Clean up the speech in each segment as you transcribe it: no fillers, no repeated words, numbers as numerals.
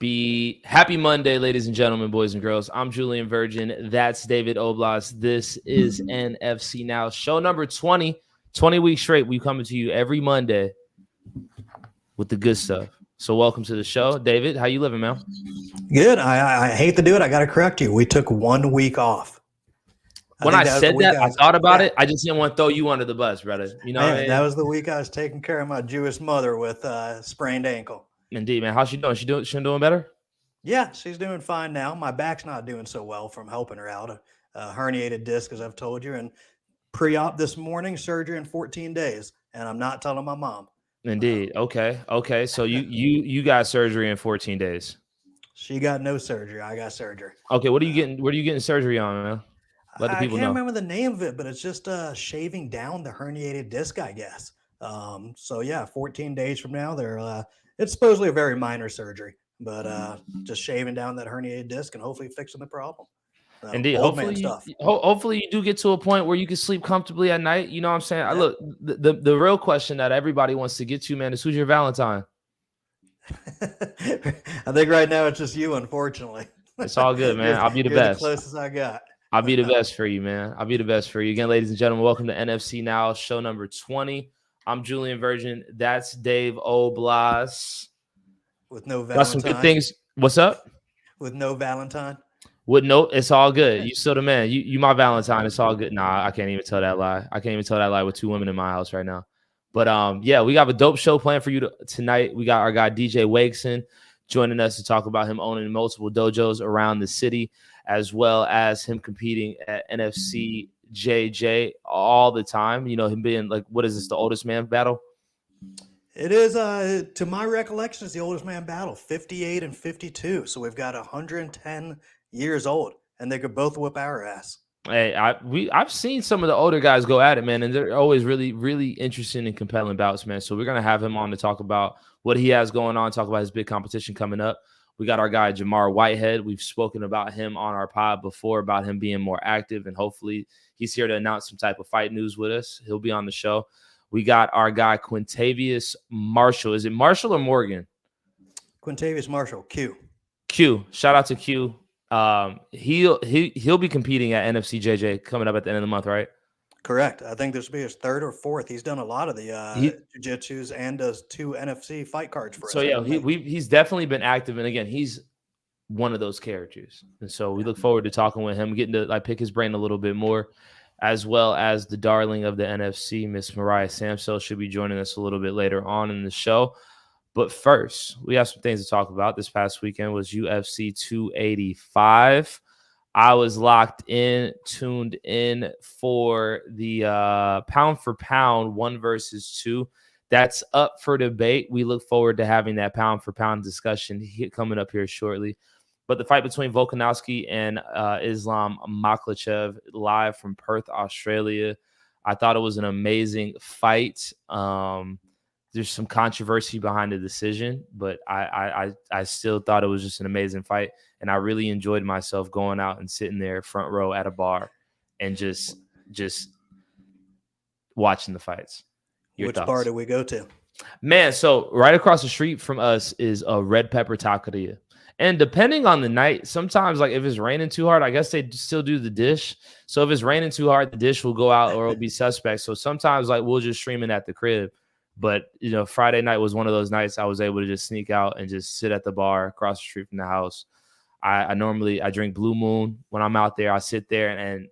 Happy Monday, ladies and gentlemen, boys and girls. I'm Julian Virgin. That's David Oblas. This is NFC Now, show number 20. 20 weeks straight. We coming to you every Monday with the good stuff. So welcome to the show. David, how you living, man? Good. I hate to do it. I got to correct you. We took 1 week off. When I said that, I thought about it. I just didn't want to throw you under the bus, brother. You know what I mean? That was the week I was taking care of my Jewish mother with a sprained ankle. Indeed, man. How's she doing? She doing better? Yeah, she's doing fine now. My back's not doing so well from helping her out. A herniated disc, as I've told you, and pre-op this morning, surgery in 14 days, and I'm not telling my mom. Indeed. Okay. So you got surgery in 14 days. She got no surgery. I got surgery. Okay. What are you getting? What are you getting surgery on, man? Let the people know. I can't remember the name of it, but it's just shaving down the herniated disc, I guess. So yeah, 14 days from now, it's supposedly a very minor surgery, but just shaving down that herniated disc and hopefully fixing the problem. Indeed. Hopefully you do get to a point where you can sleep comfortably at night. You know what I'm saying? Yeah. Look, the real question that everybody wants to get to, man, is who's your Valentine? I think right now it's just you, unfortunately. It's all good, man. I'll be the best. The closest I got. I'll be the best for you, man. I'll be the best for you. Again, ladies and gentlemen, welcome to NFC Now, show number 20. I'm Julian Virgin. That's Dave Oblas. With no Valentine. Got some good things. What's up? With no Valentine. With no, it's all good. You still the man. You my Valentine. It's all good. Nah, I can't even tell that lie. I can't even tell that lie with two women in my house right now. But yeah, we got a dope show planned for you tonight. We got our guy DJ Wakeson joining us to talk about him owning multiple dojos around the city, as well as him competing at NFC JJ all the time. You know, him being like, what is this, the oldest man battle? It is, to my recollection, it's the oldest man battle, 58 and 52. So we've got 110 years old, and they could both whip our ass. Hey, I've seen some of the older guys go at it, man, and they're always really, really interesting and compelling bouts, man. So we're gonna have him on to talk about what he has going on, talk about his big competition coming up. We got our guy Jamar Whitehead. We've spoken about him on our pod before, about him being more active, and hopefully he's here to announce some type of fight news with us. He'll be on the show. We got our guy Quintavious Marshall. Is it Marshall or Morgan? Quintavious Marshall. Q. Shout out to Q. He'll be competing at NFC JJ coming up at the end of the month, right? Correct. I think this will be his third or fourth. He's done a lot of the jiu-jitsus and does 2 NFC fight cards for us. So yeah, he's definitely been active, and again, he's one of those characters, and so we look forward to talking with him, getting to pick his brain a little bit more, as well as the darling of the NFC, Miss Mariah Samso, should be joining us a little bit later on in the show. But first, we have some things to talk about. This past weekend was UFC 285. I was locked in, tuned in for the pound for pound 1 versus 2. That's up for debate. We look forward to having that pound for pound discussion coming up here shortly. But the fight between Volkanovski and Islam Makhachev, live from Perth, Australia, I thought it was an amazing fight. There's some controversy behind the decision, but I still thought it was just an amazing fight, and I really enjoyed myself going out and sitting there front row at a bar and just watching the fights. Which bar did we go to? Man, so right across the street from us is a Red Pepper Taqueria. And depending on the night, sometimes like if it's raining too hard, I guess they still do the dish. So if it's raining too hard, the dish will go out or it'll be suspect. So sometimes like we'll just stream it at the crib. But, you know, Friday night was one of those nights I was able to just sneak out and just sit at the bar across the street from the house. I normally drink Blue Moon when I'm out there. I sit there and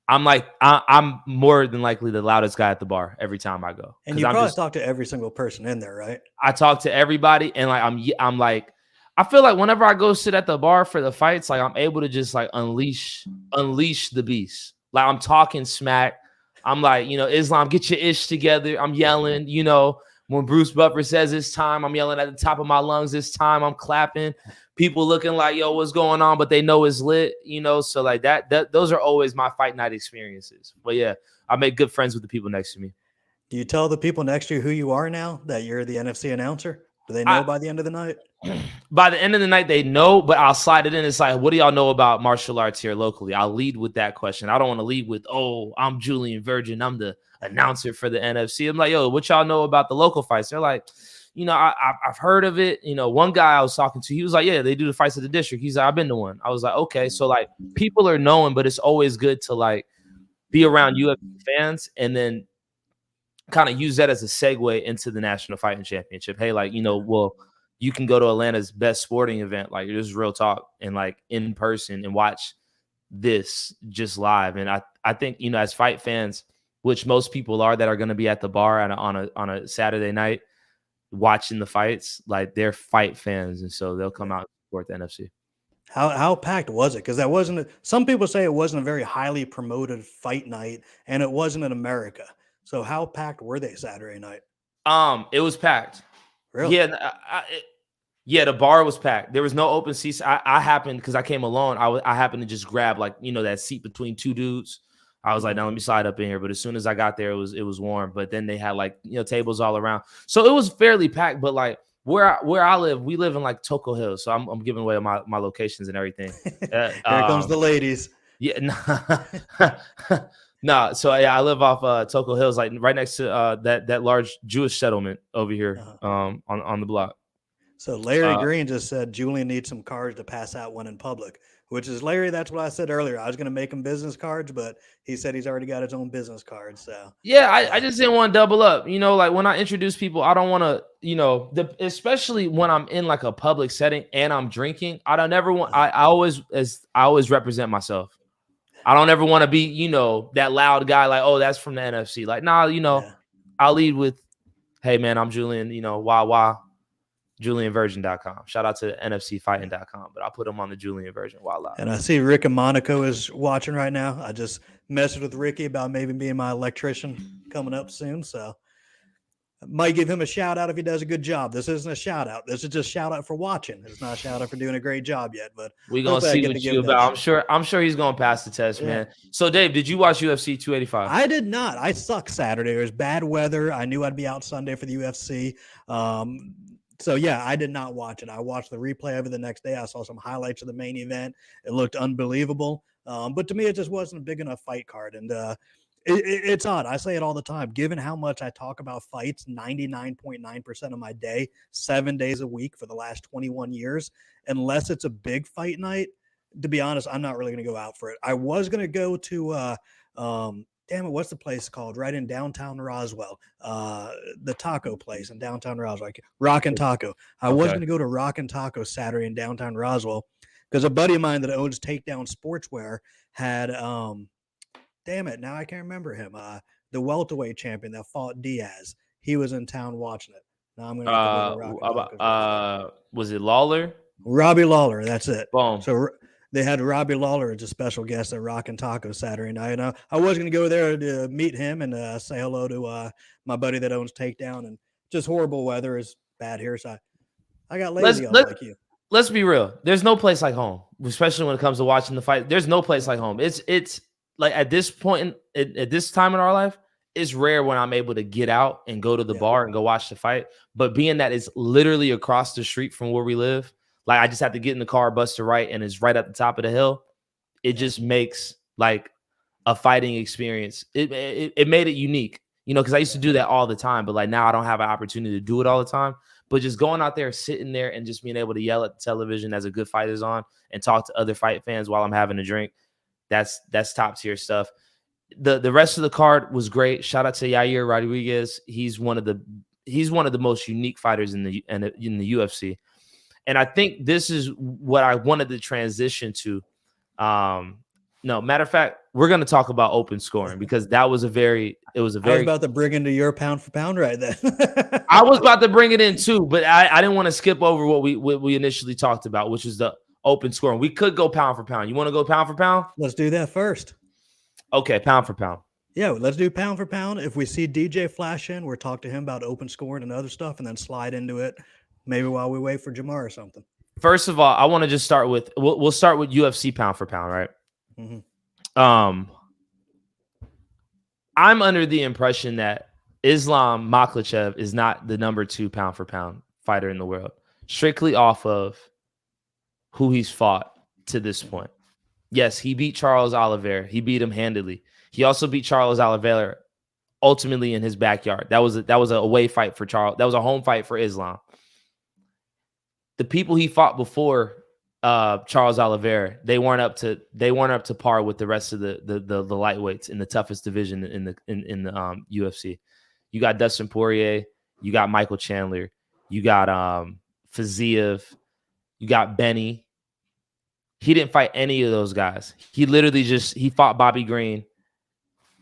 I'm more than likely the loudest guy at the bar every time I go. And you probably talk to every single person in there, right? I talk to everybody, and I'm like, I feel like whenever I go sit at the bar for the fights, like I'm able to just like unleash the beast. Like I'm talking smack. I'm like, you know, Islam, get your ish together. I'm yelling, you know, when Bruce Buffer says it's time, I'm yelling at the top of my lungs. It's time. I'm clapping. People looking like, yo, what's going on? But they know it's lit, you know? So like that those are always my fight night experiences. But yeah, I make good friends with the people next to me. Do you tell the people next to you who you are now, that you're the NFC announcer? Do they know by the end of the night? By the end of the night, they know, but I'll slide it in. It's like, what do y'all know about martial arts here locally? I'll lead with that question. I don't want to lead with, oh, I'm Julian Virgin. I'm the announcer for the NFC. I'm like, yo, what y'all know about the local fights? They're like, I've heard of it. One guy I was talking to, he was like, yeah, they do the fights at the district. He's like, I've been to one. I was like, okay. So like people are knowing, but it's always good to like be around UFC fans and then kind of use that as a segue into the National Fighting Championship. Hey, like, well, you can go to Atlanta's best sporting event. Like, this is real talk and like in person and watch this just live. And I think, as fight fans, which most people are that are going to be at the bar on a Saturday night watching the fights, like they're fight fans. And so they'll come out and support the NFC. How packed was it? Because that wasn't. Some people say it wasn't a very highly promoted fight night, and it wasn't in America. So how packed were they Saturday night? It was packed. Really? Yeah, the bar was packed. There was no open seats. I happened, because I came alone, I happened to just grab like, that seat between two dudes. I was like, now let me slide up in here. But as soon as I got there, it was warm. But then they had like, tables all around. So it was fairly packed. But like where I live, we live in like Toco Hills. So I'm giving away my locations and everything. Here comes the ladies. Yeah. No. So yeah, I live off Toco Hills, like right next to that large Jewish settlement over here on the block. So Larry Green just said Julian needs some cards to pass out when in public, which is Larry. That's what I said earlier. I was going to make him business cards, but he said he's already got his own business cards. So yeah, I just didn't want to double up. Like when I introduce people, I don't want to, especially when I'm in like a public setting and I'm drinking. I don't ever want. I always represent myself. I don't ever want to be, that loud guy. Like, oh, that's from the NFC. Like, nah, I'll lead with, hey man, I'm Julian. Wah. JulianVersion.com. Shout out to NFCfighting.com, but I'll put them on the Julian version while live. And I see Rick and Monaco is watching right now. I just messaged with Ricky about maybe being my electrician coming up soon. So I might give him a shout out if he does a good job. This isn't a shout out. This is just shout out for watching. It's not a shout out for doing a great job yet, but we're going to see what you about. I'm sure he's going to pass the test, man. So Dave, did you watch UFC 285? I did not. I sucked Saturday. It was bad weather. I knew I'd be out Sunday for the UFC. So, yeah, I did not watch it. I watched the replay of it the next day. I saw some highlights of the main event. It looked unbelievable. But to me, it just wasn't a big enough fight card. And it's odd. I say it all the time. Given how much I talk about fights 99.9% of my day, 7 days a week for the last 21 years, unless it's a big fight night, to be honest, I'm not really going to go out for it. I was going to go to damn it, what's the place called? Right in downtown Roswell. The taco place in downtown Roswell. Rockin' Taco. I was going to go to Rockin' Taco Saturday in downtown Roswell because a buddy of mine that owns Takedown Sportswear had, damn it, now I can't remember him. The welterweight champion that fought Diaz. He was in town watching it. Now I'm going to go to Rockin' Taco. Was it Lawler? Robbie Lawler, that's it. Boom. So they had Robbie Lawler as a special guest at Rockin' Taco Saturday night. And I was going to go there to meet him and say hello to my buddy that owns Takedown. And just horrible weather is bad here. So I got lazy like you. Let's be real. There's no place like home, especially when it comes to watching the fight. There's no place like home. It's like at this point, at this time in our life, it's rare when I'm able to get out and go to the bar and go watch the fight. But being that it's literally across the street from where we live, like I just have to get in the car, bust to right, and it's right at the top of the hill. It just makes like a fighting experience. It made it unique, because I used to do that all the time, but like now I don't have an opportunity to do it all the time. But just going out there, sitting there, and just being able to yell at the television as a good fight is on and talk to other fight fans while I'm having a drink, that's top tier stuff. The rest of the card was great. Shout out to Yair Rodriguez. He's one of the most unique fighters in the UFC. And I think this is what I wanted to transition to. No, matter of fact, we're going to talk about open scoring because that was I was about to bring into your pound for pound right then. I was about to bring it in too, but I didn't want to skip over what we initially talked about, which is the open scoring. We could go pound for pound. You want to go pound for pound? Let's do that first. Okay, pound for pound. Yeah, let's do pound for pound. If we see DJ flash in, we'll talk to him about open scoring and other stuff and then slide into it. Maybe while we wait for Jamar or something. First of all, I want to just start with we'll start with UFC pound for pound, right? Mm-hmm. I'm under the impression that Islam Makhachev is not the number 2 pound for pound fighter in the world, strictly off of who he's fought to this point. Yes, he beat Charles Oliveira. He beat him handily. He also beat Charles Oliveira ultimately in his backyard. That was a away fight for Charles. That was a home fight for Islam. The people he fought before Charles Oliveira, they weren't up to par with the rest of the lightweights in the toughest division in the UFC. You got Dustin Poirier, you got Michael Chandler, you got Fiziev, you got Benny. He didn't fight any of those guys. He literally he fought Bobby Green,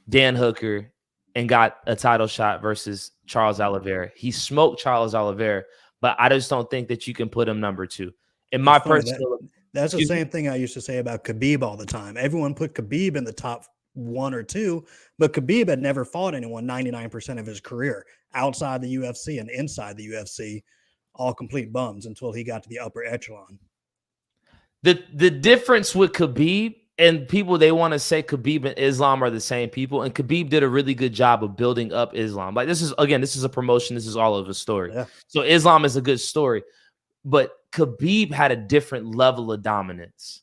Dan Hooker, and got a title shot versus Charles Oliveira. He smoked Charles Oliveira, but I just don't think that you can put him number 2. In my personal, that's the same thing I used to say about Khabib all the time. Everyone put Khabib in the top 1 or 2, but Khabib had never fought anyone 99% of his career outside the UFC and inside the UFC, all complete bums until he got to the upper echelon. The difference with Khabib and people, they want to say Khabib and Islam are the same people, and Khabib did a really good job of building up Islam. Like this is a promotion. This is all of a story. Yeah. So Islam is a good story, but Khabib had a different level of dominance.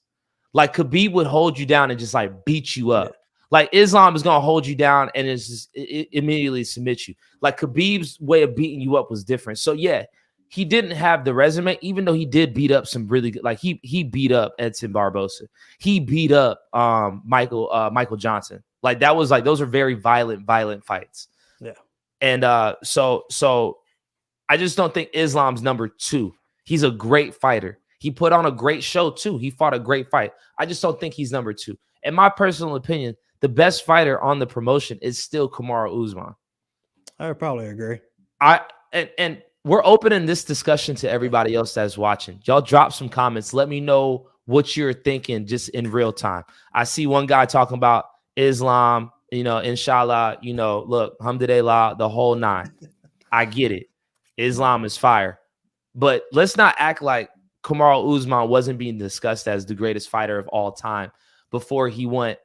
Like Khabib would hold you down and just like beat you up. Yeah. Like Islam is gonna hold you down and it immediately submit you. Like Khabib's way of beating you up was different. So yeah, he didn't have the resume, even though he did beat up some really good. Like he beat up Edson Barbosa. He beat up Michael Johnson. Like that was like those are very violent fights. Yeah. And so I just don't think Islam's number 2. He's a great fighter. He put on a great show too. He fought a great fight. I just don't think he's number 2. In my personal opinion, the best fighter on the promotion is still Kamaru Usman. I would probably agree. And we're opening this discussion to everybody else that's watching. Y'all drop some comments. Let me know what you're thinking just in real time. I see one guy talking about Islam, inshallah, look, alhamdulillah, the whole 9. I get it. Islam is fire. But let's not act like Kamaru Usman wasn't being discussed as the greatest fighter of all time before he went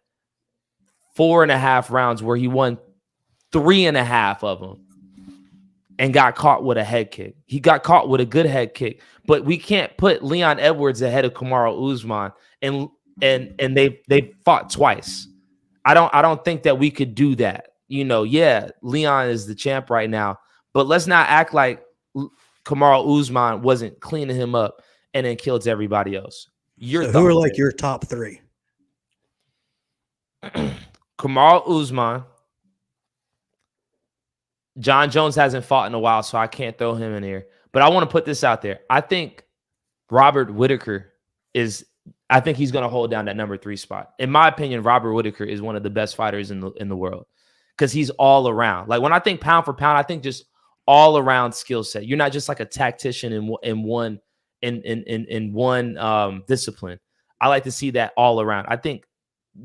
4.5 rounds where he won 3.5 of them. And got caught with a head kick. He got caught with a good head kick, but we can't put Leon Edwards ahead of Kamaru Usman, and they fought twice. I don't think that we could do that. Yeah, Leon is the champ right now, but let's not act like Kamaru Usman wasn't cleaning him up and then killed everybody else. So who are like your top 3? Kamaru Usman. John Jones hasn't fought in a while, so I can't throw him in here. But I want to put this out there. I think Robert Whittaker I think he's going to hold down that number 3 spot. In my opinion, Robert Whittaker is one of the best fighters in the world because he's all around. Like when I think pound for pound, I think just all around skill set. You're not just like a tactician in one discipline. I like to see that all around. I think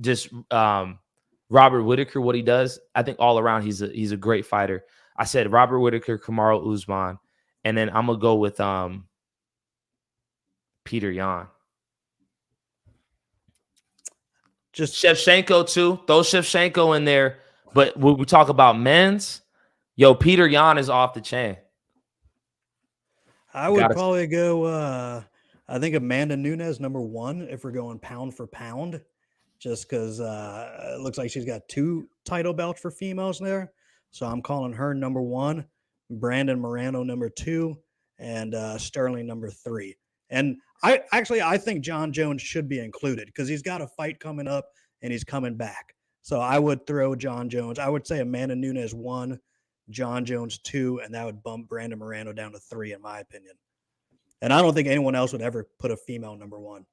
just Robert Whittaker, what he does, I think all around he's a great fighter. I said Robert Whittaker, Kamaru Usman, and then I'm gonna go with Peter Yan. Just Shevchenko too. Throw Shevchenko in there. But when we talk about men's, Peter Yan is off the chain. I would probably go. I think Amanda Nunes number 1 if we're going pound for pound. Just because it looks like she's got 2 title belts for females there. So I'm calling her number 1, Brandon Moreno number 2, and Sterling number 3. And I think John Jones should be included because he's got a fight coming up and he's coming back. So I would throw John Jones. I would say Amanda Nunes 1, John Jones 2, and that would bump Brandon Moreno down to 3 in my opinion. And I don't think anyone else would ever put a female number 1.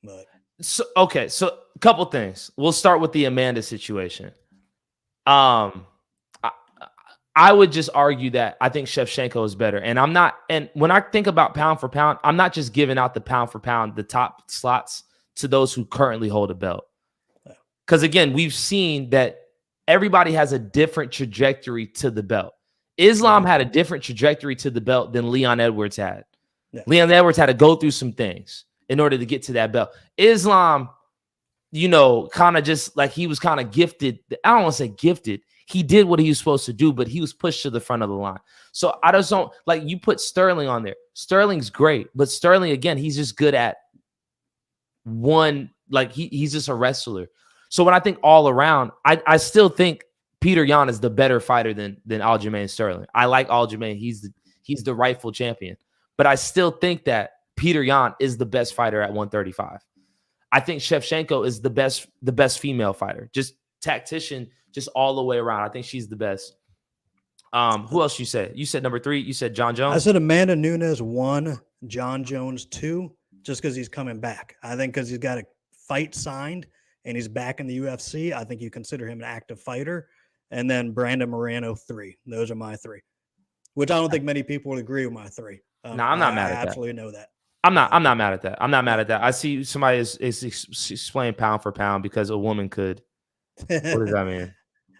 But so a couple things. We'll start with the Amanda situation. I would just argue that I think Shevchenko is better. And when I think about pound for pound, I'm not just giving out the pound for pound, the top slots to those who currently hold a belt. Because again, we've seen that everybody has a different trajectory to the belt. Islam had a different trajectory to the belt than Leon Edwards had. Yeah. Leon Edwards had to go through some things in order to get to that belt. Islam, kind of just like he was kind of gifted. I don't want to say gifted. He did what he was supposed to do, but he was pushed to the front of the line. So I just don't like you put Sterling on there. Sterling's great, but Sterling, again, he's just good at one. Like he's just a wrestler. So when I think all around, I still think Peter Yan is the better fighter than Aljamain Sterling. I like Aljamain. He's the rightful champion. But I still think that Peter Yan is the best fighter at 135. I think Shevchenko is the best female fighter. Just tactician, just all the way around. I think she's the best. Who else you said? You said number 3. You said John Jones. I said Amanda Nunes 1, John Jones 2, just because he's coming back. I think because he's got a fight signed and he's back in the UFC, I think you consider him an active fighter. And then Brandon Moreno 3. Those are my 3, which I don't think many people would agree with my 3. No, I'm not mad at that. I absolutely know that. I'm not mad at that. I'm not mad at that. I see somebody is explaining pound for pound because a woman could. What does that mean?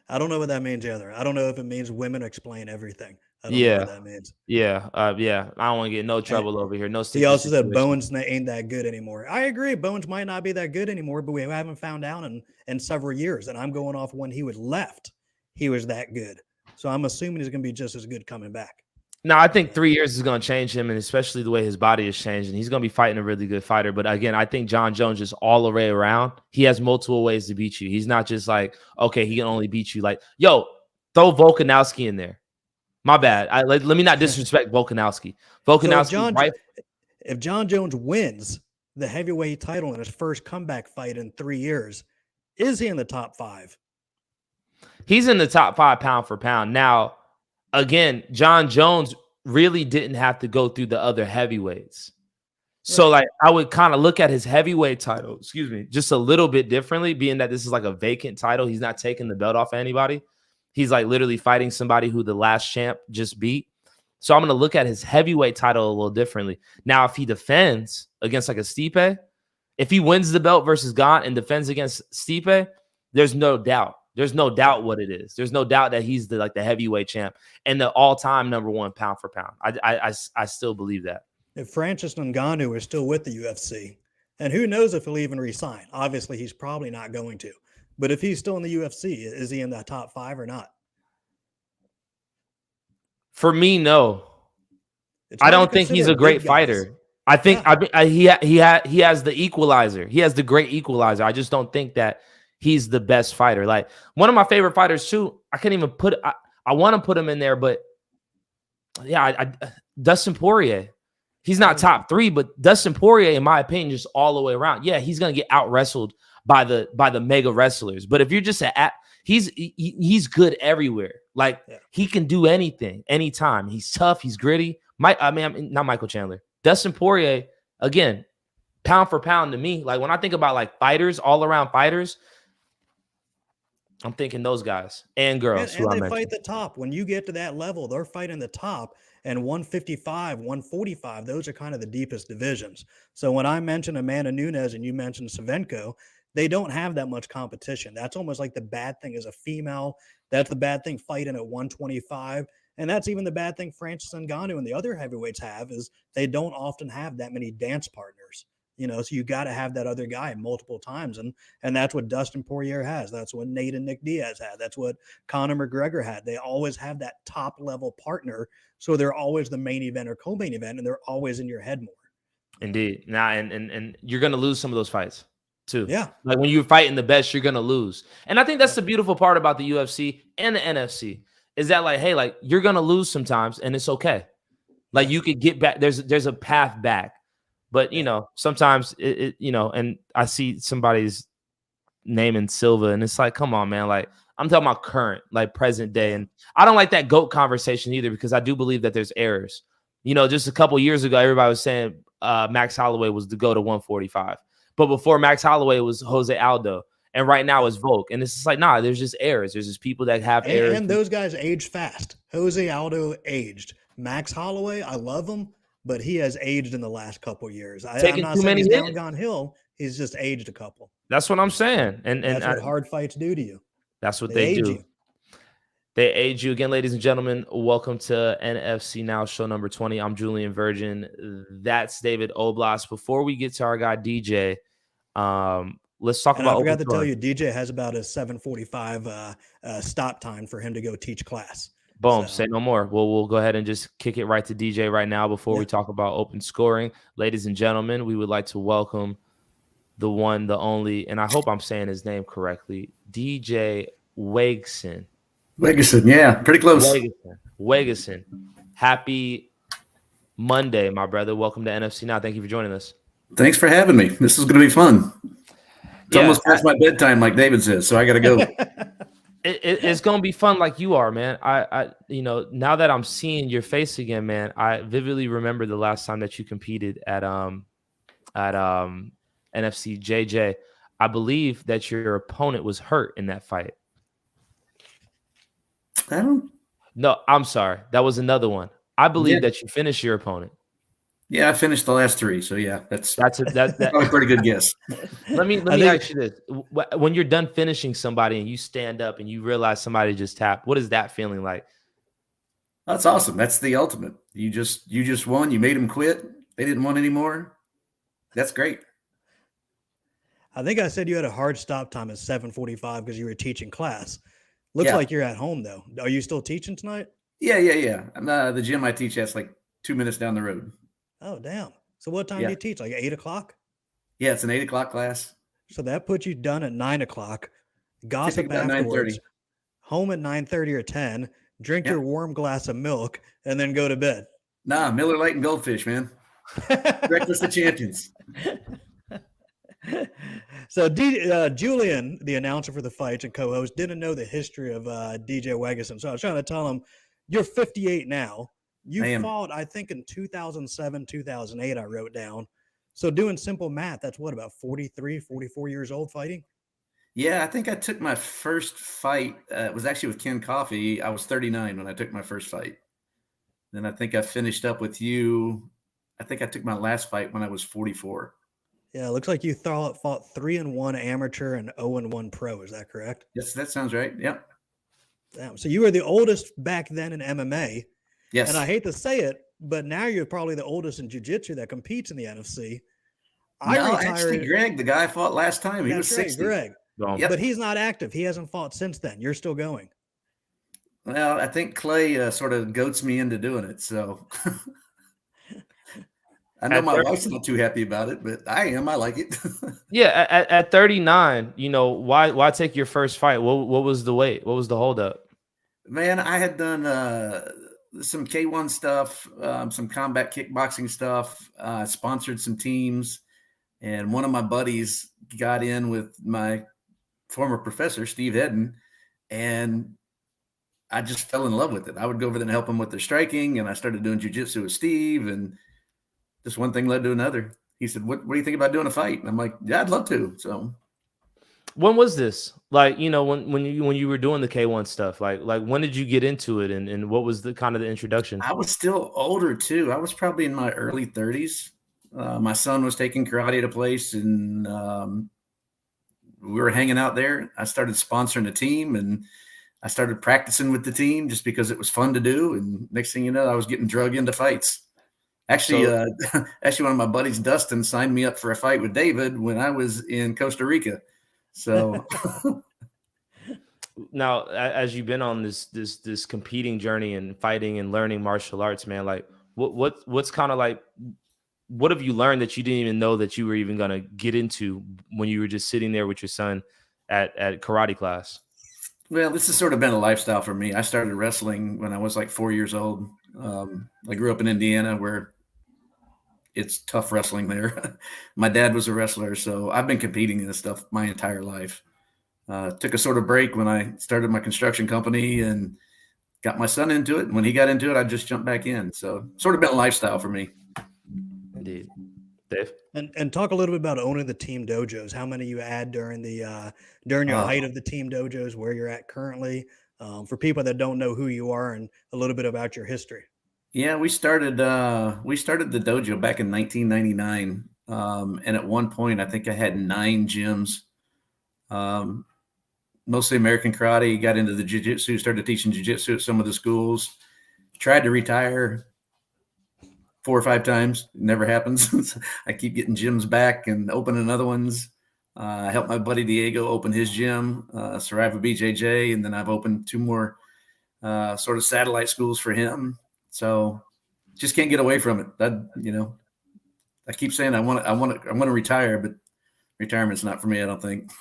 I don't know what that means either. I don't know if it means women explain everything. I don't know what that means. Yeah. I don't want to get no trouble over here. No. He also said Bones ain't that good anymore. I agree. Bones might not be that good anymore, but we haven't found out in several years. And I'm going off when he was left. He was that good. So I'm assuming he's going to be just as good coming back. No, I think 3 years is going to change him, and especially the way his body is changing. He's going to be fighting a really good fighter. But again, I think John Jones is all the way around. He has multiple ways to beat you. He's not just like, okay, he can only beat you. Like, yo, throw Volkanovski in there. My bad. Let me not disrespect Volkanovski. Volkanovski, so if John Jones wins the heavyweight title in his first comeback fight in 3 years, is he in the top 5? He's in the top 5 pound for pound. Now, again, John Jones really didn't have to go through the other heavyweights. So, like, I would kind of look at his heavyweight title, just a little bit differently, being that this is like a vacant title. He's not taking the belt off anybody. He's like literally fighting somebody who the last champ just beat. So I'm going to look at his heavyweight title a little differently. Now, if he defends against like a Stipe, if he wins the belt versus Gant and defends against Stipe, there's no doubt. There's no doubt what it is. There's no doubt that he's the heavyweight champ and the all-time number 1 pound for pound. I still believe that. If Francis Ngannou is still with the UFC, and who knows if he'll even resign. Obviously, he's probably not going to. But if he's still in the UFC, is he in that top 5 or not? For me, no. I don't think he's a great fighter. I think he has the equalizer. He has the great equalizer. I just don't think that he's the best fighter. Like one of my favorite fighters too. I can't even put. I want to put him in there, but yeah, Dustin Poirier. He's not top 3, but Dustin Poirier, in my opinion, just all the way around. Yeah, he's gonna get out wrestled by the mega wrestlers. But if you're just he's good everywhere. Like he can do anything, anytime. He's tough. He's gritty. Not Michael Chandler. Dustin Poirier, again, pound for pound to me. Like when I think about like fighters, all around fighters, I'm thinking those guys and girls. And they fight the top. When you get to that level, they're fighting the top. And 155, 145, those are kind of the deepest divisions. So when I mentioned Amanda Nunes and you mentioned Savenko, they don't have that much competition. That's almost like the bad thing as a female. That's the bad thing fighting at 125. And that's even the bad thing Francis Ngannou and the other heavyweights have is they don't often have that many dance partners. So you got to have that other guy multiple times. And that's what Dustin Poirier has. That's what Nate and Nick Diaz had. That's what Conor McGregor had. They always have that top level partner. So they're always the main event or co-main event, and they're always in your head more. Indeed. Now, and you're going to lose some of those fights too. Yeah. Like when you're fighting the best, you're going to lose. And I think that's the beautiful part about the UFC and the NFC is that like, hey, like you're going to lose sometimes and it's okay. Like you could get back. There's a path back. But, sometimes and I see somebody's name in Silva and it's like, come on, man. Like I'm talking about current, like present day. And I don't like that GOAT conversation either, because I do believe that there's errors. Just a couple years ago, everybody was saying Max Holloway was the GOAT to 145. But before Max Holloway was Jose Aldo. And right now it's Volk. And it's just like, nah, there's just errors. There's just people that have errors. And those guys age fast. Jose Aldo aged. Max Holloway, I love him. But he has aged in the last couple of years. I'm not saying he's gone hill. He's just aged a couple. That's what I'm saying. And that's what hard fights do to you. That's what they do. They age you. Again, ladies and gentlemen, welcome to NFC Now show number 20. I'm Julian Virgin. That's David Oblas. Before we get to our guy DJ, let's talk about. I forgot to tell you, DJ has about a 7:45 stop time for him to go teach class. Boom. Say no more. We'll go ahead and just kick it right to DJ right now before we talk about open scoring. Ladies and gentlemen, we would like to welcome the one, the only, and I hope I'm saying his name correctly, DJ Wegson. Legason, yeah, pretty close. Wegeson. Happy Monday, my brother. Welcome to NFC Now. Thank you for joining us. Thanks for having me. This is going to be fun. It's almost past my bedtime, like David says, so I got to go. It's gonna be fun, like you are, man. Now that I'm seeing your face again, man, I vividly remember the last time that you competed at NFC JJ. I believe that your opponent was hurt in that fight. No, I'm sorry. That was another one. I believe that you finished your opponent. Yeah, I finished the last three. So yeah, that's probably a pretty good guess. Let me ask you this: when you're done finishing somebody and you stand up and you realize somebody just tapped, what is that feeling like? That's awesome. That's the ultimate. You just won. You made them quit. They didn't want anymore. That's great. I think I said you had a hard stop time at 7:45 because you were teaching class. Looks like you're at home though. Are you still teaching tonight? Yeah. I'm the gym I teach at's like 2 minutes down the road. Oh, damn. So what time do you teach? Like 8 o'clock? Yeah, it's an 8 o'clock class. So that puts you done at 9 o'clock. Gossip afterwards. 9:30. Home at 9:30 or 10. Drink your warm glass of milk and then go to bed. Nah, Miller Lite and Goldfish, man. Breakfast of champions. So Julian, the announcer for the fights and co-host, didn't know the history of DJ Wegeson. So I was trying to tell him, you're 58 now. You fought, I think, in 2007, 2008, I wrote down. So doing simple math, that's what, about 43, 44 years old fighting? Yeah, I think I took my first fight. It was actually with Ken Coffey. I was 39 when I took my first fight. Then I think I finished up with you. I think I took my last fight when I was 44. Yeah, it looks like you fought 3-1 amateur and 0-1 pro. Is that correct? Yes, that sounds right. Yep. Damn. So you were the oldest back then in MMA. Yes. And I hate to say it, but now you're probably the oldest in jiu-jitsu that competes in the NFC. Actually, Greg, the guy I fought last time, he was 60. Greg. Yep. But he's not active. He hasn't fought since then. You're still going. Well, I think Clay sort of goats me into doing it. So I know my wife's not too happy about it, but I am. I like it. Yeah, at 39, why take your first fight? What was the weight? What was the holdup? Man, I had done some K1 stuff, some combat kickboxing stuff, sponsored some teams, and one of my buddies got in with my former professor, Steve Hedden, and I just fell in love with it. I would go over there and help him with their striking, and I started doing jiu-jitsu with Steve, and just one thing led to another. He said, what do you think about doing a fight? And I'm like, yeah, I'd love to. So when was this? Like, when you were doing the K1 stuff, like when did you get into it, and what was the kind of the introduction? I was still older too. I was probably in my early 30s. My son was taking karate at a place, and we were hanging out there. I started sponsoring a team, and I started practicing with the team just because it was fun to do. And next thing you know, I was getting drug into fights. Actually, one of my buddies, Dustin, signed me up for a fight with David when I was in Costa Rica. So now, as you've been on this competing journey and fighting and learning martial arts, man, like what's kind of like, what have you learned that you didn't even know that you were even going to get into when you were just sitting there with your son at karate class? Well, this has sort of been a lifestyle for me. I started wrestling when I was like 4 years old. I grew up in Indiana where it's tough wrestling there. My dad was a wrestler, so I've been competing in this stuff my entire life. Took a sort of break when I started my construction company and got my son into it. And when he got into it, I just jumped back in. So sort of been a lifestyle for me. Indeed. Dave? And talk a little bit about owning the team dojos. How many you add during your height of the team dojos, where you're at currently, for people that don't know who you are, and a little bit about your history. Yeah, we started the dojo back in 1999. And at one point, I think I had 9 gyms, mostly American karate. Got into the jiu-jitsu, started teaching jiu-jitsu at some of the schools. Tried to retire 4 or 5 times. Never happens. I keep getting gyms back and opening other ones. I helped my buddy Diego open his gym, Saraiva BJJ, and then I've opened 2 more sort of satellite schools for him. So just can't get away from it. I keep saying I want to retire, but retirement's not for me, I don't think.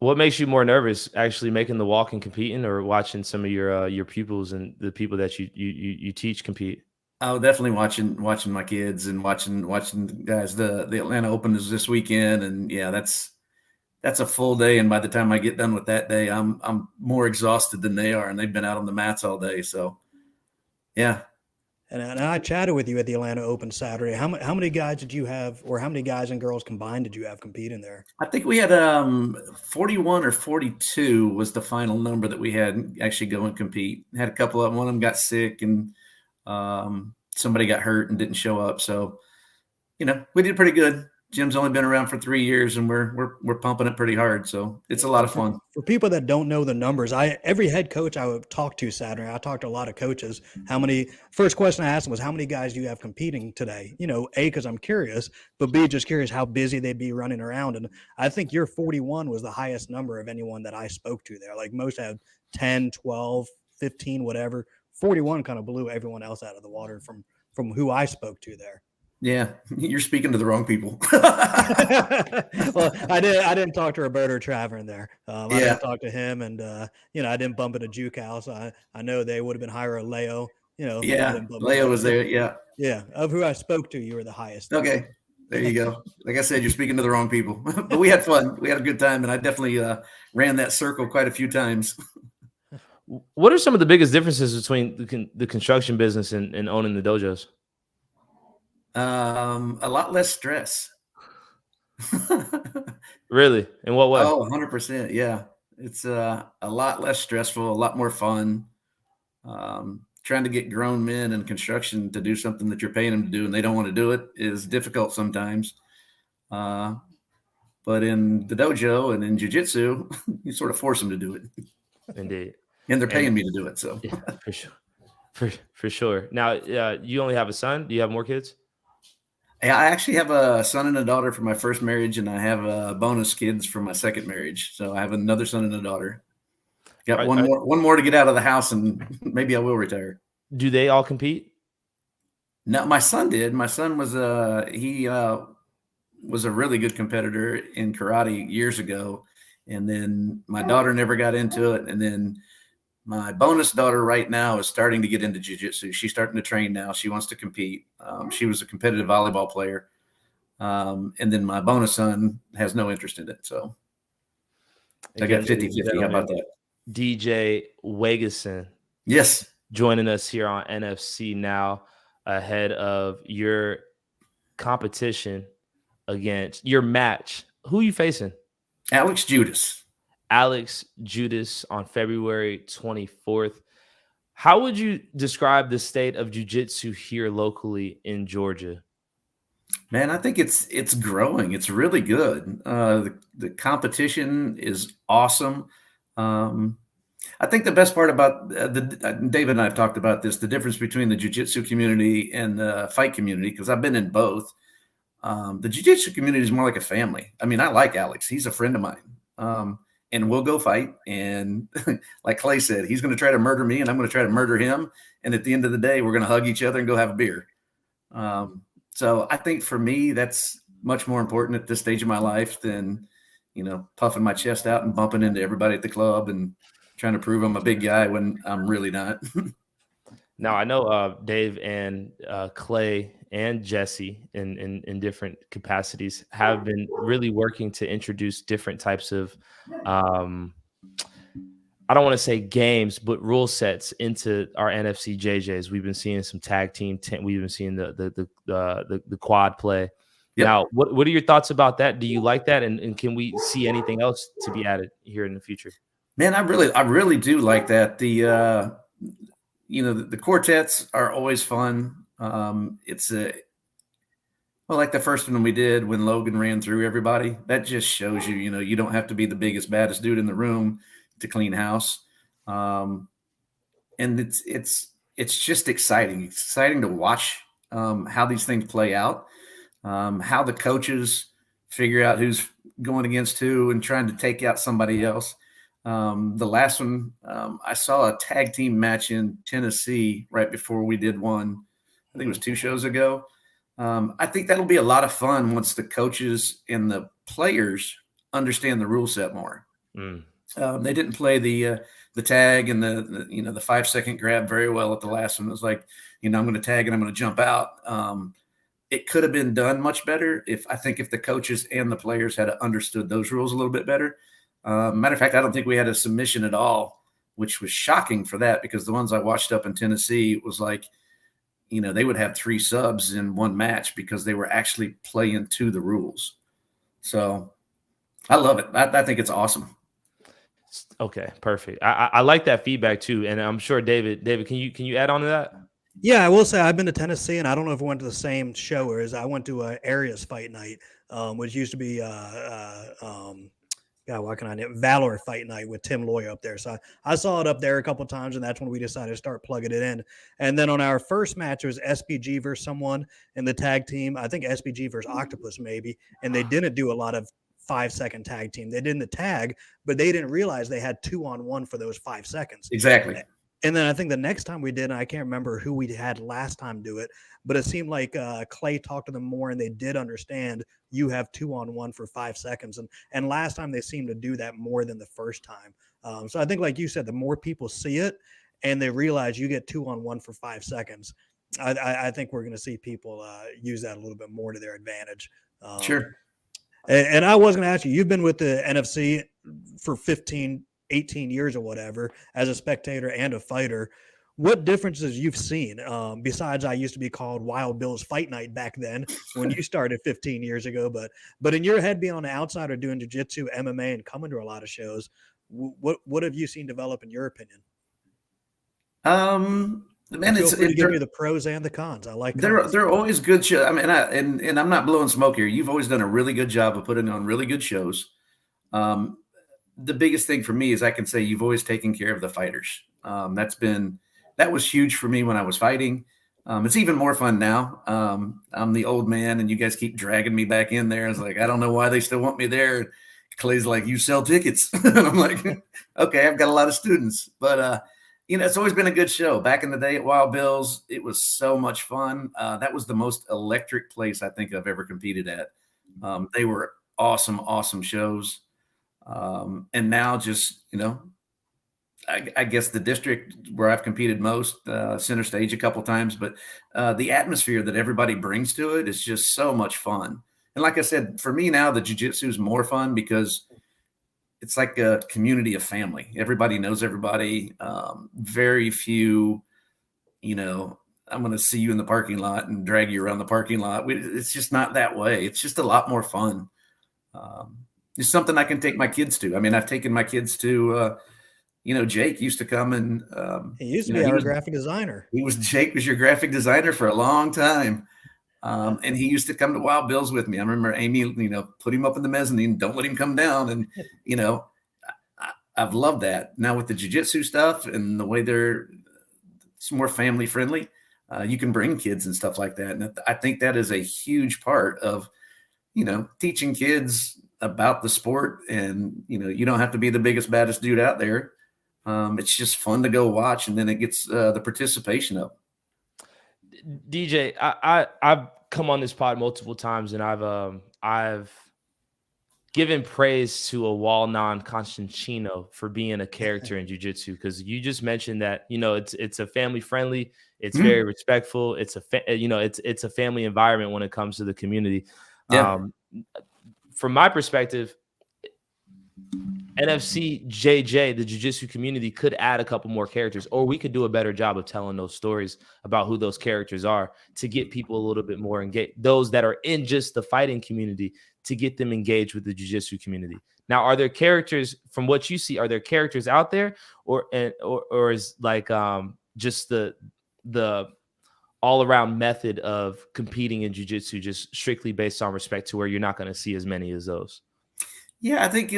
What makes you more nervous, actually making the walk and competing, or watching some of your pupils and the people that you teach compete? Oh, definitely watching my kids and watching the guys. The Atlanta Open is this weekend, and yeah, that's a full day. And by the time I get done with that day, I'm more exhausted than they are, and they've been out on the mats all day. So yeah. And I chatted with you at the Atlanta Open Saturday. How many guys did you have, or how many guys and girls combined did you have competing there? I think we had 41 or 42 was the final number that we had actually go and compete. Had a couple of them. One of them got sick, and somebody got hurt and didn't show up. So, we did pretty good. Jim's only been around for 3 years, and we're pumping it pretty hard. So it's a lot of fun. For people that don't know the numbers, every head coach I would talk to Saturday, I talked to a lot of coaches. First question I asked them was, how many guys do you have competing today? A, because I'm curious, but B, just curious how busy they'd be running around. And I think your 41 was the highest number of anyone that I spoke to there. Like most had 10, 12, 15, whatever. 41 kind of blew everyone else out of the water from who I spoke to there. Yeah, you're speaking to the wrong people. Well, I didn't talk to Roberto Travern there. I didn't talk to him, and I didn't bump into Juke House. I know they would have been higher at Leo. Yeah, Leo was there. Yeah. Of who I spoke to, you were the highest. Okay, there you go. Like I said, you're speaking to the wrong people. But we had fun. We had a good time, and I definitely ran that circle quite a few times. What are some of the biggest differences between the construction business and owning the dojos? A lot less stress. Really? In what way? Oh, 100%. Yeah. It's a lot less stressful, a lot more fun. Trying to get grown men in construction to do something that you're paying them to do and they don't want to do it is difficult sometimes. But in the dojo and in jiu-jitsu, you sort of force them to do it. Indeed. And they're paying me to do it. So yeah, for sure. For sure. Now, you only have a son. Do you have more kids? Yeah, I actually have a son and a daughter from my first marriage, and I have bonus kids from my second marriage. So I have another son and a daughter. Got one more to get out of the house, and maybe I will retire. Do they all compete? No, my son did. My son was was a really good competitor in karate years ago, and then my daughter never got into it, and then my bonus daughter right now is starting to get into jiu-jitsu. She's starting to train now. She wants to compete. She was a competitive volleyball player. And then my bonus son has no interest in it. So I got 50-50. How about that? DJ Wegeson. Yes. Joining us here on NFC Now ahead of your competition against your match. Who are you facing? Alex Judas on February 24th. How would you describe the state of jiu-jitsu here locally in Georgia? Man, I think it's growing. It's really good. The competition is awesome. I think the best part about David and I have talked about this, the difference between the jiu-jitsu community and the fight community, because I've been in both. The jiu-jitsu community is more like a family. I mean, I like Alex. He's a friend of mine. And we'll go fight. And like Clay said, he's going to try to murder me and I'm going to try to murder him. And at the end of the day, we're going to hug each other and go have a beer. So I think for me, that's much more important at this stage of my life than, puffing my chest out and bumping into everybody at the club and trying to prove I'm a big guy when I'm really not. Now, I know Dave and Clay and Jesse in different capacities have been really working to introduce different types of, I don't want to say games, but rule sets into our NFC JJs. We've been seeing some tag team. We've been seeing the quad play. Yep. Now, what are your thoughts about that? Do you like that? And can we see anything else to be added here in the future? Man, I really do like that. The quartets are always fun. It's like the first one we did when Logan ran through everybody. That just shows you, you don't have to be the biggest, baddest dude in the room to clean house. And it's just exciting. It's exciting to watch how these things play out, how the coaches figure out who's going against who and trying to take out somebody else. The last one, I saw a tag team match in Tennessee right before we did one. I think it was 2 shows ago. I think that'll be a lot of fun once the coaches and the players understand the rule set more. Mm. They didn't play the tag and the 5-second grab very well at the last one. It was like, I'm going to tag and I'm going to jump out. It could have been done much better if the coaches and the players had understood those rules a little bit better. Matter of fact, I don't think we had a submission at all, which was shocking for that, because the ones I watched up in Tennessee, it was like, they would have 3 subs in one match because they were actually playing to the rules. So I love it. I think it's awesome. Okay, perfect. I like that feedback too, and I'm sure David, can you add on to that? Yeah, I will say I've been to Tennessee, and I don't know if we went to the same show, or I went to Arias Fight Night, which used to be why can I name Valor Fight Night with Tim Loy up there. So I saw it up there a couple of times, and that's when we decided to start plugging it in. And then on our first match, it was SPG versus someone in the tag team. I think SPG versus Octopus maybe, and they didn't do a lot of 5-second tag team. They did the tag, but they didn't realize they had 2-on-1 for those 5 seconds. Exactly. And then I think the next time we did, and I can't remember who we had last time do it, but it seemed like Clay talked to them more, and they did understand you have 2-on-1 for 5 seconds. And last time they seemed to do that more than the first time. So I think, like you said, the more people see it and they realize you get 2-on-1 for 5 seconds, I think we're going to see people use that a little bit more to their advantage. Sure. And I was going to ask you, you've been with the NFC for 18 years or whatever, as a spectator and a fighter. What differences you've seen besides I used to be called Wild Bill's Fight Night back then when you started 15 years ago, but in your head, being on the outside or doing jiu-jitsu, MMA, and coming to a lot of shows, what have you seen develop in your opinion? Man, feel free to give me the pros and the cons. I like they're always good shows. I mean, and I'm not blowing smoke here. You've always done a really good job of putting on really good shows. The biggest thing for me is I can say you've always taken care of the fighters. That was huge for me when I was fighting. It's even more fun now. I'm the old man, and you guys keep dragging me back in there. It's like, I don't know why they still want me there. Clay's like, you sell tickets. And I'm like, okay, I've got a lot of students. But, it's always been a good show. Back in the day at Wild Bill's, it was so much fun. That was the most electric place I think I've ever competed at. They were awesome, awesome shows. And now just, I guess the district where I've competed most, center stage a couple times, but the atmosphere that everybody brings to it is just so much fun. And like I said, for me now, the jiu-jitsu is more fun because it's like a community of family. Everybody knows everybody. Very few, I'm going to see you in the parking lot and drag you around the parking lot. It's just not that way. It's just a lot more fun. It's something I can take my kids to. I mean, I've taken my kids to, Jake used to come and he used to be our graphic designer. Jake was your graphic designer for a long time. And he used to come to Wild Bill's with me. I remember Amy, put him up in the mezzanine, don't let him come down. And, I've loved that. Now with the jiu-jitsu stuff and the way it's more family friendly, you can bring kids and stuff like that. And I think that is a huge part of, teaching kids about the sport. And, you don't have to be the biggest, baddest dude out there. It's just fun to go watch, and then it gets the participation up. DJ, I've come on this pod multiple times, and I've given praise to a Walnon Constantino for being a character in jiu-jitsu, because you just mentioned that it's a family friendly, it's very respectful, it's a family environment when it comes to the community. Yeah. From my perspective, NFC JJ, the jiu-jitsu community, could add a couple more characters, or we could do a better job of telling those stories about who those characters are to get people a little bit more engaged. Those that are in just the fighting community, to get them engaged with the jiu-jitsu community. Now, are there characters, from what you see, are there characters out there, or is like just the all-around method of competing in jiu-jitsu just strictly based on respect, to where you're not going to see as many as those? Yeah, I think,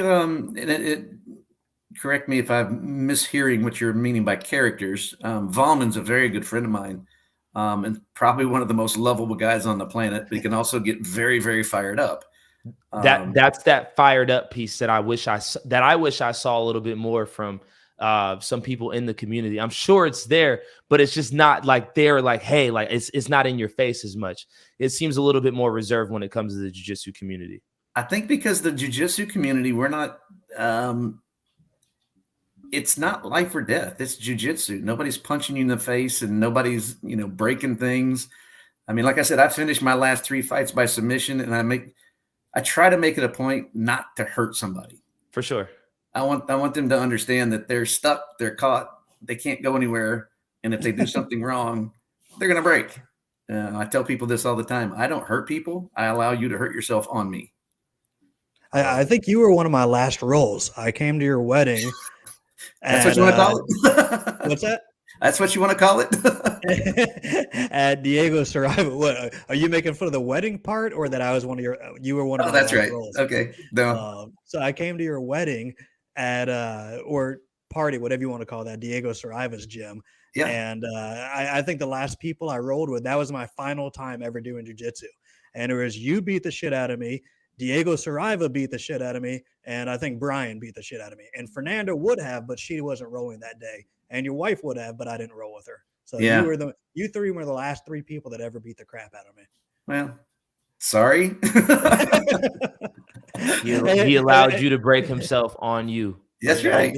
correct me if I'm mishearing what you're meaning by characters. Volman's a very good friend of mine, and probably one of the most lovable guys on the planet, but he can also get very, very fired up. That's that fired up piece that I wish I saw a little bit more from some people in the community. I'm sure it's there, but it's just not like they're like, hey, like it's not in your face as much. It seems a little bit more reserved when it comes to the jiu-jitsu community. I think because the jiu-jitsu community, we're not it's not life or death. It's jujitsu. Nobody's punching you in the face and nobody's, breaking things. I mean, like I said, I finished my last 3 fights by submission, and I try to make it a point not to hurt somebody. For sure. I want them to understand that they're stuck, they're caught, they can't go anywhere, and if they do something wrong, they're going to break. I tell people this all the time. I don't hurt people. I allow you to hurt yourself on me. I think you were one of my last roles. I came to your wedding. That's what you want to call it? What's that? That's what you want to call it? At Diego Saraiva. What are you making fun of the wedding part, or that I was you were one of my that's last right. roles? Okay. No. So I came to your wedding at or party, whatever you want to call that, Diego Saraiva's gym. Yeah. And I think the last people I rolled with, that was my final time ever doing jiu-jitsu. And it was you beat the shit out of me, Diego Saraiva beat the shit out of me, and I think Brian beat the shit out of me. And Fernanda would have, but she wasn't rolling that day. And your wife would have, but I didn't roll with her. So yeah. you three were the last 3 people that ever beat the crap out of me. Well, sorry. He allowed you to break himself on you. That's right.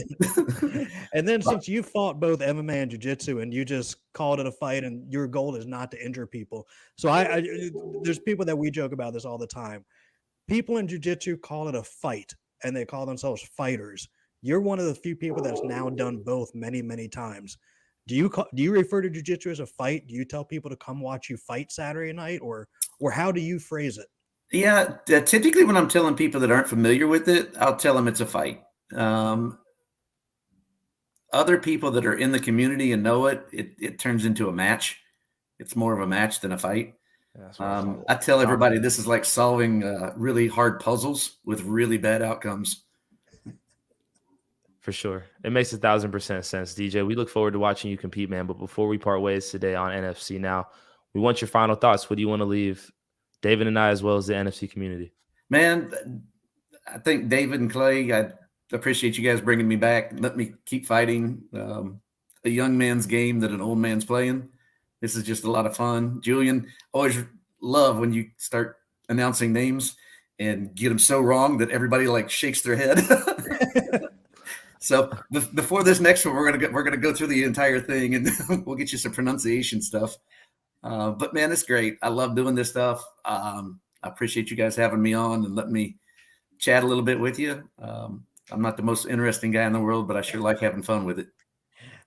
And then since you fought both MMA and jiu-jitsu, and you just called it a fight, and your goal is not to injure people. So there's people that we joke about this all the time. People in jiu-jitsu call it a fight, and they call themselves fighters. You're one of the few people that's now done both many, many times. Do you refer to jiu-jitsu as a fight? Do you tell people to come watch you fight Saturday night, or how do you phrase it? Yeah, typically when I'm telling people that aren't familiar with it, I'll tell them it's a fight. Other people that are in the community and know it turns into a match. It's more of a match than a fight. I tell everybody this is like solving really hard puzzles with really bad outcomes. For sure. It makes 1,000% sense, DJ. We look forward to watching you compete, man. But before we part ways today on NFC Now, we want your final thoughts. What do you want to leave David and I, as well as the NFC community? Man, I think David and Clay, I appreciate you guys bringing me back. Let me keep fighting a young man's game that an old man's playing. This is just a lot of fun. Julian, always love when you start announcing names and get them so wrong that everybody like shakes their head. So before this next one, we're gonna go through the entire thing, and we'll get you some pronunciation stuff. But man, it's great. I love doing this stuff. I appreciate you guys having me on and letting me chat a little bit with you. I'm not the most interesting guy in the world, but I sure like having fun with it.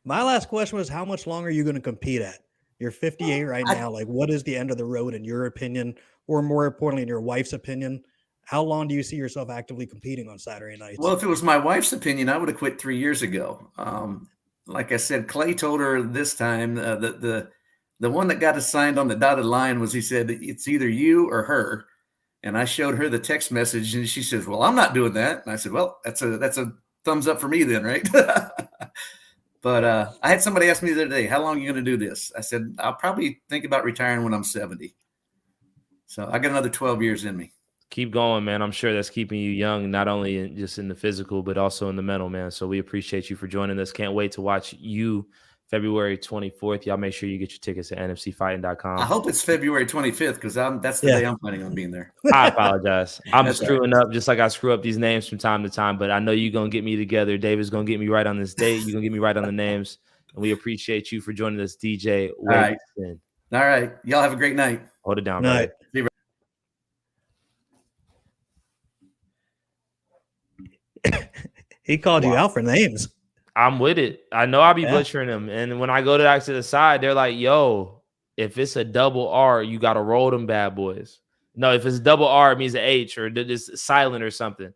My last question was, how much longer are you going to compete at? You're 58 right now. Like, what is the end of the road in your opinion, or more importantly, in your wife's opinion? How long do you see yourself actively competing on Saturday nights? Well, if it was my wife's opinion, I would have quit 3 years ago. Like I said, Clay told her this time that the one that got us signed on the dotted line was, he said, it's either you or her. And I showed her the text message, and she says, well, I'm not doing that. And I said, well, that's a thumbs up for me then, right? But I had somebody ask me the other day, how long are you going to do this? I said, I'll probably think about retiring when I'm 70. So I got another 12 years in me. Keep going, man. I'm sure that's keeping you young, not only just in the physical, but also in the mental, man. So we appreciate you for joining us. Can't wait to watch you February 24th. Y'all make sure you get your tickets at nfcfighting.com. I hope it's February 25th, because that's the day I'm planning on being there. I apologize. I'm screwing up just like I screw up these names from time to time, but I know you're going to get me together. David's going to get me right on this date. You're going to get me right on the names. And we appreciate you for joining us, DJ. All right. Y'all have a great night. Hold it down, night. He called you out for names. I'm with it. I know I'll be butchering them. And when I go to the side, they're like, yo, if it's a double R, you got to roll them bad boys. No, if it's double R, it means an H, or it's silent or something.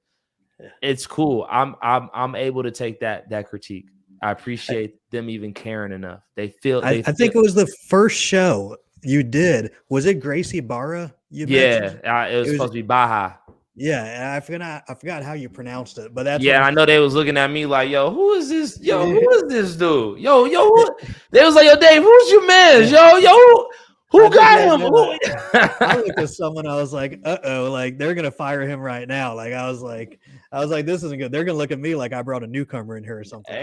It's cool. I'm able to take that critique. I appreciate them even caring enough. I think it was the first show you did. Was it Gracie Barra? It was supposed to be Baja. Yeah, I forgot how you pronounced it, but that's I know they was looking at me like, yo, who is this? Yo, who is this dude? Yo, they was like, yo, Dave, who's your man? Yo, who got him? I looked at someone, I was like, like they're gonna fire him right now. Like I was like, this isn't good. They're gonna look at me like I brought a newcomer in here or something.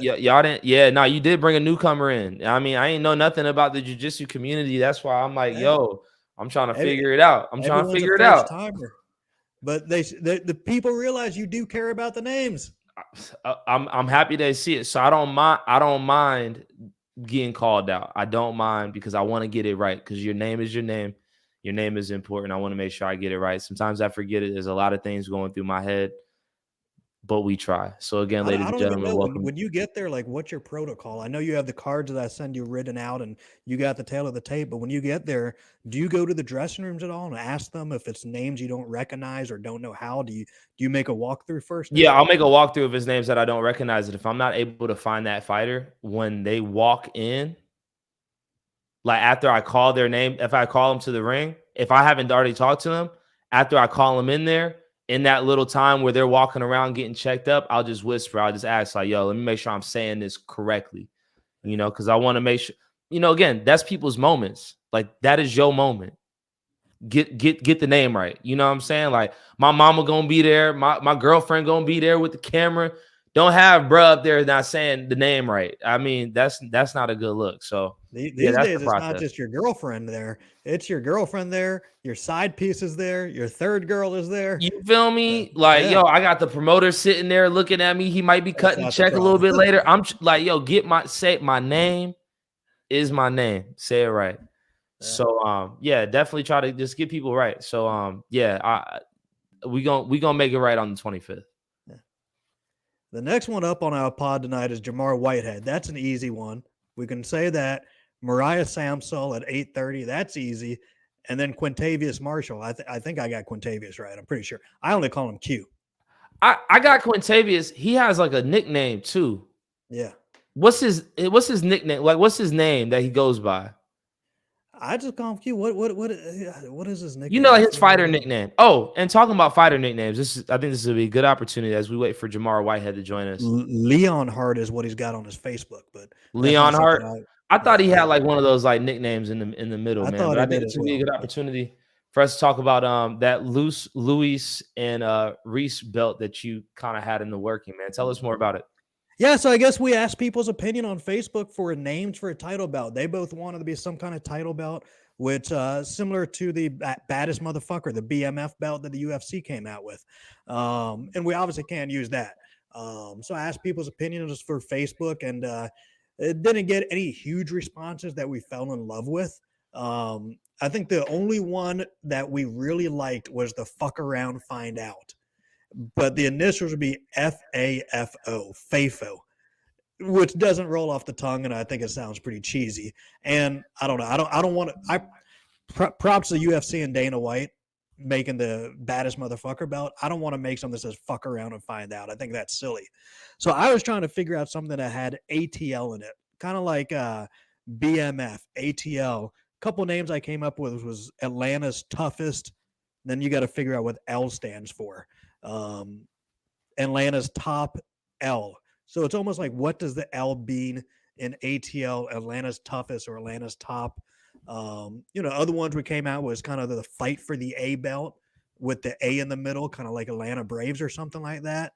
Y'all didn't. No, you did bring a newcomer in. I mean, I ain't know nothing about the jiu-jitsu community. That's why I'm like, yo, I'm trying to figure it out. I'm trying to figure it out. But the people realize you do care about the names. I'm happy they see it. So I don't mind getting called out. I don't mind because I want to get it right because your name is your name. Your name is important. I want to make sure I get it right. Sometimes I forget it. There's a lot of things going through my head, but we try. So again, ladies I and don't even gentlemen, know welcome. when you get there, like what's your protocol? I know you have the cards that I send you written out and you got the tail of the tape, but when you get there, do you go to the dressing rooms at all and ask them if it's names you don't recognize or don't know how? Do you make a walkthrough first? Yeah, I'll make a walkthrough of his names that I don't recognize. And if I'm not able to find that fighter when they walk in, like after I call their name, if I call them to the ring, if I haven't already talked to them, after I call them in there, in that little time where they're walking around getting checked up, I'll just whisper. I'll just ask like, yo, let me make sure I'm saying this correctly, because I want to make sure, again, that's people's moments. Like that is your moment. Get the name right. You know what I'm saying? Like my mama gonna be there, my girlfriend gonna be there with the camera. Don't have bruh up there not saying the name right. I mean, that's not a good look. So these that's days, the it's not process. just your girlfriend there; it's your girlfriend there, your side piece is there, your third girl is there. You feel me? Like, yeah. yo, I got the promoter sitting there looking at me. He might be cutting not the check a little bit problem. later. I'm like, yo, say my name is my name. Say it right. So yeah, definitely try to just get people right. So yeah, we gonna make it right on the 25th. Yeah. The next one up on our pod tonight is Jamar Whitehead. That's an easy one. We can say that. Mariah Samsel at 8:30. That's easy. And then Quintavious Marshall. I think I got Quintavious right. I'm pretty sure. I only call him Q. I got Quintavious. He has like a nickname too. Yeah. What's his nickname? Like, what's his name that he goes by? I just call him Q. What is his nickname? You know his fighter nickname. Oh, and talking about fighter nicknames, I think this will be a good opportunity as we wait for Jamar Whitehead to join us. Leon Hart is what he's got on his Facebook, but Leon Hart. I thought he had like one of those like nicknames in the middle, man. But I think this would be a good opportunity for us to talk about that Luis and Reese belt that you kind of had in the working, man. Tell us more about it. Yeah, so I guess we asked people's opinion on Facebook for names for a title belt. They both wanted to be some kind of title belt, which similar to the baddest motherfucker, the BMF belt that the UFC came out with. And we obviously can't use that. So I asked people's opinions for Facebook, and it didn't get any huge responses that we fell in love with. I think the only one that we really liked was the fuck around, find out. But the initials would be FAFO, FAFO, which doesn't roll off the tongue, and I think it sounds pretty cheesy. And I don't know. I don't want to. Props to UFC and Dana White making the baddest motherfucker belt. I don't want to make something that says "fuck around and find out." I think that's silly. So I was trying to figure out something that had ATL in it, kind of like BMF, ATL. A couple names I came up with was Atlanta's toughest. Then you got to figure out what L stands for. Atlanta's top L. So it's almost like, what does the L mean in ATL? Atlanta's toughest or Atlanta's top. Other ones we came out was kind of the fight for the A belt with the A in the middle, kind of like Atlanta Braves or something like that.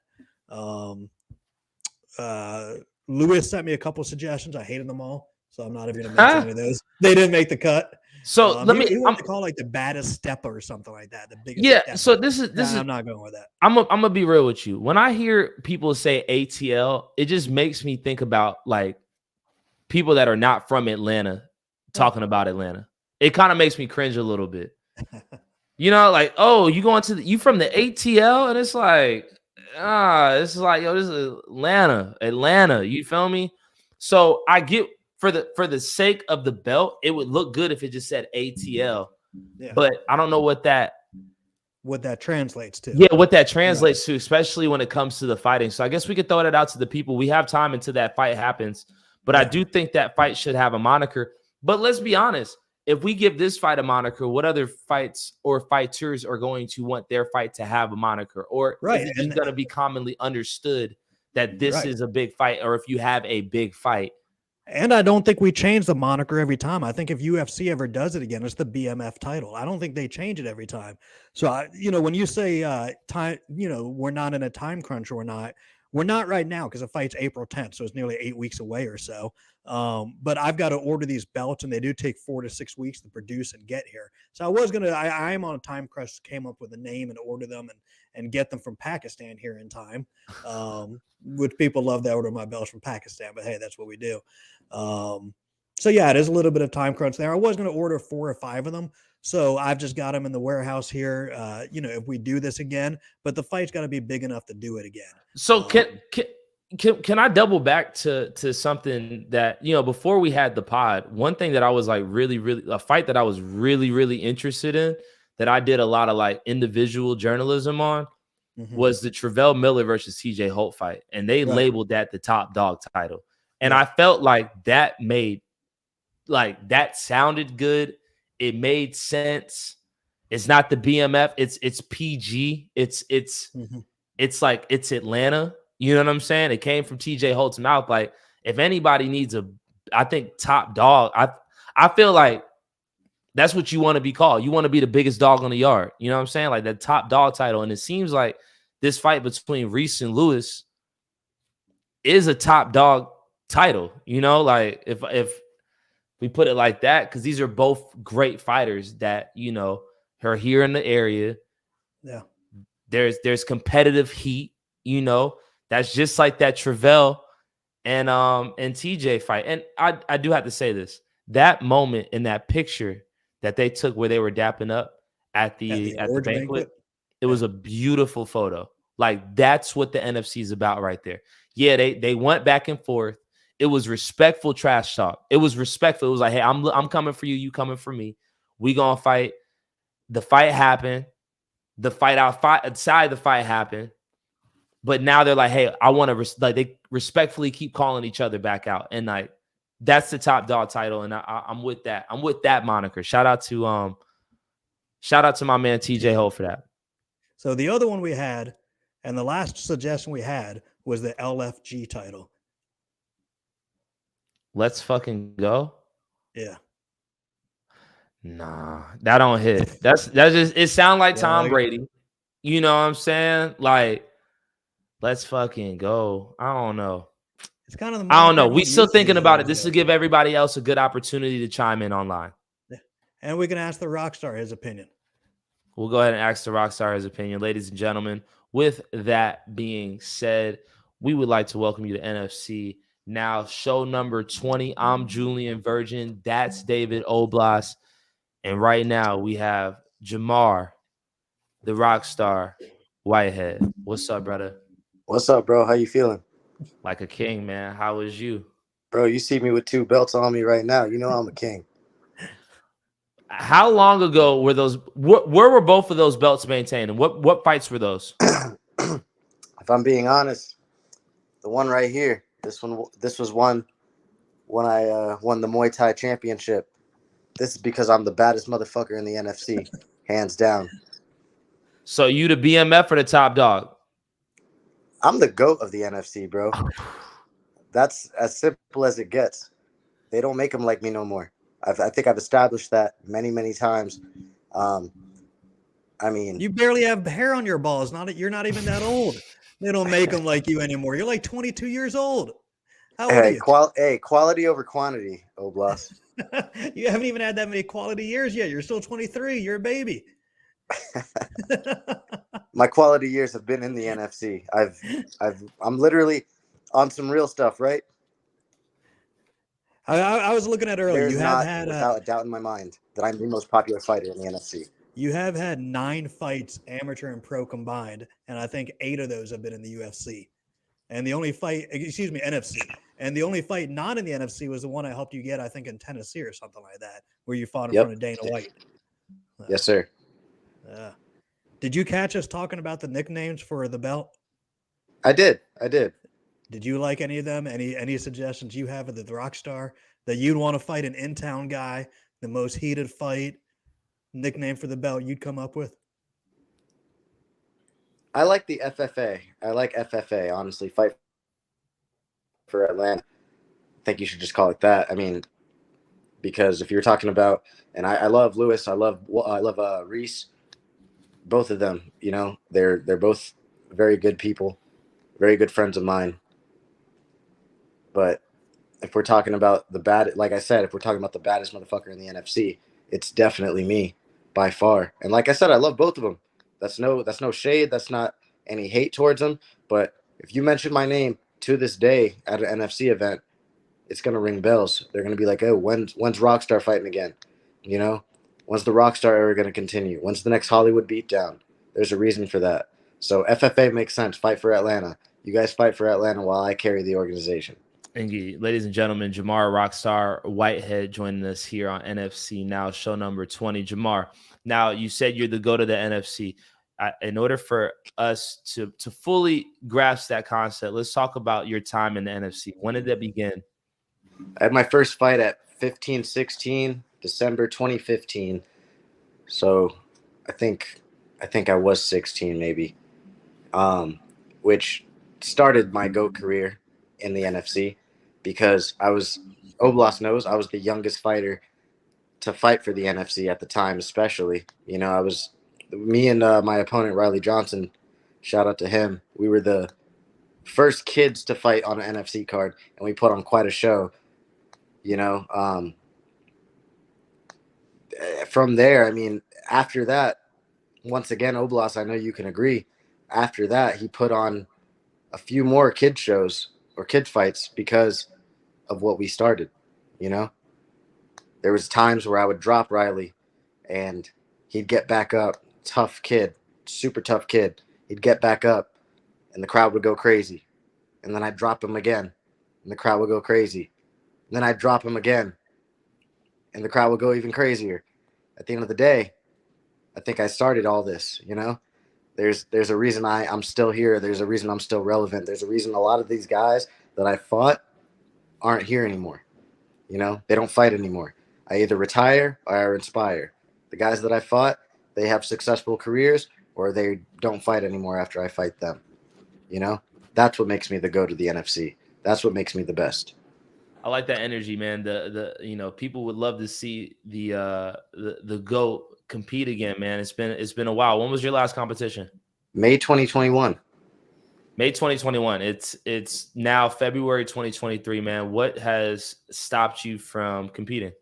Lewis sent me a couple suggestions. I hated them all, so I'm not even going to mention any of those. They didn't make the cut. So he wanted to call like the baddest stepper or something like that. The biggest. Yeah. Stepper. So this is. I'm not going with that. I'm gonna be real with you. When I hear people say ATL, it just makes me think about like people that are not from Atlanta talking about Atlanta. It kind of makes me cringe a little bit. Like, oh, you from the ATL, and it's like, this is like, yo, this is Atlanta. You feel me? So I get for the sake of the belt, it would look good if it just said ATL. Yeah. But I don't know what that translates to. Yeah, what that translates to, especially when it comes to the fighting. So I guess we could throw that out to the people. We have time until that fight happens. But I do think that fight should have a moniker. But let's be honest. If we give this fight a moniker, what other fights or fighters are going to want their fight to have a moniker? Or is it just going to be commonly understood that this is a big fight, or if you have a big fight? And I don't think we change the moniker every time. I think if UFC ever does it again, it's the BMF title. I don't think they change it every time. So, when you say time, we're not in a time crunch or not, We're not right now because the fight's April 10th, so it's nearly 8 weeks away or so. But I've got to order these belts, and they do take 4 to 6 weeks to produce and get here. So I am on a time crunch, came up with a name and order them and get them from Pakistan here in time. Which people love that order my belts from Pakistan, but hey, that's what we do. So yeah, it is a little bit of time crunch there. I was going to order 4 or 5 of them. So I've just got them in the warehouse here. If we do this again, but the fight's got to be big enough to do it again. So can I double back to something that, before we had the pod, one thing that I was like a fight that I was really interested in, that I did a lot of like individual journalism on, was the Travell Miller versus TJ Holt fight. And they labeled that the top dog title. And I felt like that sounded good. It made sense. It's not the BMF. It's PG. It's like it's Atlanta. You know what I'm saying? It came from TJ Holt's mouth. Like, if anybody needs I think top dog. I feel like that's what you want to be called. You want to be the biggest dog on the yard. You know what I'm saying? Like that top dog title. And it seems like this fight between Reese and Lewis is a top dog title. Like if we put it like that, because these are both great fighters that, are here in the area. Yeah. There's competitive heat, that's just like that Travell and TJ fight. And I do have to say this, that moment in that picture that they took where they were dapping up at the banquet, it was a beautiful photo. Like, that's what the NFC is about right there. Yeah, they went back and forth. It was respectful trash talk. It was respectful. It was like, hey, I'm coming for you. You coming for me. We gonna fight. The fight happened. The fight outside the fight happened. But now they're like, hey, I want to they respectfully keep calling each other back out. And like, that's the top dog title. And I'm with that. I'm with that moniker. Shout out to my man TJ Holt for that. So the other one we had, and the last suggestion we had, was the LFG title. Let's fucking go. Yeah. Nah, that don't hit. That's just, it sound like Tom Brady. You know what I'm saying? Like, let's fucking go. I don't know. It's kind of I don't know. We still thinking about it. This will give everybody else a good opportunity to chime in online. Yeah. And we can ask the Rockstar his opinion. We'll go ahead and ask the Rockstar his opinion. Ladies and gentlemen, with that being said, we would like to welcome you to NFC Now, show number 20. I'm Julian Virgin. That's David Oblas. And right now we have Jamar, the Rockstar Whitehead. What's up, brother? What's up, bro? How you feeling? Like a king, man. How is you? Bro, you see me with 2 belts on me right now. You know I'm a king. How long ago were those? Where were both of those belts maintained? And what fights were those? If I'm being honest, the one right here, this was one when I won the Muay Thai championship. This is because I'm the baddest motherfucker in the NFC, hands down. So you the BMF or the top dog? I'm the GOAT of the NFC, bro. That's as simple as it gets. They don't make them like me no more. I think I've established that many times. I mean, you barely have hair on your balls. You're not even that old. They don't make them like you anymore. You're like 22 years old. How old are you? Quality over quantity, Oblas. You haven't even had that many quality years yet. You're still 23. You're a baby. My quality years have been in the NFC. I'm literally on some real stuff, right? I was looking at earlier. You have had, without a doubt in my mind, that I'm the most popular fighter in the NFC. You have had 9 fights, amateur and pro combined, and I think 8 of those have been in the UFC. And the only fight, NFC. And the only fight not in the NFC was the one I helped you get, I think, in Tennessee or something like that, where you fought in front of Dana White. Yes, sir. Did you catch us talking about the nicknames for the belt? I did. Did you like any of them? Any suggestions you have of the Rockstar that you'd want to fight an in-town guy, the most heated fight, nickname for the belt you'd come up with? I like the FFA. I like FFA, honestly. Fight for Atlanta. I think you should just call it that. I mean, because if you're talking about, and I love Lewis, I love Reese, both of them, they're both very good people, very good friends of mine. But if we're talking about the bad, like I said, if we're talking about the baddest motherfucker in the NFC, it's definitely me by far. And like I said, I love both of them. That's no shade. That's not any hate towards them. But if you mention my name to this day at an NFC event, it's gonna ring bells. They're gonna be like, "Oh, when's Rockstar fighting again? You know, when's the Rockstar era gonna continue? When's the next Hollywood beatdown?" There's a reason for that. So FFA makes sense. Fight for Atlanta. You guys fight for Atlanta while I carry the organization. Indeed. Ladies and gentlemen, Jamar Rockstar Whitehead joining us here on NFC Now, show number 20. Jamar, now you said you're the go to the NFC. In order for us to fully grasp that concept, let's talk about your time in the NFC. When did that begin? I had my first fight at 15-16, December 2015. So I think I was 16 maybe, which started my GOAT career in the NFC because Oblast knows I was the youngest fighter to fight for the NFC at the time, especially. You know, me and my opponent, Riley Johnson, shout out to him. We were the first kids to fight on an NFC card, and we put on quite a show. You know, from there, I mean, after that, once again, Oblast, I know you can agree. After that, he put on a few more kid shows or kid fights because of what we started. You know, there was times where I would drop Riley, and he'd get back up. Tough kid, super tough kid. He'd get back up, and the crowd would go crazy. And then I'd drop him again, and the crowd would go crazy. And then I'd drop him again, and the crowd would go even crazier. At the end of the day, I think I started all this, you know? There's a reason I'm still here. There's a reason I'm still relevant. There's a reason a lot of these guys that I fought aren't here anymore. You know, they don't fight anymore. I either retire or I inspire. The guys that I fought, they have successful careers or they don't fight anymore after I fight them. You know, that's what makes me the go to the NFC. That's what makes me the best. I like that energy, man. The you know, people would love to see the GOAT compete again, man. It's been a while. When was your last competition? May 2021. May 2021. It's now February 2023, man. What has stopped you from competing?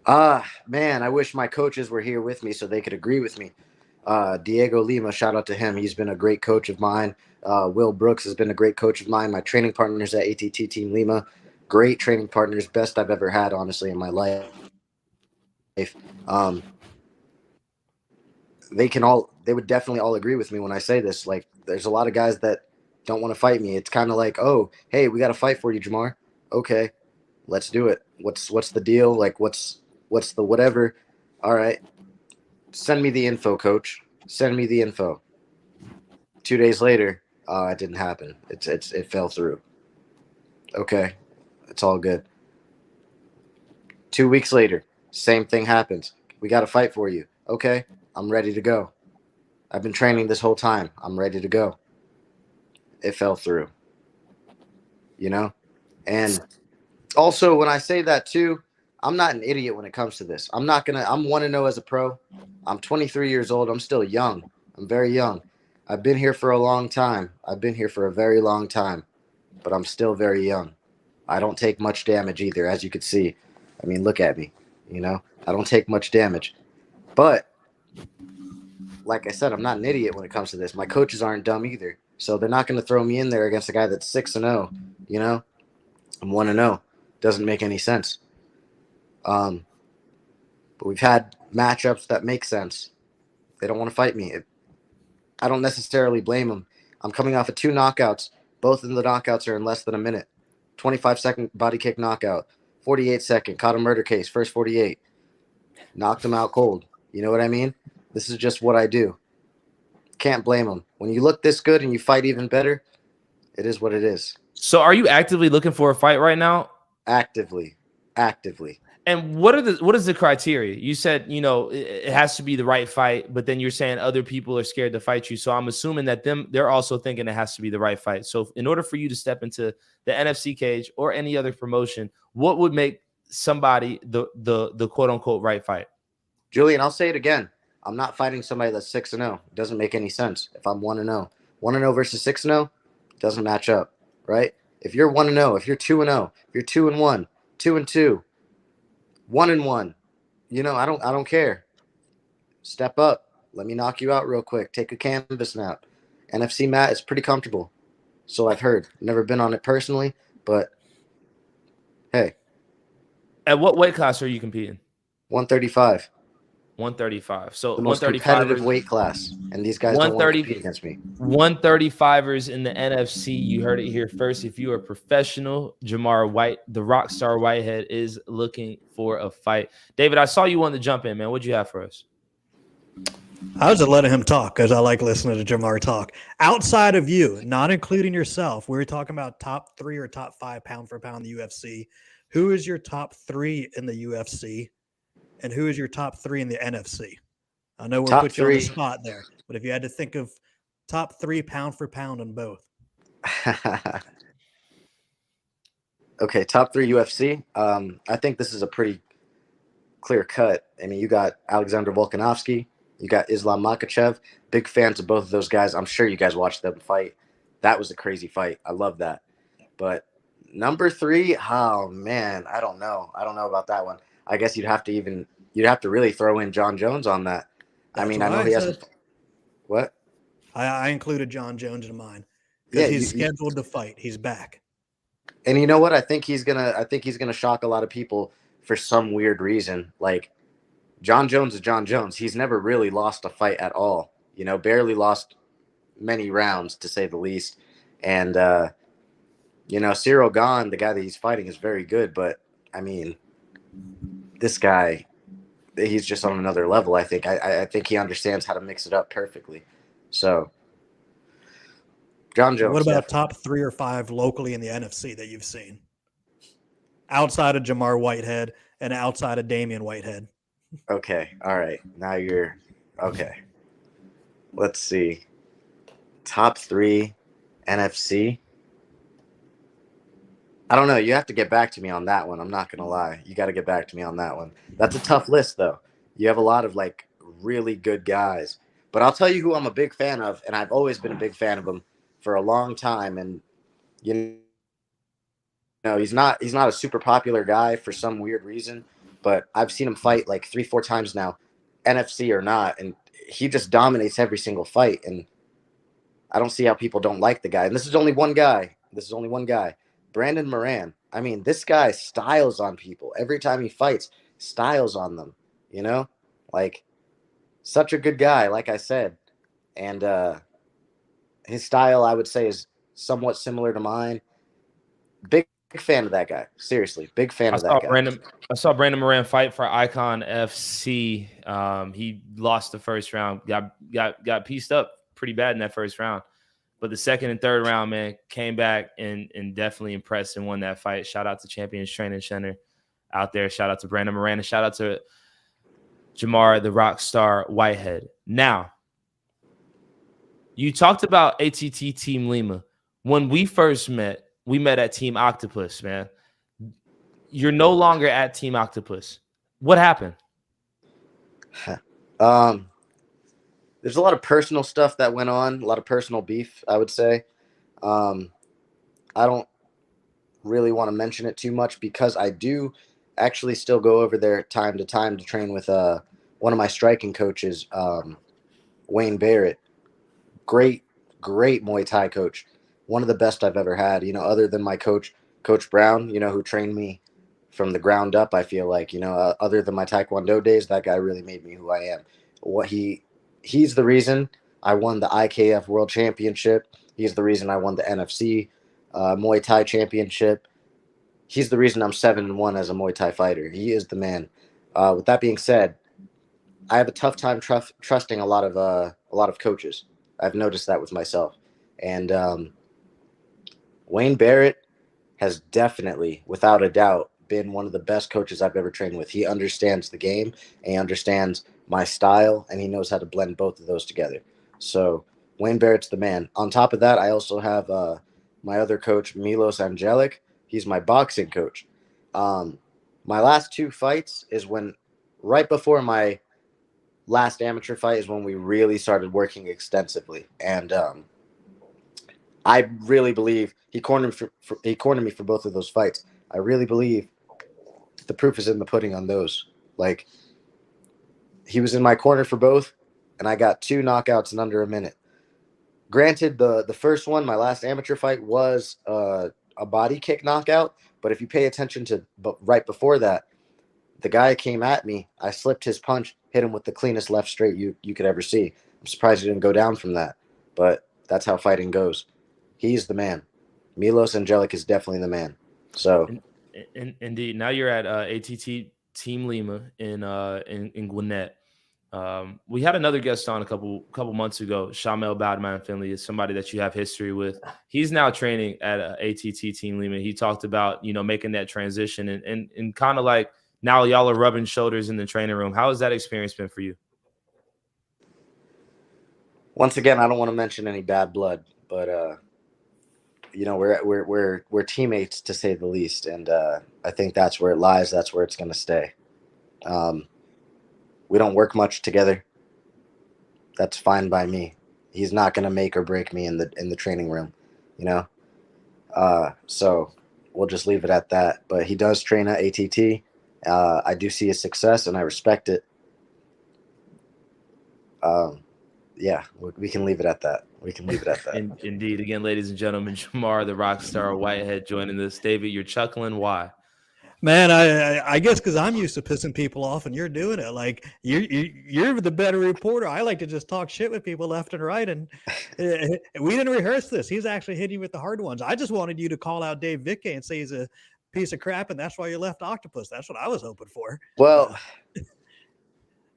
Man, I wish my coaches were here with me so they could agree with me. Diego Lima, shout out to him. He's been a great coach of mine. Will Brooks has been a great coach of mine. My training partners at ATT Team Lima, great training partners, best I've ever had, honestly, in my life. They would definitely all agree with me when I say this. Like, there's a lot of guys that don't want to fight me. It's kind of like, oh, hey, we got to fight for you, Jamar. Okay, let's do it. What's the deal? Like, what's the whatever? All right, send me the info, coach. Send me the info. 2 days later, it didn't happen. It fell through. Okay, it's all good. 2 weeks later, same thing happens. We got to fight for you. Okay, I'm ready to go. I've been training this whole time. I'm ready to go. It fell through. You know? And also, when I say that too, I'm not an idiot when it comes to this. I'm 1-0 as a pro. I'm 23 years old. I'm still young. I'm very young. I've been here for a long time. I've been here for a very long time, but I'm still very young. I don't take much damage either, as you could see. I mean, look at me, you know? I don't take much damage. But like I said, I'm not an idiot when it comes to this. My coaches aren't dumb either. So they're not going to throw me in there against a guy that's 6-0, you know? I'm 1-0. Doesn't make any sense. But we've had matchups that make sense. They don't want to fight me. I don't necessarily blame them. I'm coming off of 2 knockouts. Both of the knockouts are in less than a minute. 25-second body kick knockout. 48-second. Caught a murder case. First 48. Knocked him out cold. You know what I mean? This is just what I do. Can't blame them. When you look this good and you fight even better, it is what it is. So are you actively looking for a fight right now? Actively. And what is the criteria? You said, you know, it has to be the right fight, but then you're saying other people are scared to fight you. So I'm assuming that they're also thinking it has to be the right fight. So in order for you to step into the NFC cage or any other promotion, what would make somebody the quote unquote right fight? Julian, I'll say it again. I'm not fighting somebody that's 6-0. It doesn't make any sense if I'm 1-0. 1-0 versus 6-0, Doesn't match up, right? If you're 1-0, if you're 2-0, if you're 2-1, 2-2, 1-1, I don't care. Step up. Let me knock you out real quick. Take a canvas nap. NFC mat is pretty comfortable. So I've heard. Never been on it personally, but hey. At what weight class are you competing? 135. 135. So The most 135 competitive weight class. And these guys don't want to compete against me. 135ers in the NFC. You heard it here first. If you are a professional, Jamar White, the rock star Whitehead, is looking for a fight. David, I saw you wanted to jump in, man. What'd you have for us? I was just letting him talk because I like listening to Jamar talk. Outside of you, not including yourself, we were talking about top 3 or top 5 pound for pound in the UFC. Who is your top 3 in the UFC? And who is your top 3 in the NFC? I know we'll put you on the spot there, but if you had to think of top 3 pound for pound on both. Okay, top 3 UFC. I think this is a pretty clear cut. I mean, you got Alexander Volkanovski, you got Islam Makhachev. Big fans of both of those guys. I'm sure you guys watched them fight. That was a crazy fight. I love that. But number 3, oh man, I don't know. I don't know about that one. I guess you'd have to really throw in John Jones on that. I mean, I know he hasn't. What? I included John Jones in mine because he's scheduled to fight. He's back. And you know what? I think he's gonna shock a lot of people for some weird reason. Like, John Jones is John Jones. He's never really lost a fight at all. Barely lost many rounds, to say the least. And Cyril Gane, the guy that he's fighting, is very good. But I mean, this guy, he's just on another level. I think. I think he understands how to mix it up perfectly. So, John Jones. What about top 3 or 5 locally in the NFC that you've seen? Outside of Jamar Whitehead and outside of Damian Whitehead. Okay. All right. Now you're okay. Let's see. Top 3 NFC. I don't know. You have to get back to me on that one. I'm not going to lie. You got to get back to me on that one. That's a tough list, though. You have a lot of really good guys. But I'll tell you who I'm a big fan of, and I've always been a big fan of him for a long time. And he's not a super popular guy for some weird reason, but I've seen him fight 3-4 times now, NFC or not, and he just dominates every single fight. And I don't see how people don't like the guy. And this is only one guy. Brandon Moran. I mean, this guy styles on people every time he fights. Styles on them. Such a good guy, like I said, and his style, I would say, is somewhat similar to mine. Big fan of that guy. Seriously, big fan of that guy. I saw Brandon Moran fight for Icon FC. He lost the first round. Got pieced up pretty bad in that first round, but the second and third round, man, came back and definitely impressed and won that fight. Shout out to Champions Training Center out there. Shout out to Brandon Moran and shout out to Jamar, the rock star Whitehead. Now, you talked about ATT Team Lima. When we first met, we met at Team Octopus, man. You're no longer at Team Octopus. What happened? There's a lot of personal stuff that went on, a lot of personal beef, I would say. I don't really want to mention it too much because I do actually still go over there time to time to train with one of my striking coaches, Wayne Barrett. Great Muay Thai coach. One of the best I've ever had, other than my coach, Coach Brown, who trained me from the ground up. I feel like, other than my Taekwondo days, that guy really made me who I am. He's the reason I won the IKF World Championship. He's the reason I won the NFC Muay Thai Championship. He's the reason I'm 7-1 as a Muay Thai fighter. He is the man. With that being said, I have a tough time trusting a lot of coaches. I've noticed that with myself. And Wayne Barrett has definitely, without a doubt, been one of the best coaches I've ever trained with. He understands the game, and he understands my style, and he knows how to blend both of those together. So Wayne Barrett's the man. On top of that, I also have my other coach, Milos Angelic. He's my boxing coach. My last 2 fights is right before my last amateur fight is when we really started working extensively. And I really believe he cornered me for both of those fights. I really believe the proof is in the pudding on those. Like, he was in my corner for both, and I got 2 knockouts in under a minute. Granted, the first one, my last amateur fight, was a body kick knockout, but if you pay attention to right before that, the guy came at me. I slipped his punch, hit him with the cleanest left straight you could ever see. I'm surprised he didn't go down from that, but that's how fighting goes. He's the man. Milos Angelic is definitely the man. So, indeed. Now you're at ATT Team Lima in Gwinnett. We had another guest on a couple months ago. Shamel Badman Finley is somebody that you have history with. He's now training at ATT Team Lima. He talked about, making that transition and kind of like now y'all are rubbing shoulders in the training room. How has that experience been for you? Once again, I don't want to mention any bad blood, but we're teammates, to say the least, and I think that's where it lies. That's where it's going to stay. We don't work much together. That's fine by me. He's not going to make or break me in the training room, So we'll just leave it at that. But he does train at ATT. I do see his success, and I respect it. Yeah, we can leave it at that. Indeed. Again, ladies and gentlemen, Jamar, the rock star Whitehead, joining us. David, you're chuckling. Why? Man, I guess because I'm used to pissing people off, and you're doing it. Like you're the better reporter. I like to just talk shit with people left and right, and we didn't rehearse this. He's actually hitting you with the hard ones. I just wanted you to call out Dave Vickey and say he's a piece of crap, and that's why you left Octopus. That's what I was hoping for. Well,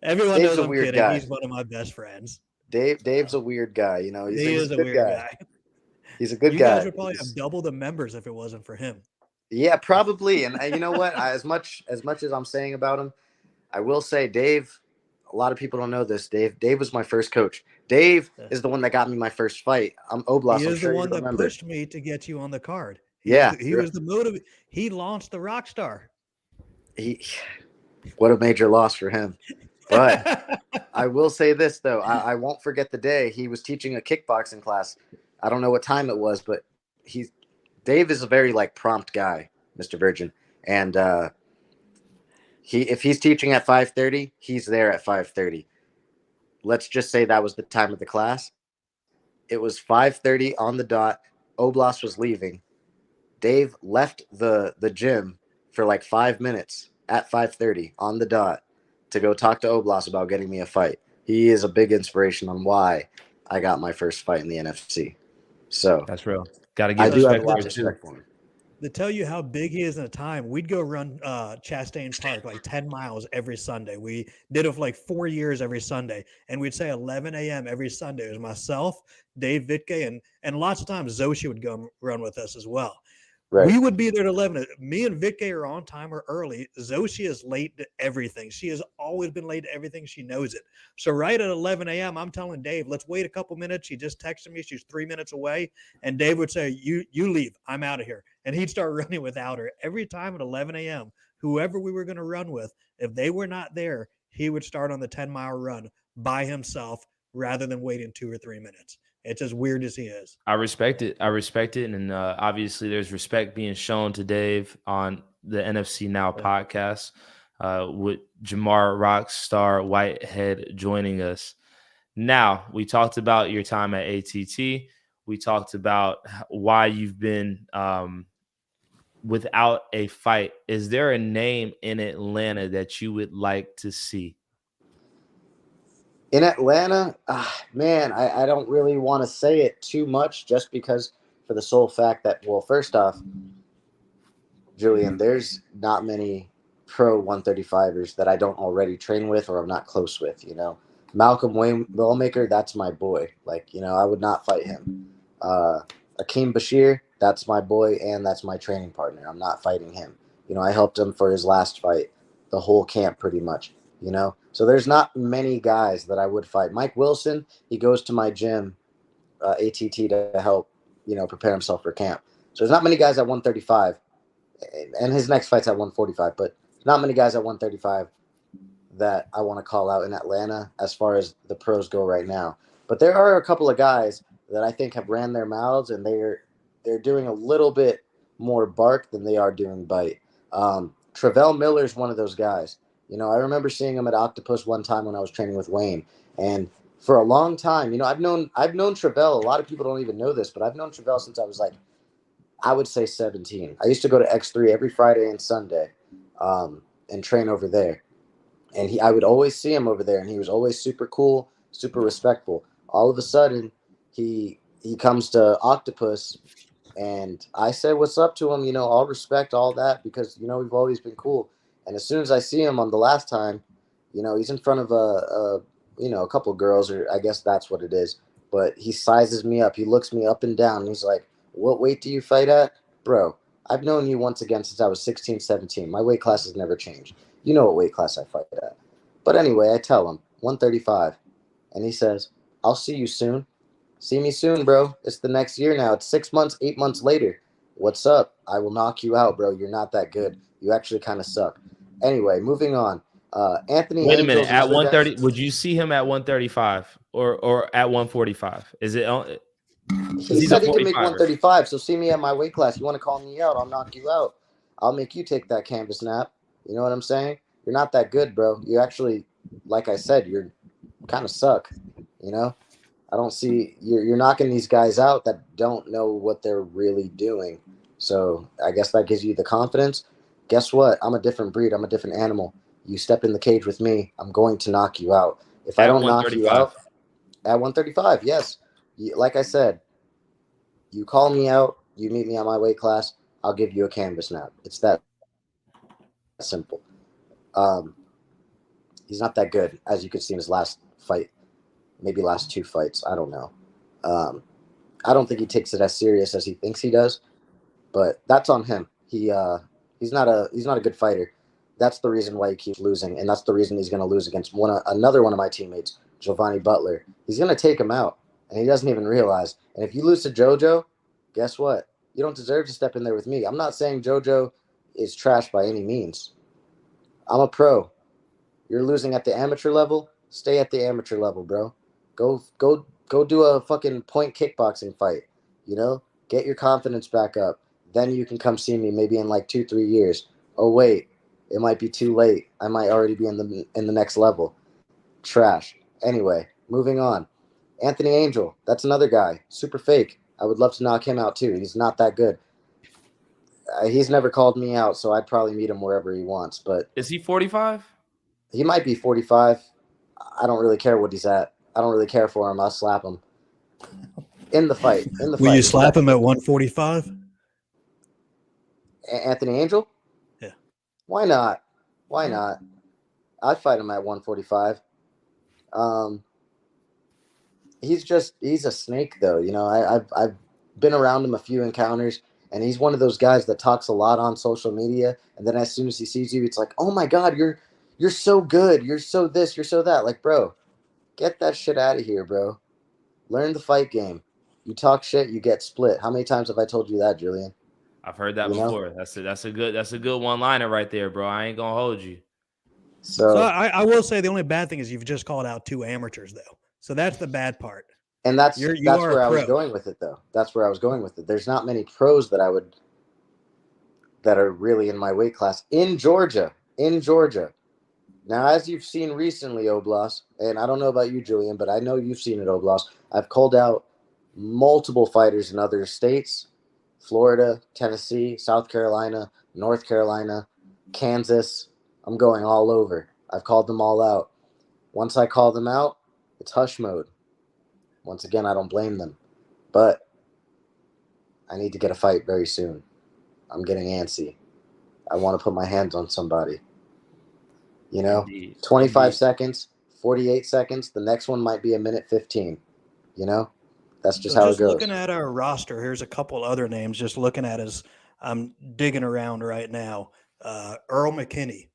everyone knows I'm kidding. Guy. He's one of my best friends. Dave's a weird guy. He's a weird guy. He's a good guy. You guys would probably have double the members if it wasn't for him. Yeah, probably. And you know what? As much as I'm saying about him, I will say Dave. A lot of people don't know this. Dave was my first coach. Dave is the one that got me my first fight. I'm Oblas. He is the one that pushed me to get you on the card. He was the motive. He launched the rock star. What a major loss for him. But I will say this, though. I won't forget the day he was teaching a kickboxing class. I don't know what time it was, but Dave is a very prompt guy, Mr. Virgin. And if he's teaching at 5:30, he's there at 5:30. Let's just say that was the time of the class. It was 5:30 on the dot. Oblas was leaving. Dave left the gym for 5 minutes at 5:30 on the dot to go talk to Oblas about getting me a fight. He is a big inspiration on why I got my first fight in the NFC. So that's real. Got to give respect for him. To tell you how big he is in a time, we'd go run Chastain Park 10 miles every Sunday. We did it for 4 years every Sunday, and we'd say 11 a.m. every Sunday. It was myself, Dave Vitkey, and lots of times Zoshi would go run with us as well. Right. We would be there at 11. Me and Vitkey are on time or early. Zoshi is late to everything. She has always been late to everything. She knows it. So right at 11 a.m., I'm telling Dave, let's wait a couple minutes. She just texted me. She's 3 minutes away. And Dave would say, you leave. I'm out of here. And he'd start running without her. Every time at 11 a.m., whoever we were going to run with, if they were not there, he would start on the 10-mile run by himself rather than waiting 2 or 3 minutes. It's as weird as he is. I respect it. And obviously there's respect being shown to Dave on the NFC Now podcast with Jamar Rockstar Whitehead joining us. Now, we talked about your time at ATT. We talked about why you've been without a fight. Is there a name in Atlanta that you would like to see? In Atlanta, man, I don't really want to say it too much just because for the sole fact that, well, first off, Julian, there's not many pro 135ers that I don't already train with or I'm not close with, Malcolm Waymaker, that's my boy. I would not fight him. Akeem Bashir, that's my boy and that's my training partner. I'm not fighting him. I helped him for his last fight, the whole camp pretty much. So there's not many guys that I would fight. Mike Wilson, he goes to my gym, ATT, to help, prepare himself for camp. So there's not many guys at 135, and his next fight's at 145, but not many guys at 135 that I want to call out in Atlanta as far as the pros go right now. But there are a couple of guys that I think have ran their mouths, and they're doing a little bit more bark than they are doing bite. Travell Miller's one of those guys. I remember seeing him at Octopus one time when I was training with Wayne, and for a long time, I've known Travell. A lot of people don't even know this, but I've known Travell since I was like, I would say 17. I used to go to X3 every Friday and Sunday, and train over there. And I would always see him over there, and he was always super cool, super respectful. All of a sudden, he comes to Octopus, and I said, "What's up?" to him, all respect, all that, because we've always been cool. And as soon as I see him on the last time, he's in front of a couple of girls, or I guess that's what it is. But he sizes me up. He looks me up and down, and he's like, "What weight do you fight at, bro? I've known you once again since I was 16, 17. My weight class has never changed. You know what weight class I fight at." But anyway, I tell him 135, and he says, "I'll see you soon. See me soon, bro. It's the next year now. It's 6 months, 8 months later. What's up? I will knock you out, bro. You're not that good. You actually kind of suck." Anyway, moving on. Anthony. Wait a minute. Angel's At another guy. 130, would you see him at 135 or at 145? Is it? He said he can make 135. So see me at my weight class. You want to call me out? I'll knock you out. I'll make you take that canvas nap. You know what I'm saying? You're not that good, bro. You actually, like I said, you're kind of suck. I don't see you're knocking these guys out that don't know what they're really doing. So I guess that gives you the confidence. Guess what? I'm a different breed. I'm a different animal. You step in the cage with me, I'm going to knock you out. If I don't knock you out at 135, yes. Like I said, you call me out, you meet me at my weight class, I'll give you a canvas nap. It's that simple. He's not that good, as you could see in his last fight, maybe last 2 fights. I don't know. I don't think he takes it as serious as he thinks he does, but that's on him. He's not a good fighter. That's the reason why he keeps losing, and that's the reason he's going to lose against another one of my teammates, Giovanni Butler. He's going to take him out, and he doesn't even realize. And if you lose to JoJo, guess what? You don't deserve to step in there with me. I'm not saying JoJo is trash by any means. I'm a pro. You're losing at the amateur level. Stay at the amateur level, bro. Go do a fucking point kickboxing fight. Get your confidence back up. Then you can come see me maybe in like 2-3 years. Oh wait, it might be too late. I might already be in the next level. Trash. Anyway, moving on. Anthony Angel, that's another guy. Super fake. I would love to knock him out too. He's not that good. He's never called me out, so I'd probably meet him wherever he wants. But is he 45? He might be 45. I don't really care what he's at. I don't really care for him. I'll slap him in the fight. Will you slap him at 145? Anthony Angel? Yeah. Why not? I'd fight him at 145. He's a snake though. I've been around him a few encounters, and he's one of those guys that talks a lot on social media, and then as soon as he sees you, it's like, "Oh my God, you're so good. You're so this, you're so that." Like, bro, get that shit out of here, bro. Learn the fight game. You talk shit, you get split. How many times have I told you that, Julian? I've heard that before. That's a good one-liner right there, bro. I ain't gonna hold you. So I will say the only bad thing is you've just called out 2 amateurs, though. So that's the bad part. And that's where I was going with it, though. That's where I was going with it. There's not many pros that are really in my weight class in Georgia. Now, as you've seen recently, Oblas, and I don't know about you, Julian, but I know you've seen it, Oblas. I've called out multiple fighters in other states: Florida, Tennessee, South Carolina, North Carolina, Kansas. I'm going all over. I've called them all out. Once I call them out, it's hush mode. Once again, I don't blame them. But I need to get a fight very soon. I'm getting antsy. I want to put my hands on somebody. 25 seconds, 48 seconds. The next one might be a minute 15. That's just how it goes. Looking at our roster, here's a couple other names. Just looking at I'm digging around right now. Earl McKinney.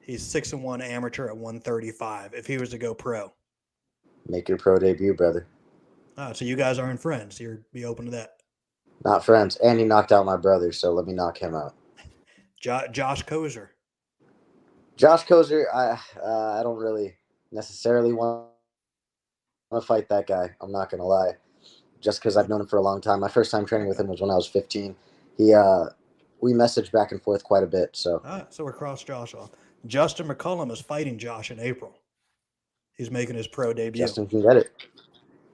He's 6-1 amateur at 135. If he was to go pro, make your pro debut, brother. So you guys aren't friends. You'd be open to that. Not friends, and he knocked out my brother, so let me knock him out. Josh Kozer. I don't really necessarily want to fight that guy. I'm not gonna lie, just because I've known him for a long time. My first time training with him was when I was 15. We messaged back and forth quite a bit. So, All right, so we're cross Josh off. Justin McCullum is fighting Josh in April. He's making his pro debut. Justin can get it.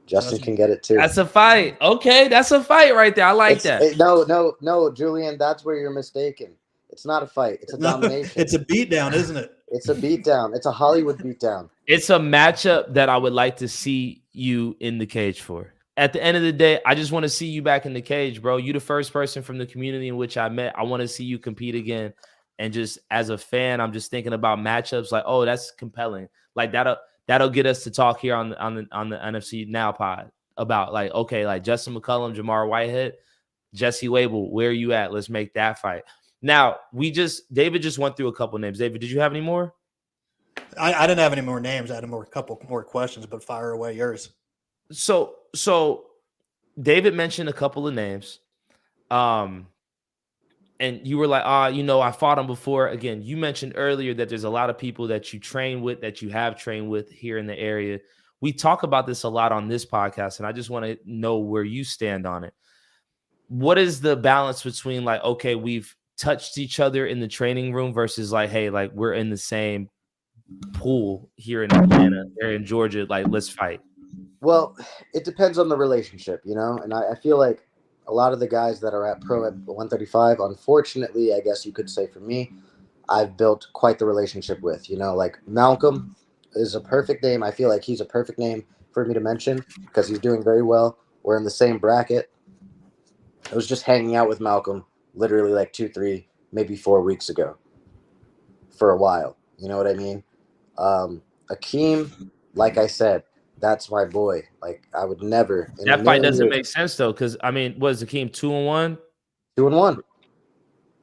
Justin can get it too. That's a fight. Okay, that's a fight right there. I like that. No, Julian, that's where you're mistaken. It's not a fight. It's a domination. It's a beatdown, isn't it? It's a beatdown. It's a Hollywood beatdown. It's a matchup that I would like to see you in the cage for. At the end of the day, I just want to see you back in the cage, bro. You the first person from the community in which I met. I want to see you compete again. And just as a fan, I'm just thinking about matchups like, oh, that's compelling. Like that'll get us to talk here on the NFC Now pod about like, okay, like Justin McCullum, Jamar Whitehead, Jesse Wable, where are you at? Let's make that fight. Now, David just went through a couple names. David, did you have any more? I didn't have any more names. I had a couple more questions, but fire away yours. So David mentioned a couple of names. And you were like, I fought him before. Again, you mentioned earlier that there's a lot of people that you train with, that you have trained with here in the area. We talk about this a lot on this podcast, and I just want to know where you stand on it. What is the balance between like, okay, we've touched each other in the training room versus like, hey, like we're in the same pool here in Atlanta or in Georgia, like let's fight? Well, it depends on the relationship, and I feel like a lot of the guys that are at pro at 135, unfortunately, I guess you could say for me, I've built quite the relationship with, like Malcolm is a perfect name. I feel like he's a perfect name for me to mention because he's doing very well. We're in the same bracket. I was just hanging out with Malcolm literally like 2, 3, maybe 4 weeks ago for a while. You know what I mean? Akeem, like I said, that's my boy. Like I would never. That fight doesn't make sense though, because I mean, was Akeem 2-1? 2-1.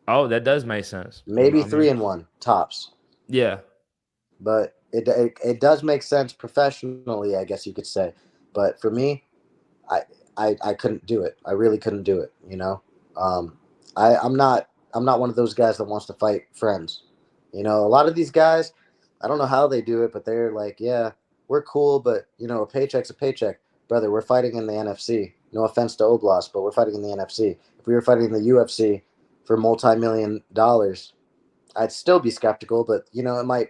Oh, that does make sense. Maybe 3-1 tops. Yeah, but it does make sense professionally, I guess you could say. But for me, I couldn't do it. I really couldn't do it. I'm not one of those guys that wants to fight friends. A lot of these guys, I don't know how they do it, but they're like, yeah, we're cool, but a paycheck's a paycheck, brother. We're fighting in the NFC. No offense to Oblast, but we're fighting in the NFC. If we were fighting in the UFC for multi-million dollars, I'd still be skeptical, but it might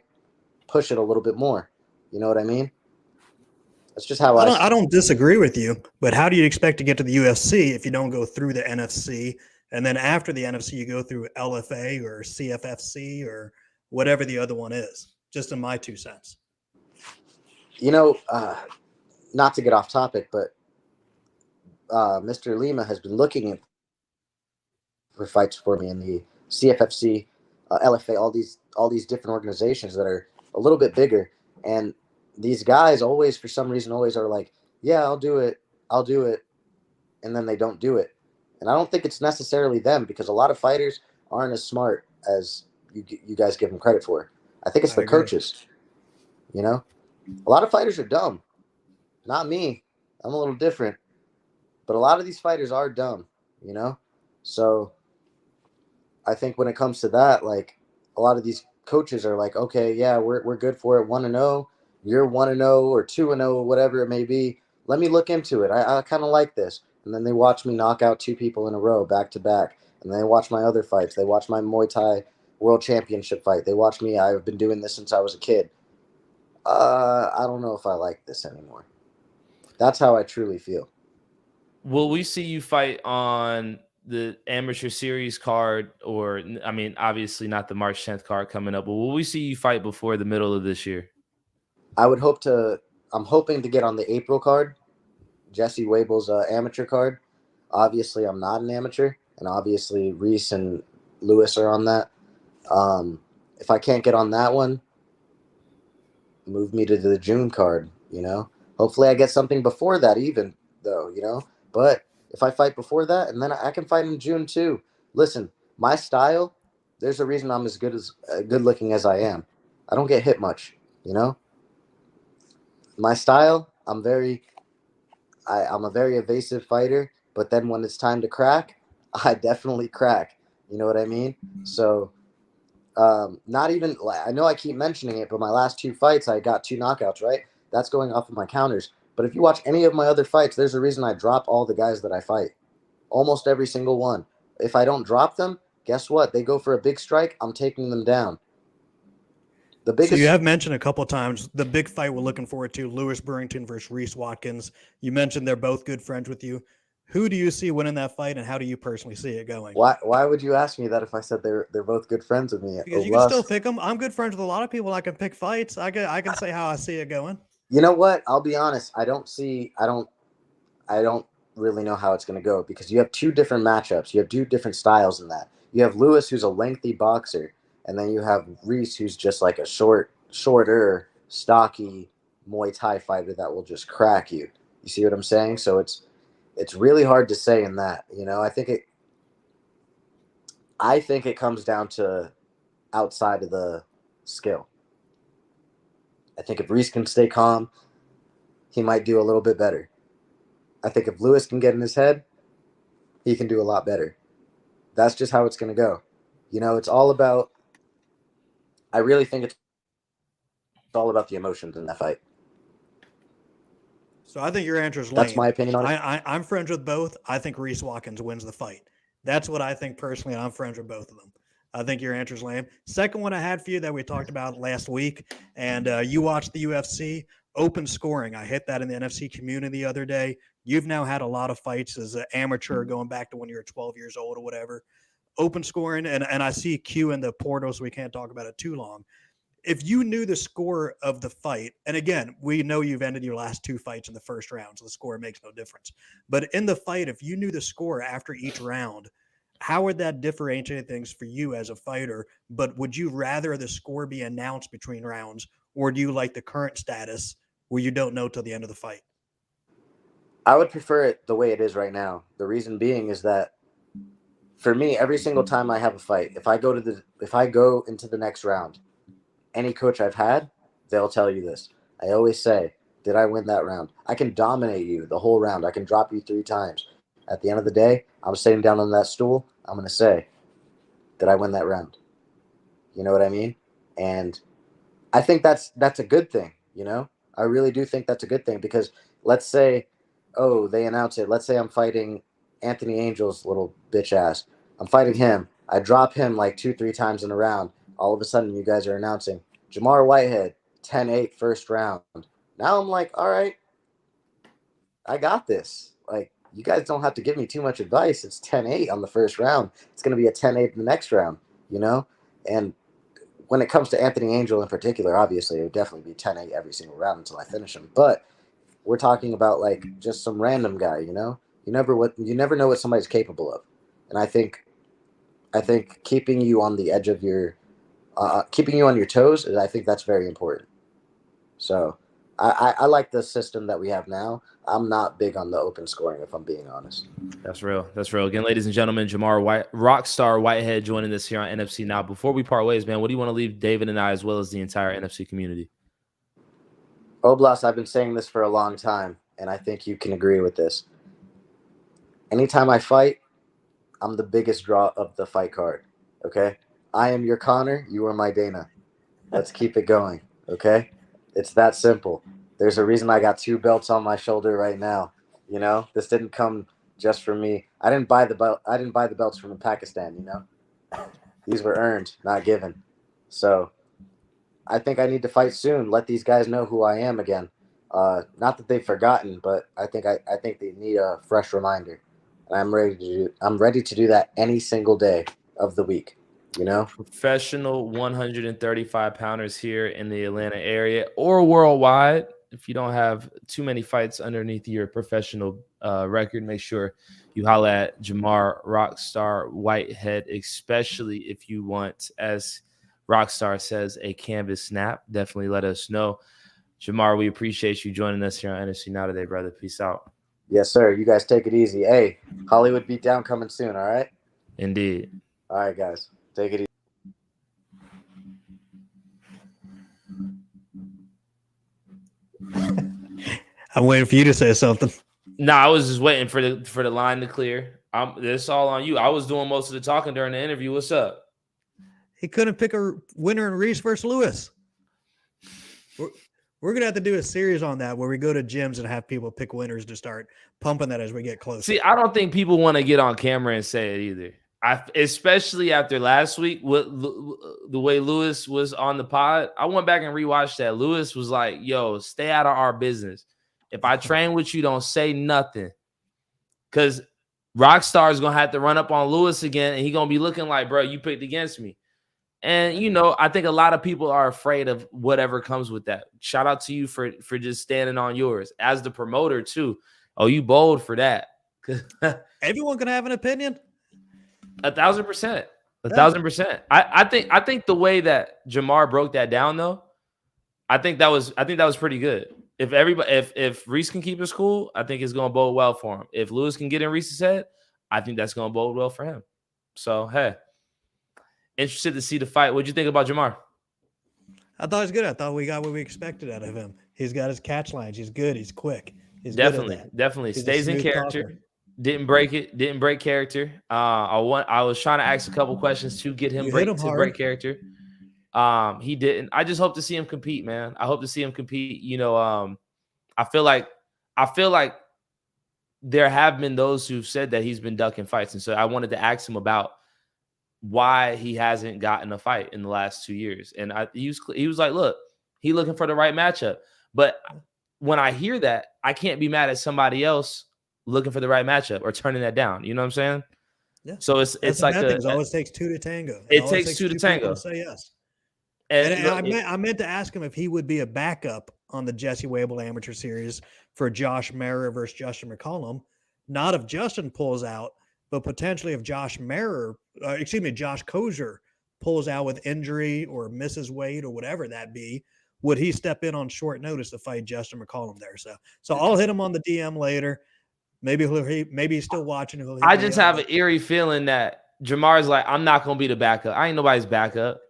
push it a little bit more. You know what I mean? That's just how I don't disagree with you, but how do you expect to get to the UFC if you don't go through the NFC? And then after the NFC, you go through LFA or CFFC or whatever the other one is, just in my 2 cents. Not to get off topic, but Mr. Lima has been looking for fights for me in the CFFC, LFA, all these different organizations that are a little bit bigger. And these guys always, for some reason, always are like, yeah, I'll do it. And then they don't do it. And I don't think it's necessarily them, because a lot of fighters aren't as smart as you guys give them credit for. I think it's the coaches. A lot of fighters are dumb. Not me. I'm a little different. But a lot of these fighters are dumb, So I think when it comes to that, like a lot of these coaches are like, okay, yeah, we're good for it. 1-0. You're 1-0 or 2-0, whatever it may be. Let me look into it. I kind of like this. And then they watch me knock out 2 people in a row back to back. And then they watch my other fights. They watch my Muay Thai World Championship fight. They watch me. I've been doing this since I was a kid. I don't know if I like this anymore. That's how I truly feel. Will we see you fight on the amateur series card, or, I mean, obviously not the March 10th card coming up, but will we see you fight before the middle of this year? I'm hoping to get on the April card, Jesse Wable's amateur card. Obviously, I'm not an amateur, and obviously Reese and Lewis are on that. If I can't get on that one, move me to the June card, Hopefully I get something before that even, though, But if I fight before that, and then I can fight in June too. Listen, my style, there's a reason I'm as good looking as I am. I don't get hit much, My style, I'm a very evasive fighter, but then when it's time to crack, I definitely crack. You know what I mean? So not even, I know I keep mentioning it, but my last 2 fights, I got 2 knockouts, right? That's going off of my counters. But if you watch any of my other fights, there's a reason I drop all the guys that I fight. Almost every single one. If I don't drop them, guess what? They go for a big strike, I'm taking them down. The biggest. So you have mentioned a couple of times the big fight we're looking forward to, Lewis Burrington versus Reese Watkins. You mentioned they're both good friends with you. Who do you see winning that fight, and how do you personally see it going? Why would you ask me that if I said they're both good friends with me? Because you can still pick them. I'm good friends with a lot of people. I can pick fights. I can say how I see it going. You know what? I'll be honest. I don't really know how it's going to go, because you have two different matchups. You have two different styles in that. You have Lewis, who's a lengthy boxer, and then you have Reese, who's just like a shorter, stocky Muay Thai fighter that will just crack you. You see what I'm saying? So it's really hard to say in that. You know, I think it comes down to outside of the skill. I think if Reese can stay calm, he might do a little bit better. I think if Lewis can get in his head, he can do a lot better. That's just how it's going to go. You know, it's all about, I really think it's all about the emotions in that fight. So I think your answer is lame. That's my opinion on it. I'm friends with both. I think Reese Watkins wins the fight. That's what I think personally, and I'm friends with both of them. I think your answer is lame. Second one I had for you that we talked about last week, and you watched the UFC, open scoring. I hit that in the NFC community the other day. You've now had a lot of fights as an amateur going back to when you were 12 years old or whatever. Open scoring, and I see Q in the portal, so we can't talk about it too long. If you knew the score of the fight, and again, we know you've ended your last two fights in the first round, so the score makes no difference. But in the fight, if you knew the score after each round, how would that differentiate things for you as a fighter? But would you rather the score be announced between rounds, or do you like the current status where you don't know till the end of the fight? I would prefer it the way it is right now. The reason being is that for me, every single time I have a fight, if I go into the next round, any coach I've had, they'll tell you this. I always say, did I win that round? I can dominate you the whole round. I can drop you 3 times. At the end of the day, I'm sitting down on that stool. I'm going to say, did I win that round? You know what I mean? And I think that's a good thing, you know? I really do think that's a good thing, because let's say, oh, they announce it. Let's say I'm fighting Anthony Angel's little bitch ass. I'm fighting him. I drop him like 2-3 times in a round. All of a sudden, you guys are announcing Jamar Whitehead, 10-8 first round. Now I'm like, all right, I got this. Like, you guys don't have to give me too much advice. It's 10-8 on the first round. It's going to be a 10-8 in the next round, you know? And when it comes to Anthony Angel in particular, obviously, it would definitely be 10-8 every single round until I finish him. But we're talking about like just some random guy, you know? You never know what somebody's capable of. And I think keeping you on the edge of your keeping you on your toes, I think that's very important. So I like the system that we have now. I'm not big on the open scoring, if I'm being honest. That's real. That's real. Again, ladies and gentlemen, Rockstar Whitehead joining us here on NFC Now. Before we part ways, man, what do you want to leave David and I, as well as the entire NFC community? Oblas, I've been saying this for a long time, and I think you can agree with this. Anytime I fight, I'm the biggest draw of the fight card, okay? I am your Connor, you are my Dana. Let's keep it going, okay? It's that simple. There's a reason I got 2 belts on my shoulder right now, you know? This didn't come just from me. I didn't buy the belts from Pakistan, you know? These were earned, not given. So I think I need to fight soon. Let these guys know who I am again. Not that they've forgotten, but I think they need a fresh reminder. And I'm ready to do that any single day of the week. You know, professional 135 pounders here in the Atlanta area or worldwide. If you don't have too many fights underneath your professional record, make sure you holla at Jamar Rockstar Whitehead, especially if you want, as Rockstar says, a canvas snap. Definitely let us know. Jamar, we appreciate you joining us here on NFC Now today, brother. Peace out. Yes, sir. You guys take it easy. Hey, Hollywood Beatdown coming soon, all right? Indeed. All right, guys. Take it easy. I'm waiting for you to say something. No, I was just waiting for the line to clear. This all on you. I was doing most of the talking during the interview. What's up? He couldn't pick a winner in Reese versus Lewis. We're gonna have to do a series on that where we go to gyms and have people pick winners to start pumping that as we get closer. See, I don't think people want to get on camera and say it either. Especially after last week, the way Lewis was on the pod, I went back and rewatched that. Lewis was like, "Yo, stay out of our business. If I train with you, don't say nothing, because Rockstar is gonna have to run up on Lewis again, and he's gonna be looking like, bro, you picked against me." And I think a lot of people are afraid of whatever comes with that. Shout out to you for just standing on yours as the promoter too. Oh, you bold for that. Everyone can have an opinion. 1,000%. 1,000%. I think the way that Jamar broke that down though, I think that was pretty good. If Reese can keep his cool, I think it's gonna bode well for him. If Lewis can get in Reese's head, I think that's gonna bode well for him. So hey, interested to see the fight. What'd you think about Jamar? I thought it was good. I thought we got what we expected out of him. He's got his catch lines. He's good. He's quick. He's definitely He's stays in character. Talker. Didn't break character. I was trying to ask a couple questions to get him break character. He didn't. I just hope to see him compete, man. I hope to see him compete. I feel like there have been those who've said that he's been ducking fights, and so I wanted to ask him about why he hasn't gotten a fight in the last 2 years. And he was like, look, he looking for the right matchup. But when I hear that, I can't be mad at somebody else looking for the right matchup or turning that down. You know what I'm saying? Yeah. So it's like it always takes two to tango. It takes two to tango. To say yes. And I meant to ask him if he would be a backup on the Jesse Wable Amateur Series for Josh Marer versus Justin McCollum. Not if Justin pulls out, but potentially if Josh Kozier pulls out with injury or misses weight or whatever that be, would he step in on short notice to fight Justin McCollum there? So I'll hit him on the DM later. Maybe he's still watching. I just have an eerie feeling that Jamar's like, I'm not going to be the backup. I ain't nobody's backup.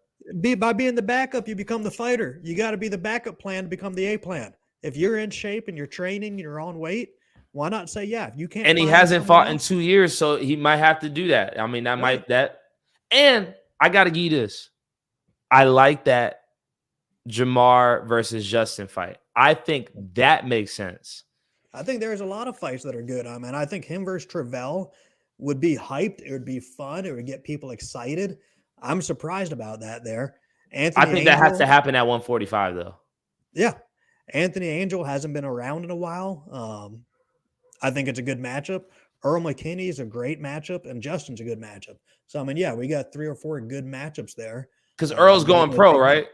By being the backup, you become the fighter. You got to be the backup plan to become the A plan. If you're in shape and you're training, you're on weight, why not say, yeah, if you can't. And he hasn't fought in 2 years, so he might have to do that. I mean, And I got to give you this. I like that Jamar versus Justin fight. I think that makes sense. I think there's a lot of fights that are good. I think him versus Travell would be hyped. It would be fun. It would get people excited. I'm surprised about that there. I think that has to happen at 145, though. Yeah. Anthony Angel hasn't been around in a while. I think it's a good matchup. Earl McKinney is a great matchup, and Justin's a good matchup. So, we got 3 or 4 good matchups there. Because Earl's going pro, right?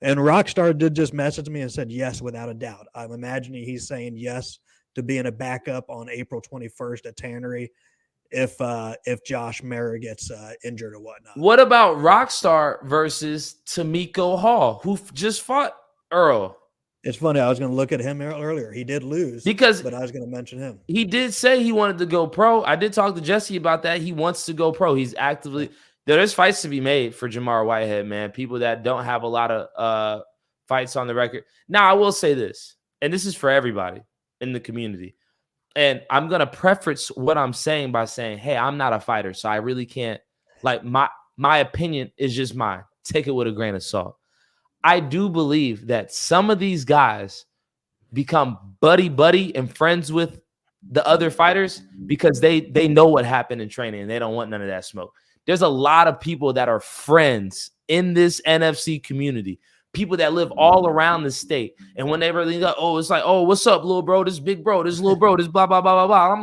And Rockstar did just message me and said yes, without a doubt. I'm imagining he's saying yes to being a backup on April 21st at Tannery if Josh Marer gets injured or whatnot. What about Rockstar versus Tamiko Hall, who just fought Earl? It's funny. I was going to look at him earlier. He did lose, but I was going to mention him. He did say he wanted to go pro. I did talk to Jesse about that. He wants to go pro. He's actively – there's fights to be made for Jamar Whitehead, man. People that don't have a lot of fights on the record. Now, I will say this, and this is for everybody in the community. And I'm going to preface what I'm saying by saying, hey, I'm not a fighter, so I really can't – like my opinion is just mine. Take it with a grain of salt. I do believe that some of these guys become buddy and friends with the other fighters because they know what happened in training and they don't want none of that smoke. There's a lot of people that are friends in this NFC community, people that live all around the state. And when they really go, oh, it's like, oh, what's up, little bro? This big bro, this little bro, this blah, blah, blah, blah, blah. I'm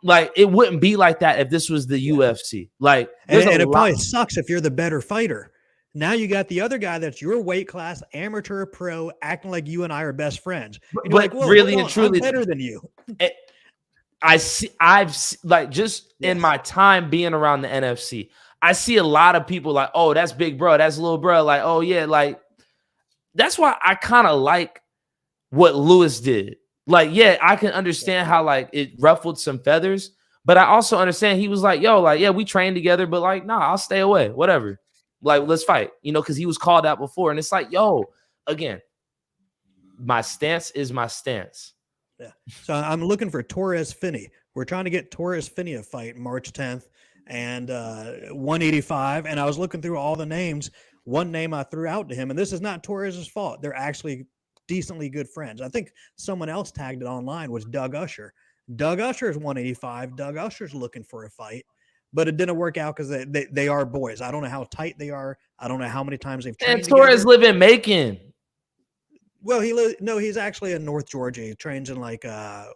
like, it wouldn't be like that if this was the UFC. Like, and it probably sucks if you're the better fighter. Now you got the other guy that's your weight class, amateur, pro, acting like you and I are best friends. And but really and truly, I'm better than you. In my time being around the NFC, I see a lot of people like, oh, that's big bro, that's little bro. Like, oh yeah, like that's why I kind of like what Lewis did. Like, yeah, I can understand how like it ruffled some feathers, but I also understand he was like, yo, like, yeah, we trained together, but like, nah, I'll stay away, whatever. Like, let's fight, because he was called out before. And it's like, yo, again, my stance is my stance. Yeah. So I'm looking for Torres Finney. We're trying to get Torres Finney a fight March 10th and 185. And I was looking through all the names. one name I threw out to him, and this is not Torres's fault. They're actually decently good friends. I think someone else tagged it online was Doug Usher. Doug Usher is 185. Doug Usher's looking for a fight, but it didn't work out because they are boys. I don't know how tight they are. I don't know how many times they've trained And Torres together. live in Macon. Well, he's actually in North Georgia. He trains in like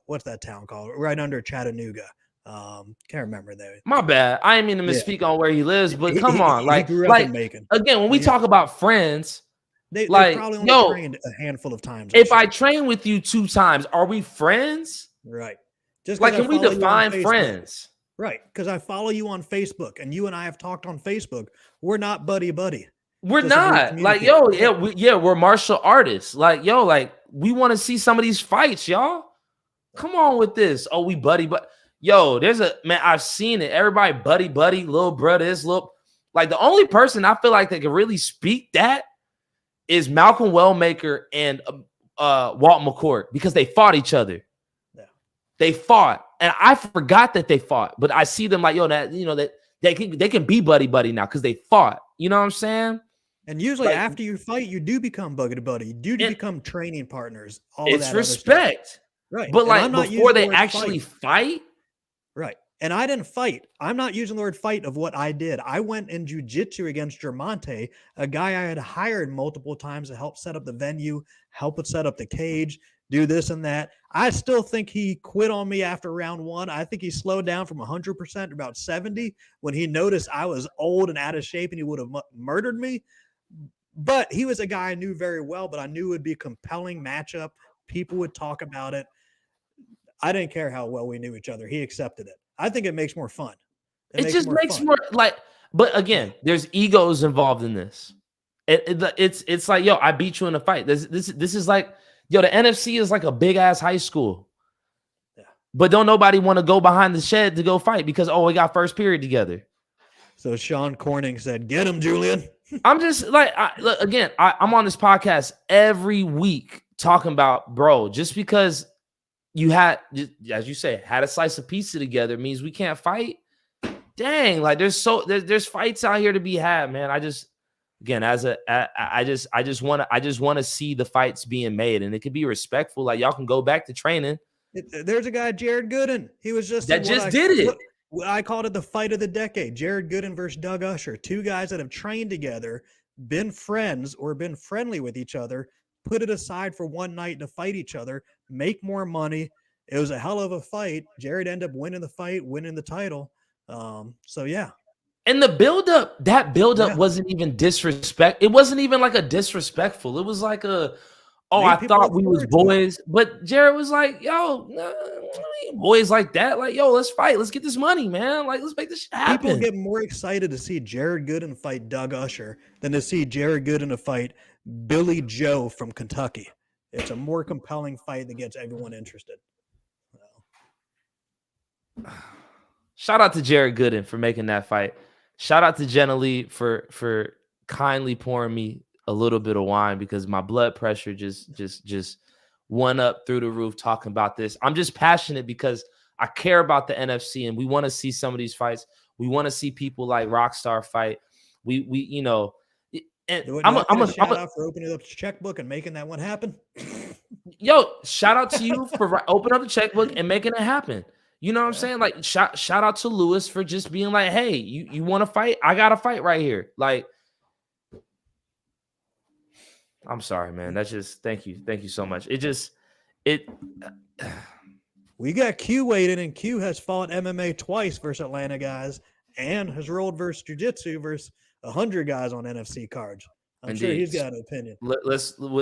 what's that town called? Right under Chattanooga. Can't remember that. My bad. I didn't mean to misspeak on where he lives, but come on, he grew up in Macon. Again, when we talk about friends, they like, probably only trained a handful of times. If I train with you 2 times, are we friends? Right. Just like, can we define friends? Right. Because I follow you on Facebook, and you and I have talked on Facebook. We're not buddy. We're not. Like, yo, we're martial artists. Like, yo, like, we want to see some of these fights, y'all. Come on with this. Oh, we buddy, but yo, there's a man. I've seen it. Everybody buddy, little brother, like the only person I feel like that can really speak that is Malcolm Wellmaker and Walt McCourt, because they fought each other. Yeah. They fought, and I forgot that they fought, but I see them like, yo, that that they can be buddy now because they fought. You know what I'm saying? And usually after you fight, you do become buddy. You do become training partners. It's respect. Right. But like before they actually fight. Right. And I didn't fight. I'm not using the word fight of what I did. I went in jiu-jitsu against Germonte, a guy I had hired multiple times to help set up the venue, help it set up the cage, do this and that. I still think he quit on me after round 1. I think he slowed down from 100% to about 70 when he noticed I was old and out of shape and he would have murdered me. But he was a guy I knew very well, but I knew it would be a compelling matchup. People would talk about it. I didn't care how well we knew each other. He accepted it. I think it makes more fun. It just makes more like, but again, there's egos involved in this. It's like, yo, I beat you in a fight. This is like, yo, the NFC is like a big ass high school. Yeah. But don't nobody want to go behind the shed to go fight because, we got first period together. So Sean Corning said, "Get him, Julian." I'm just like, I'm on this podcast every week talking about, bro, just because you had, as you say, had a slice of pizza together means we can't fight. Dang, like there's fights out here to be had, man. I just want to see the fights being made, and it could be respectful. Like, y'all can go back to training. There's a guy, Jared Gooden. He was just did it. I called it the fight of the decade. Jared Gooden versus Doug Usher. 2 guys that have trained together, been friends or been friendly with each other, put it aside for one night to fight each other, make more money. It was a hell of a fight. Jared ended up winning the fight, winning the title. So yeah. And that buildup wasn't even disrespect. It wasn't even like a disrespectful. It was like I thought we was boys. But Jared was like, yo, boys like that. Like, yo, let's fight. Let's get this money, man. Like, let's make this shit happen. People get more excited to see Jared Gooden fight Doug Usher than to see Jared Gooden to fight Billy Joe from Kentucky. It's a more compelling fight that gets everyone interested. Shout out to Jared Gooden for making that fight. Shout out to Jenna Lee for kindly pouring me a little bit of wine because my blood pressure just went up through the roof talking about this. I'm just passionate because I care about the NFC and we want to see some of these fights. We want to see people like Rockstar fight. We and I'm a shout out for opening up the checkbook and making that one happen. Yo, shout out to you for opening up the checkbook and making it happen. You know what I'm saying? Like, shout out to Lewis for just being like, hey, you want to fight? I got to fight right here. Like, I'm sorry, man. That's just, thank you so much. We got Q waiting, and Q has fought MMA twice versus Atlanta guys and has rolled versus jiu-jitsu versus 100 guys on NFC cards. I'm sure he's got an opinion.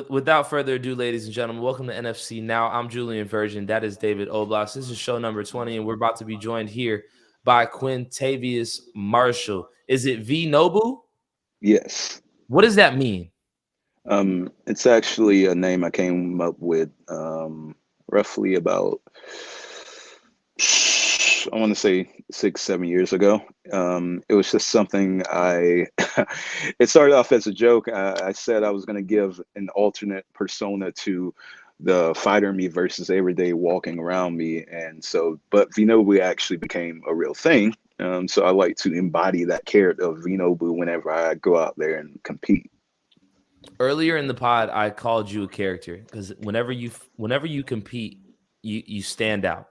Without further ado, ladies and gentlemen, welcome to NFC Now. I'm Julian Virgin. That is David Oblas. This is show number 20, and we're about to be joined here by Quintavious Marshall. Is it V Nobu? Yes. What does that mean? It's actually a name I came up with roughly about, I want to say 6-7 years ago. It was just something it started off as a joke. I said I was going to give an alternate persona to the fighter me versus everyday walking around me. And so, but Vinobu actually became a real thing. So I like to embody that character of Renobu whenever I go out there and compete. Earlier in the pod, I called you a character because whenever you compete, you stand out.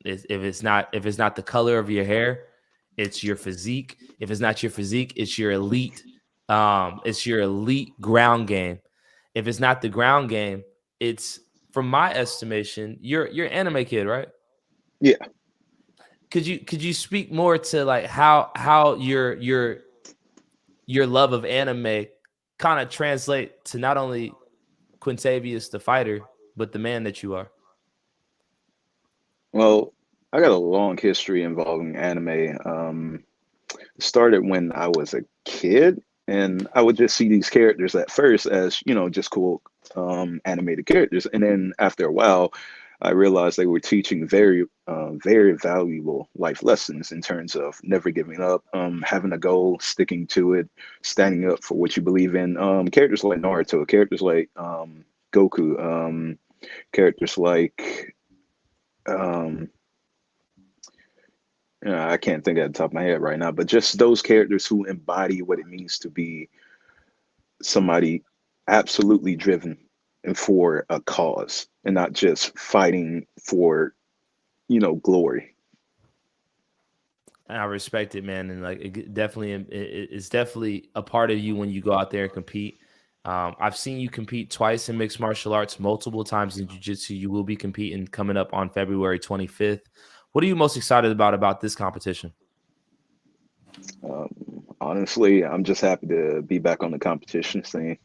If it's not the color of your hair, it's your physique. If it's not your physique, it's your elite. It's your elite ground game. If it's not the ground game, it's, from my estimation, you're anime kid, right? Yeah. Could you speak more to like how your love of anime kind of translate to not only Quintavious the fighter, but the man that you are? Well, I got a long history involving anime. It started when I was a kid, and I would just see these characters at first as, just cool animated characters. And then after a while, I realized they were teaching very, very valuable life lessons in terms of never giving up, having a goal, sticking to it, standing up for what you believe in. Characters like Naruto, characters like Goku, characters like um, I can't think at the top of my head right now, but just those characters who embody what it means to be somebody absolutely driven and for a cause and not just fighting for, glory. I respect it, man, and like it's definitely a part of you when you go out there and compete. I've seen you compete twice in mixed martial arts, multiple times in jiu-jitsu. You will be competing coming up on February 25th. What are you most excited about this competition? Um, Honestly, I'm just happy to be back on the competition scene,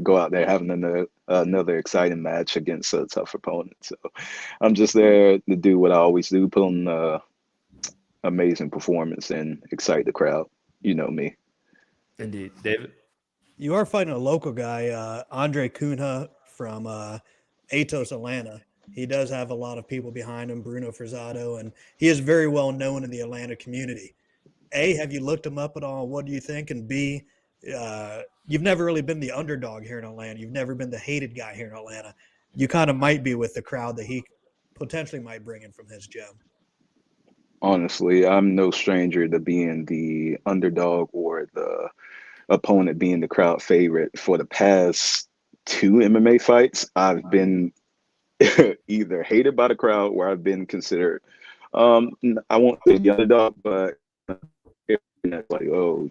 go out there having another exciting match against a tough opponent. So I'm just there to do what I always do, put on amazing performance and excite the crowd. You know me. Indeed, David. You are fighting a local guy, Andre Cunha from Atos, Atlanta. He does have a lot of people behind him, Bruno Frazado, and he is very well known in the Atlanta community. A, have you looked him up at all? What do you think? And B, you've never really been the underdog here in Atlanta. You've never been the hated guy here in Atlanta. You kind of might be with the crowd that he potentially might bring in from his gym. Honestly, I'm no stranger to being the underdog or the opponent being the crowd favorite. For the past two MMA fights, I've been either hated by the crowd or I've been considered, I won't say the underdog, but it's like, oh,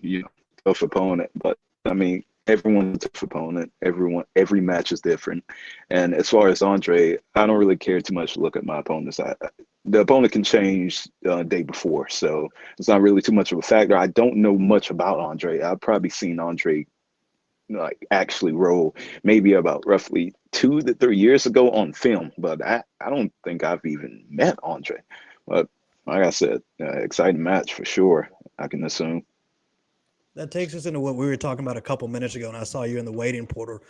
tough opponent. But I mean, everyone's a tough opponent. Every match is different. And as far as Andre, I don't really care too much to look at my opponents. The opponent can change day before, so it's not really too much of a factor. I don't know much about Andre. I've probably seen Andre like actually roll maybe about roughly 2 to 3 years ago on film, but I don't think I've even met Andre. But like I said, exciting match for sure, I can assume. That takes us into what we were talking about a couple minutes ago, and I saw you in the waiting portal.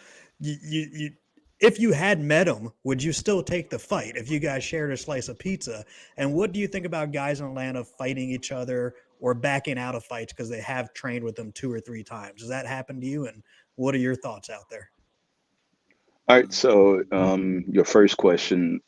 You if you had met him, would you still take the fight if you guys shared a slice of pizza? And what do you think about guys in Atlanta fighting each other or backing out of fights because they have trained with them 2 or 3 times? Does that happen to you? And what are your thoughts out there? All right, so your first question,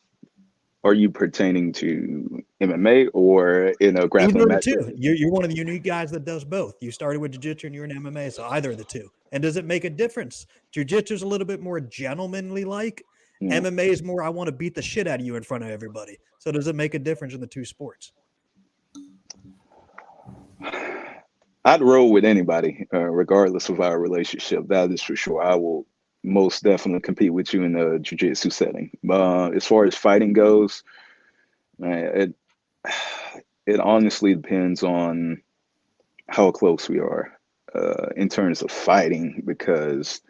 are you pertaining to MMA or in a grappling Either match? of the two. You're one of the unique guys that does both. You started with jiu-jitsu and you're in MMA, so either of the two. And does it make a difference? Jiu-jitsu is a little bit more gentlemanly like. Mm. MMA is more, I want to beat the shit out of you in front of everybody. So does it make a difference in the two sports? I'd roll with anybody, regardless of our relationship. That is for sure. I will most definitely compete with you in the jiu-jitsu setting. As far as fighting goes, it honestly depends on how close we are in terms of fighting, because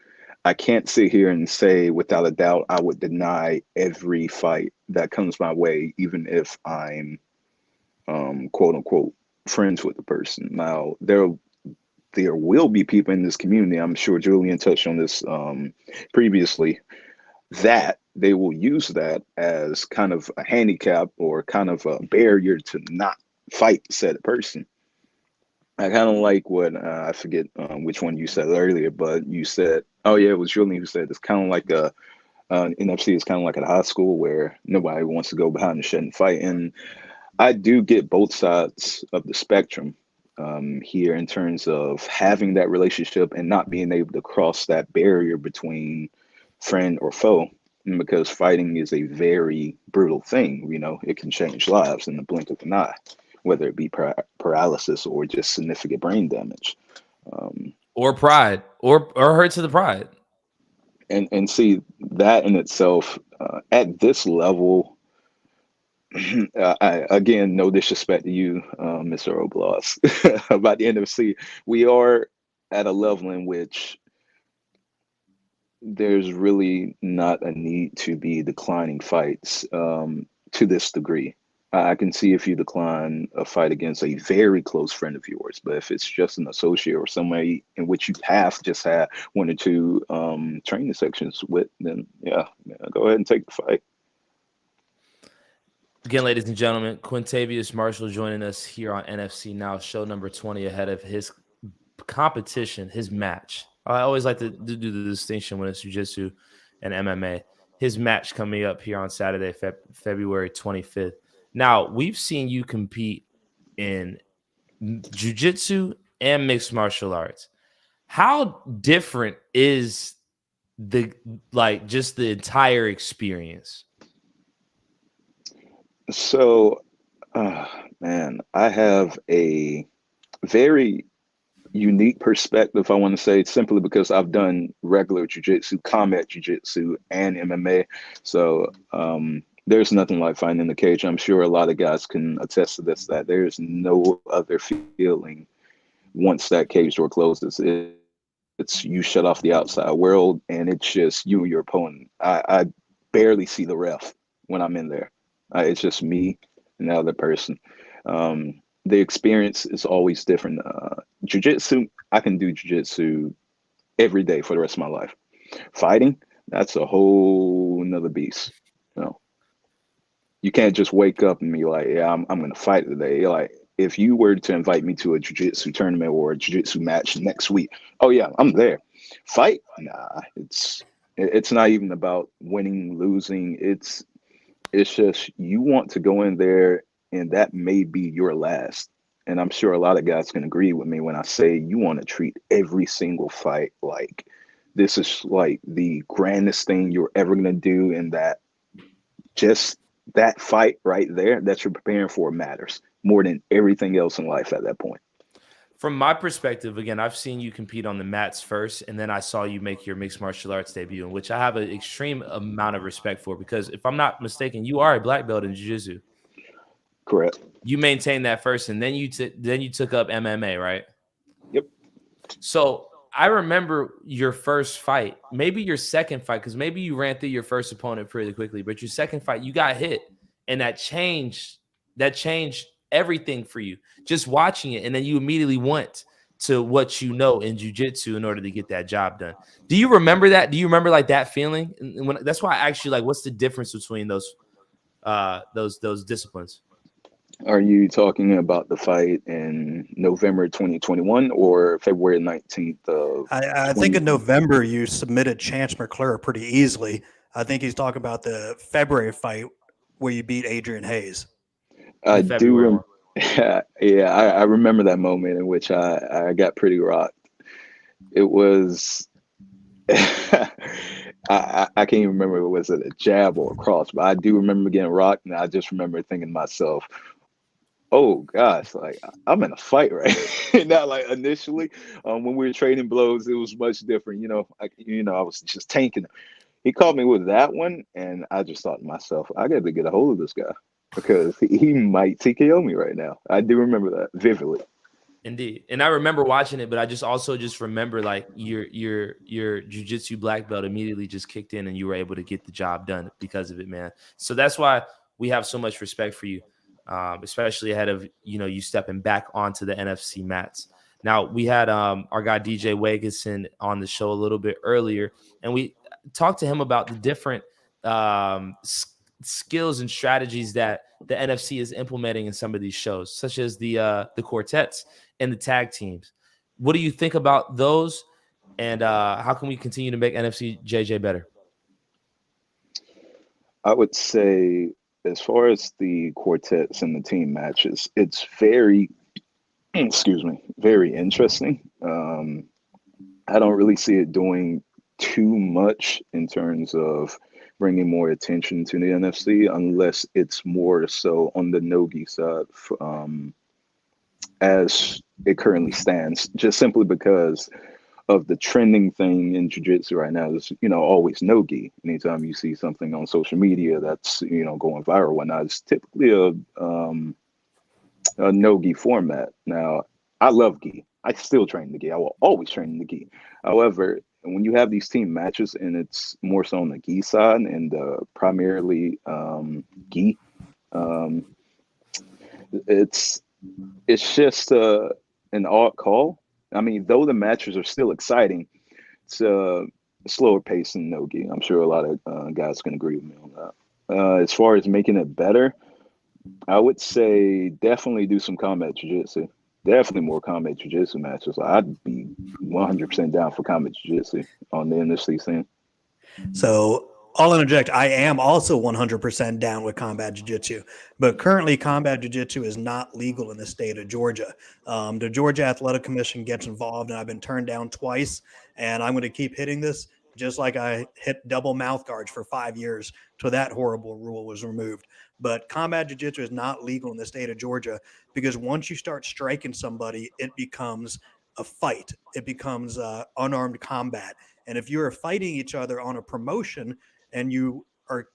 I can't sit here and say without a doubt I would deny every fight that comes my way, even if I'm quote unquote friends with the person. Now there will be people in this community, I'm sure Julian touched on this previously, that they will use that as kind of a handicap or kind of a barrier to not fight said person. I kind of like what I forget which one you said earlier, but you said, oh yeah, it was Julian who said it's kind of like NFC is kind of like a high school where nobody wants to go behind the shed and fight. And I do get both sides of the spectrum here in terms of having that relationship and not being able to cross that barrier between friend or foe, because fighting is a very brutal thing. You know, it can change lives in the blink of an eye, whether it be paralysis or just significant brain damage. Or pride, or hurt to the pride. And see that in itself at this level. Again, no disrespect to you, Mr. Oblas, about the NFC, we are at a level in which there's really not a need to be declining fights to this degree. I can see if you decline a fight against a very close friend of yours, but if it's just an associate or somebody in which you have just had one or two training sections with, then yeah, go ahead and take the fight. Again, ladies and gentlemen, Quintavious Marshall joining us here on NFC Now, show number 20 ahead of his competition, his match. I always like to do the distinction when it's jiu-jitsu and MMA. His match coming up here on Saturday, February 25th. Now, we've seen you compete in jiu-jitsu and mixed martial arts. How different is just the entire experience? So, man, I have a very unique perspective, I want to say, simply because I've done regular jiu-jitsu, combat jiu-jitsu, and MMA. So there's nothing like fighting in the cage. I'm sure a lot of guys can attest to this, that there's no other feeling once that cage door closes. It's you shut off the outside world, and it's just you and your opponent. I barely see the ref when I'm in there. It's just me and the other person. The experience is always different. Jiu-jitsu, I can do jiu-jitsu every day for the rest of my life. Fighting, that's a whole nother beast. You know, you can't just wake up and be like, yeah, I'm going to fight today. You're like, if you were to invite me to a jiu-jitsu tournament or a jiu-jitsu match next week, oh yeah, I'm there. Fight, nah, it's not even about winning, losing. It's just you want to go in there, and that may be your last. And I'm sure a lot of guys can agree with me when I say you want to treat every single fight like this is like the grandest thing you're ever going to do, and that just that fight right there that you're preparing for matters more than everything else in life at that point. From my perspective, again, I've seen you compete on the mats first, and then I saw you make your mixed martial arts debut, in which I have an extreme amount of respect for, because if I'm not mistaken, you are a black belt in jiu-jitsu. Correct. You maintained that first, and then you took up MMA, right? Yep. So I remember your first fight, maybe your second fight, because maybe you ran through your first opponent pretty quickly, but your second fight, you got hit, and that changed everything for you, just watching it. And then you immediately went to what you know in jiu-jitsu in order to get that job done. Do you remember that? Do you remember like that feeling? And that's why I actually like, what's the difference between those disciplines? Are you talking about the fight in November 2021 or February 19th? I think in November you submitted Chance McClure pretty easily. I think he's talking about the February fight where you beat Adrian Hayes. I do. Yeah, I remember that moment in which I got pretty rocked. It was, I can't even remember if it was a jab or a cross, but I do remember getting rocked, and I just remember thinking to myself, oh gosh, like I'm in a fight right now. Like initially, when we were trading blows, it was much different. I was just tanking. He caught me with that one, and I just thought to myself, I got to get a hold of this guy, because he might TKO me right now. I do remember that vividly. Indeed. And I remember watching it, but I also remember like your jiu-jitsu black belt immediately just kicked in, and you were able to get the job done because of it, man. So that's why we have so much respect for you, especially ahead of, you stepping back onto the NFC mats. Now, we had our guy DJ Wageson on the show a little bit earlier, and we talked to him about the different skills and strategies that the NFC is implementing in some of these shows, such as the quartets and the tag teams. What do you think about those, and how can we continue to make NFC JJ better? I would say as far as the quartets and the team matches, it's very, excuse me, very interesting. I don't really see it doing too much in terms of bringing more attention to the NFC, unless it's more so on the no-gi side, as it currently stands, just simply because of the trending thing in jiu-jitsu right now is, always no-gi. Anytime you see something on social media that's, going viral, whatnot, it's typically a no-gi format. Now, I love gi. I still train the gi. I will always train the gi. However, when you have these team matches and it's more so on the gi side and primarily gi, um, it's just an odd call. I mean, though the matches are still exciting, it's a slower pace than no gi. I'm sure a lot of guys can agree with me on that. As far as making it better, I would say definitely do some combat jiu-jitsu. Definitely more combat jiu-jitsu matches. I'd be 100% down for combat jiu-jitsu on the NFC scene. So I'll interject. I am also 100% down with combat jiu-jitsu, but currently combat jiu-jitsu is not legal in the state of Georgia. The Georgia Athletic Commission gets involved, and I've been turned down twice, and I'm going to keep hitting this just like I hit double mouth guards for 5 years till that horrible rule was removed. But combat jiu-jitsu is not legal in the state of Georgia because once you start striking somebody, it becomes a fight. It becomes unarmed combat. And if you're fighting each other on a promotion and you are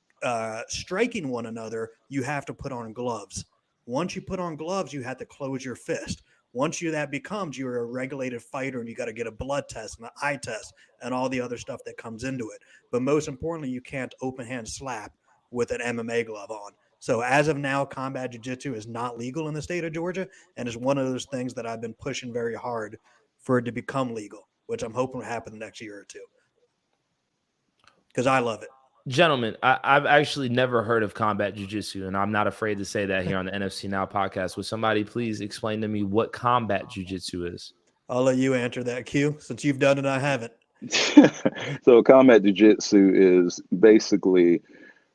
striking one another, you have to put on gloves. Once you put on gloves, you have to close your fist. Once that becomes, you're a regulated fighter and you got to get a blood test and an eye test and all the other stuff that comes into it. But most importantly, you can't open hand slap with an MMA glove on. So as of now, combat jiu-jitsu is not legal in the state of Georgia, and is one of those things that I've been pushing very hard for it to become legal, which I'm hoping will happen the next year or two. Because I love it. Gentlemen, I've actually never heard of combat jiu-jitsu, and I'm not afraid to say that here on the NFC Now podcast. Would somebody please explain to me what combat jiu-jitsu is? I'll let you answer that, Q. Since you've done it, I haven't. So combat jiu-jitsu is basically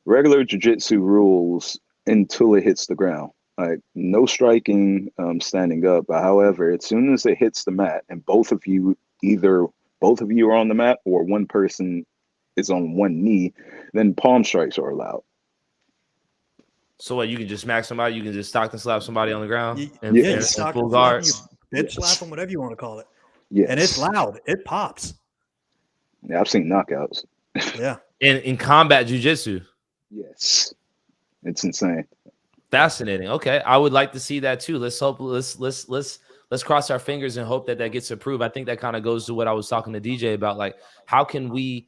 regular jiu-jitsu rules until it hits the ground. Like no striking, standing up. But however, as soon as it hits the mat and both of you are on the mat or one person is on one knee, then palm strikes are allowed. So what? You can just smack somebody. You can just stock and slap somebody on the ground. Stock full and guard. slap them, bitch slap them, whatever you want to call it. Yes. And it's loud. It pops. Yeah, I've seen knockouts. Yeah. In combat jiu-jitsu. Yes, it's insane. Fascinating. Okay, I would like to see that too. Let's cross our fingers and hope that gets approved. I think that kind of goes to what I was talking to DJ about. Like, how can we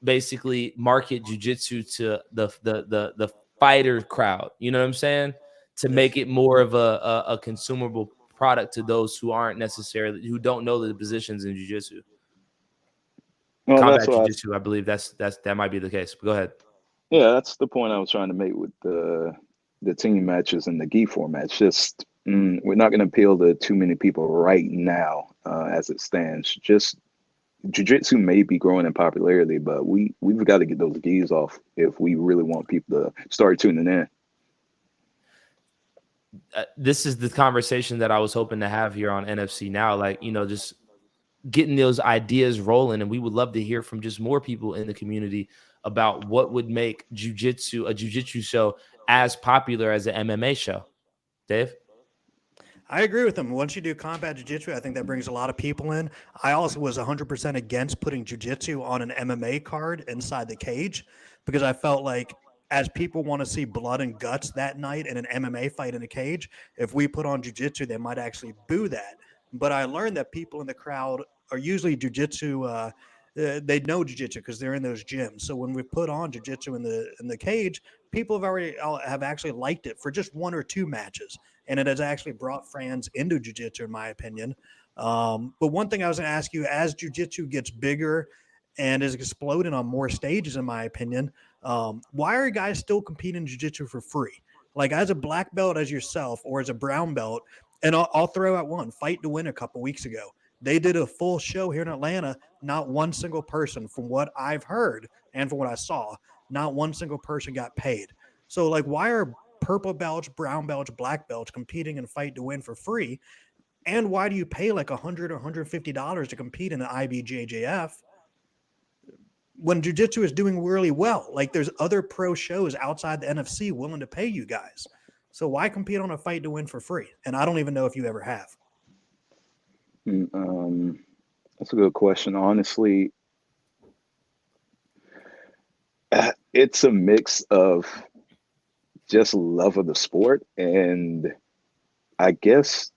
basically market jiu-jitsu to the fighter crowd? You know what I'm saying? To make it more of a consumable product to those who don't know the positions in jiu-jitsu. Well, Combat jiu-jitsu, I believe that might be the case. But go ahead. Yeah, that's the point I was trying to make with the team matches and the gi format. It's just we're not going to appeal to too many people right now as it stands. Just jiu-jitsu may be growing in popularity, but we've got to get those gis off if we really want people to start tuning in. This is the conversation that I was hoping to have here on NFC Now. Like, just getting those ideas rolling, and we would love to hear from just more people in the community about what would make a jiu-jitsu show as popular as an MMA show. Dave? I agree with him. Once you do combat jiu-jitsu, I think that brings a lot of people in. I also was 100% against putting jiu-jitsu on an MMA card inside the cage because I felt like as people want to see blood and guts that night in an MMA fight in a cage, if we put on jiu-jitsu, they might actually boo that. But I learned that people in the crowd are usually jiu-jitsu. They know jiu-jitsu because they're in those gyms. So when we put on jiu-jitsu in the cage, people have actually liked it for just one or two matches, and it has actually brought fans into jiu-jitsu, in my opinion. But one thing I was going to ask you, as jiu-jitsu gets bigger and is exploding on more stages, in my opinion, why are guys still competing in jiu-jitsu for free? Like as a black belt as yourself or as a brown belt, and I'll throw out one, Fight to Win a couple weeks ago. They did a full show here in Atlanta. Not one single person, from what I've heard and from what I saw, not one single person got paid. So like, why are purple belts, brown belts, black belts competing in Fight to Win for free? And why do you pay like $100 or $150 to compete in an IBJJF when jiu-jitsu is doing really well? Like, there's other pro shows outside the NFC willing to pay you guys. So why compete on a Fight to Win for free? And I don't even know if you ever have. That's a good question. Honestly, it's a mix of just love of the sport and I guess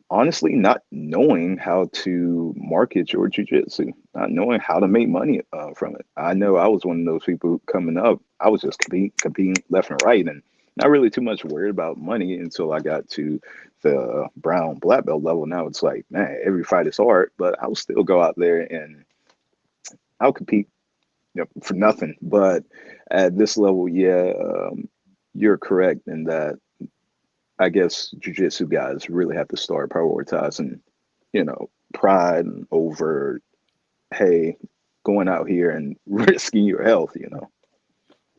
honestly not knowing how to market your jiu-jitsu, not knowing how to make money from it. I know I was one of those people who, coming up, I was just competing left and right and not really too much worried about money until I got to the brown black belt level. Now it's like, man, every fight is hard, but I'll still go out there and I'll compete, for nothing. But at this level, yeah, you're correct in that I guess jiu-jitsu guys really have to start prioritizing, pride over, hey, going out here and risking your health.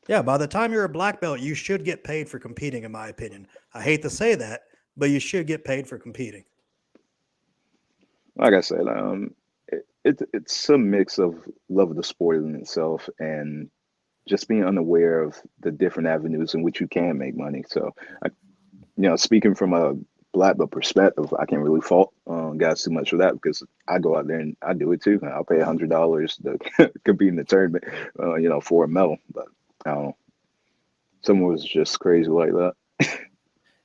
Yeah, by the time you're a black belt, you should get paid for competing, in my opinion. I hate to say that, but you should get paid for competing. Like I said, it's a mix of love of the sport in itself and just being unaware of the different avenues in which you can make money. So, speaking from a black belt perspective, I can't really fault guys too much for that because I go out there and I do it too. I'll pay $100 to compete in the tournament, for a medal. But I don't know, someone was just crazy like that.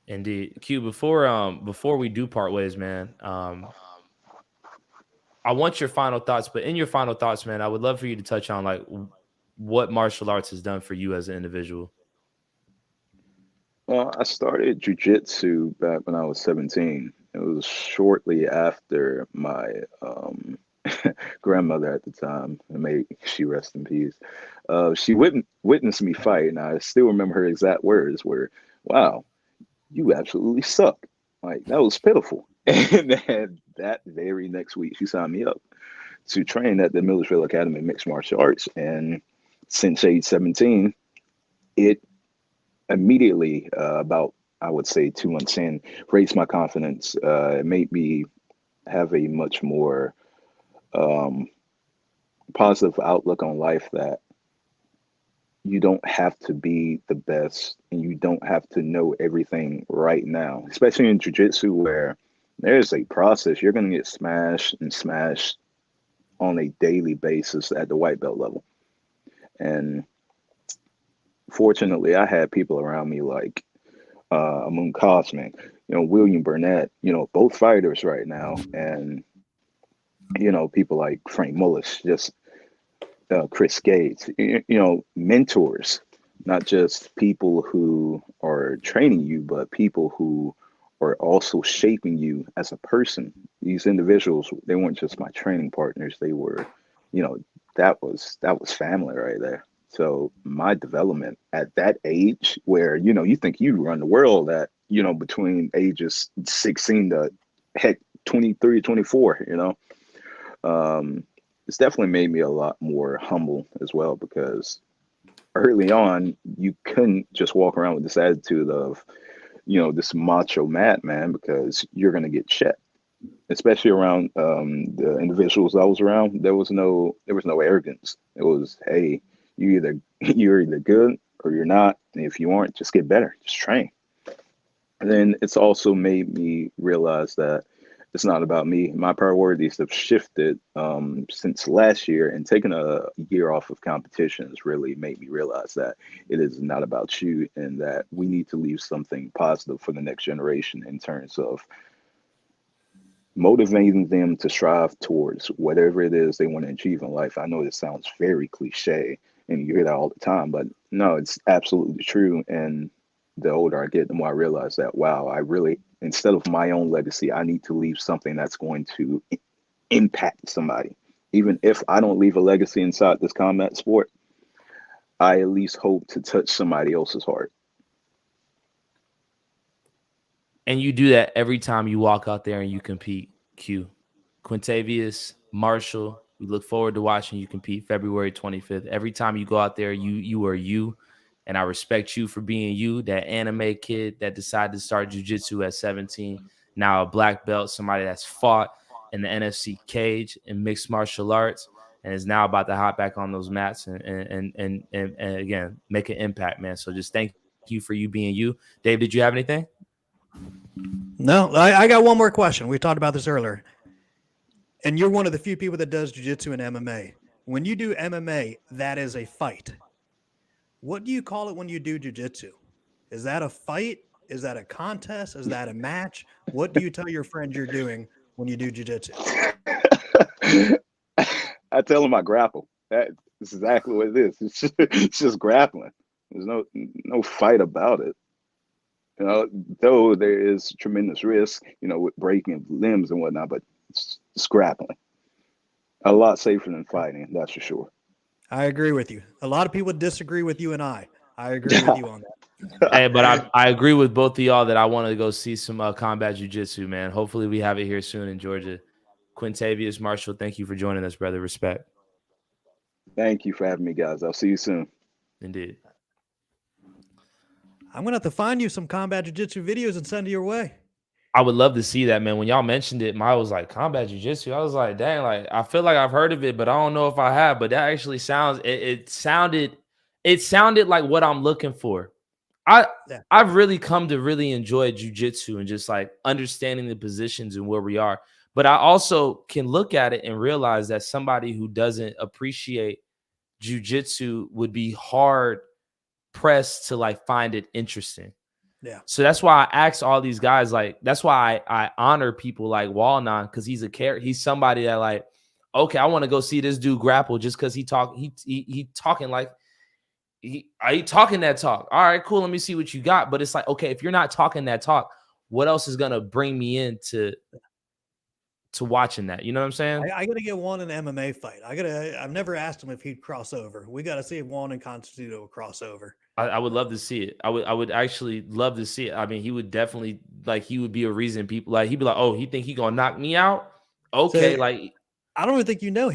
Indeed. Q, before we do part ways, man, I want your final thoughts, but in your final thoughts, man, I would love for you to touch on like what martial arts has done for you as an individual. Well, I started jujitsu back when I was 17. It was shortly after my grandmother at the time, and may she rest in peace. She witnessed me fight, and I still remember her exact words were, "Wow, you absolutely suck." Like, that was pitiful. And then that very next week, she signed me up to train at the Millersville Academy of Mixed Martial Arts. And since age 17, it immediately, about, I would say 2 months in, raised my confidence. It made me have a much more positive outlook on life, that you don't have to be the best and you don't have to know everything right now, especially in jiu-jitsu where there's a process. You're going to get smashed and smashed on a daily basis at the white belt level. And fortunately, I had people around me like Moon Cosman, William Burnett, both fighters right now. And, people like Frank Mullis, just Chris Gates, mentors, not just people who are training you, but people who are also shaping you as a person. These individuals, they weren't just my training partners. They were, that was family right there. So my development at that age where, you think you run the world at, between ages 16 to heck, 23, 24, it's definitely made me a lot more humble as well, because early on, you couldn't just walk around with this attitude of, this macho madman, because you're going to get checked, especially around the individuals I was around. There was no arrogance. It was, hey, you're either good or you're not. And if you aren't, just get better, just train. And then it's also made me realize that it's not about me. My priorities have shifted since last year, and taking a year off of competitions really made me realize that it is not about you, and that we need to leave something positive for the next generation in terms of motivating them to strive towards whatever it is they want to achieve in life. I know this sounds very cliche and you hear that all the time, but no, it's absolutely true. And the older I get, the more I realize that, wow, I really, instead of my own legacy, I need to leave something that's going to impact somebody. Even if I don't leave a legacy inside this combat sport, I at least hope to touch somebody else's heart. And you do that every time you walk out there and you compete, Q. Quintavious, Marshall, we look forward to watching you compete February 25th. Every time you go out there, you are you. And I respect you for being you, that anime kid that decided to start jiu-jitsu at 17, now a black belt, somebody that's fought in the NFC cage in mixed martial arts, and is now about to hop back on those mats and again make an impact, man. So just thank you for you being you. Dave, did you have anything? No, I got one more question. We talked about this earlier. And you're one of the few people that does jiu-jitsu and MMA. When you do MMA, that is a fight. What do you call it when you do jiu-jitsu? Is that a fight? Is that a contest? Is that a match? What do you tell your friends you're doing when you do jiu-jitsu? I tell them I grapple. That's exactly what it is. It's just grappling. There's no fight about it. You know, though there is tremendous risk, you know, with breaking limbs and whatnot, but it's grappling. A lot safer than fighting, that's for sure. I agree with you. A lot of people disagree with you and I agree with you on that. Hey, but I agree with both of y'all that I want to go see some combat jiu-jitsu, man. Hopefully we have it here soon in Georgia. Quintavious, Marshall, thank you for joining us, brother. Respect. Thank you for having me, guys. I'll see you soon. Indeed. I'm going to have to find you some combat jiu-jitsu videos and send it your way. I would love to see that, man. When y'all mentioned it, I was like, combat jiu-jitsu. I was like, dang, like I feel like I've heard of it, but I don't know if I have. But that actually sounds it sounded like what I'm looking for. I've really come to really enjoy jiu-jitsu and just like understanding the positions and where we are. But I also can look at it and realize that somebody who doesn't appreciate jiu-jitsu would be hard pressed to like find it interesting. Yeah. So that's why I ask all these guys, like, that's why I honor people like Walnon, because he's somebody that like, okay, I want to go see this dude grapple just because he talking like he talking that talk. All right, cool. Let me see what you got. But it's like, okay, if you're not talking that talk, what else is gonna bring me into watching that? You know what I'm saying? I got to get Juan an MMA fight. I've never asked him if he'd cross over. We got to see if Juan and Constantino will cross over. I would love to see it. I would actually love to see it. I mean, he would definitely he would be a reason people like, he'd be like, oh, he think he gonna knock me out? Okay, So, like I don't even think you know.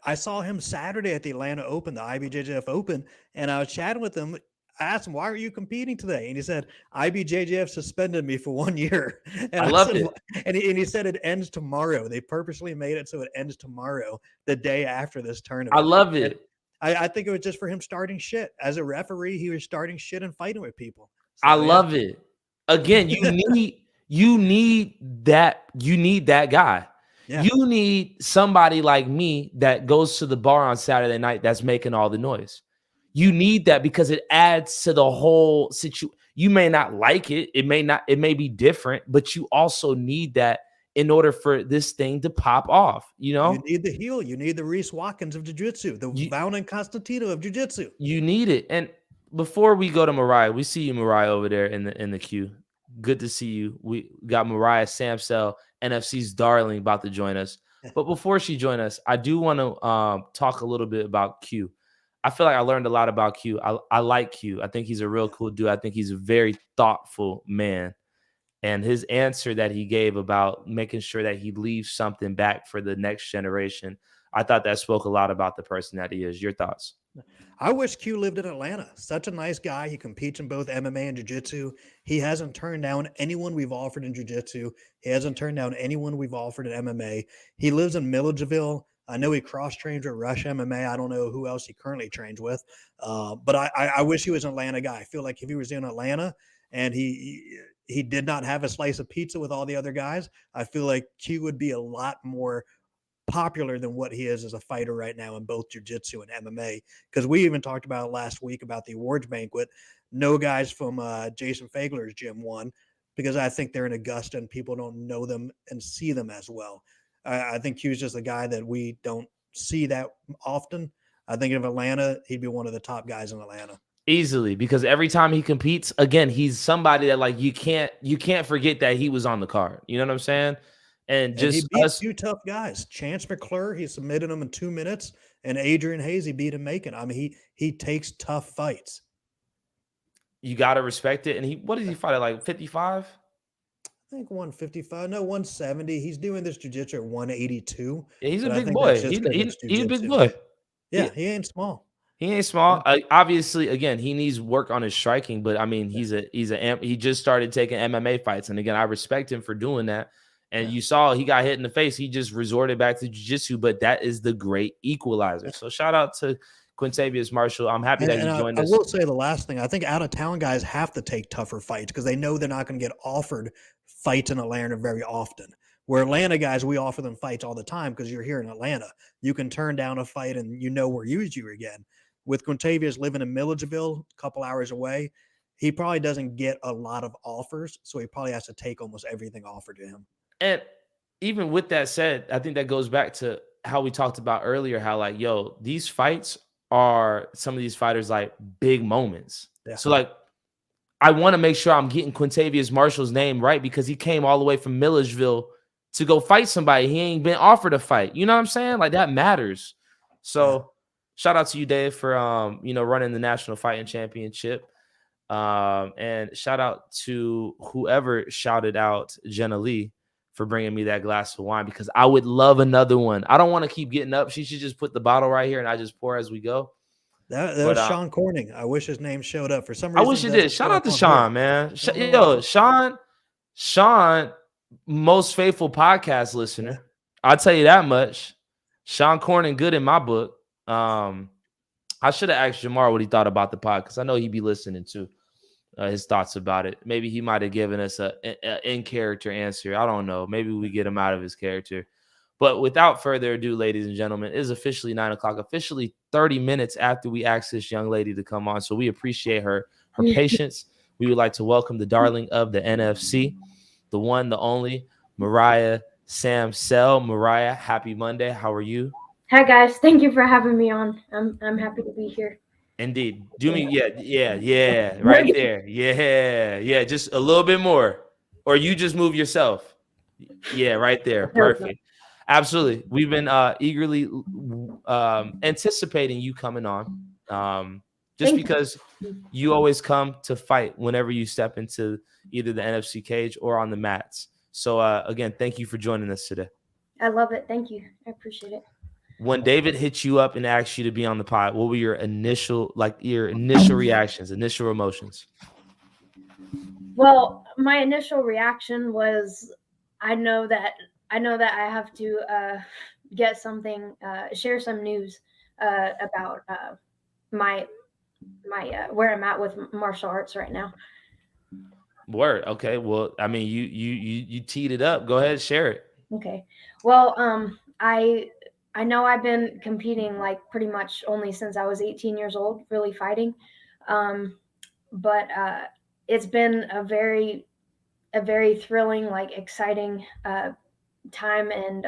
I saw him Saturday at the Atlanta Open, the IBJJF Open, and I was chatting with him. I asked him, why are you competing today? And he said, IBJJF suspended me for 1 year. And I loved it. And he said it ends tomorrow. They purposely made it so it ends tomorrow, the day after this tournament. I love it. I think it was just for him starting shit. As a referee, he was starting shit and fighting with people. So, I love it. Again, you need that guy. Yeah. You need somebody like me that goes to the bar on Saturday night that's making all the noise. You need that because it adds to the whole situation. You may not like it. It may be different, but you also need that in order for this thing to pop off. You know, you need the heel. You need the Reese Watkins of jiu-jitsu, the Vaughn Constantino of jiu-jitsu. You need it. And before we go to Mariah, we see you, Mariah, over there in the queue. Good to see you. We got Mariah Samsell, NFC's darling, about to join us. But before she joins us, I do want to talk a little bit about Q. I feel like I learned a lot about Q. I like Q. I think he's a real cool dude. I think he's a very thoughtful man. And his answer that he gave about making sure that he leaves something back for the next generation, I thought that spoke a lot about the person that he is. Your thoughts? I wish Q lived in Atlanta. Such a nice guy. He competes in both MMA and jiu-jitsu. He hasn't turned down anyone we've offered in jiu-jitsu. He hasn't turned down anyone we've offered in MMA. He lives in Milledgeville. I know he cross-trains with Rush MMA. I don't know who else he currently trains with. But I wish he was an Atlanta guy. I feel like if he was in Atlanta and he did not have a slice of pizza with all the other guys, I feel like Q would be a lot more popular than what he is as a fighter right now in both jiu-jitsu and MMA. Because we even talked about last week about the awards banquet. No guys from Jason Fagler's gym won because I think they're in Augusta and people don't know them and see them as well. I think Q's just a guy that we don't see that often. I think in Atlanta, he'd be one of the top guys in Atlanta. Easily, because every time he competes, again, he's somebody that like you can't forget that he was on the card. You know what I'm saying? And just he beat two tough guys. Chance McClure, he submitted him in 2 minutes, and Adrian Hayes, he beat him making. I mean, he takes tough fights. You gotta respect it. And what did he fight at, like 55? I think 155, no, 170. He's doing this jiu-jitsu at 182. Yeah, he's a big boy. He's a big boy. Yeah, he ain't small. He ain't small. Obviously, again, he needs work on his striking, but I mean, he just started taking MMA fights, and again, I respect him for doing that. And you saw he got hit in the face. He just resorted back to jiu-jitsu, but that is the great equalizer. So shout out to Quintavious Marshall. I'm happy that he joined I us. will say the last thing, I think out-of-town guys have to take tougher fights because they know they're not going to get offered fights in Atlanta very often. Where Atlanta guys, we offer them fights all the time because you're here in Atlanta. You can turn down a fight and we'll use you again. With Quintavious living in Milledgeville, a couple hours away, he probably doesn't get a lot of offers, so he probably has to take almost everything offered to him. And even with that said, I think that goes back to how we talked about earlier, how like, these fights are some of these fighters like big moments. Yeah. So like, I want to make sure I'm getting Quintavious Marshall's name right because he came all the way from Milledgeville to go fight somebody. He ain't been offered a fight. You know what I'm saying? Like that matters. So shout out to you, Dave, for running the National Fighting Championship. And shout out to whoever shouted out Jenna Lee for bringing me that glass of wine because I would love another one. I don't want to keep getting up. She should just put the bottle right here and I just pour as we go. That was Sean Corning. I wish his name showed up for some reason. I wish it did. Shout out to Sean, man. Sean, most faithful podcast listener. Yeah. I'll tell you that much. Sean Corning, good in my book. I should have asked Jamar what he thought about the pod because I know he'd be listening to his thoughts about it. Maybe he might have given us a in-character answer. I don't know. Maybe we get him out of his character. But without further ado, ladies and gentlemen, it is officially 9 o'clock, officially 30 minutes after we asked this young lady to come on. So we appreciate her patience. We would like to welcome the darling of the NFC, the one, the only, Mariah Samsell. Mariah, happy Monday. How are you? Hi, guys. Thank you for having me on. I'm happy to be here. Indeed. Do me, yeah, right there. Yeah. Just a little bit more. Or you just move yourself. Yeah, right there. Perfect. Absolutely. We've been eagerly anticipating you coming on. Just because you always come to fight whenever you step into either the NFC cage or on the mats. So again, thank you for joining us today. I love it. Thank you. I appreciate it. When David hit you up and asked you to be on the pod, what were your initial reactions, initial emotions? Well, my initial reaction was, I know that I have to get something, share some news about my where I'm at with martial arts right now. Word. Okay. Well, I mean, you teed it up. Go ahead, share it. Okay. Well, I know I've been competing like pretty much only since I was 18 years old, really fighting. But it's been a very thrilling, like exciting time. And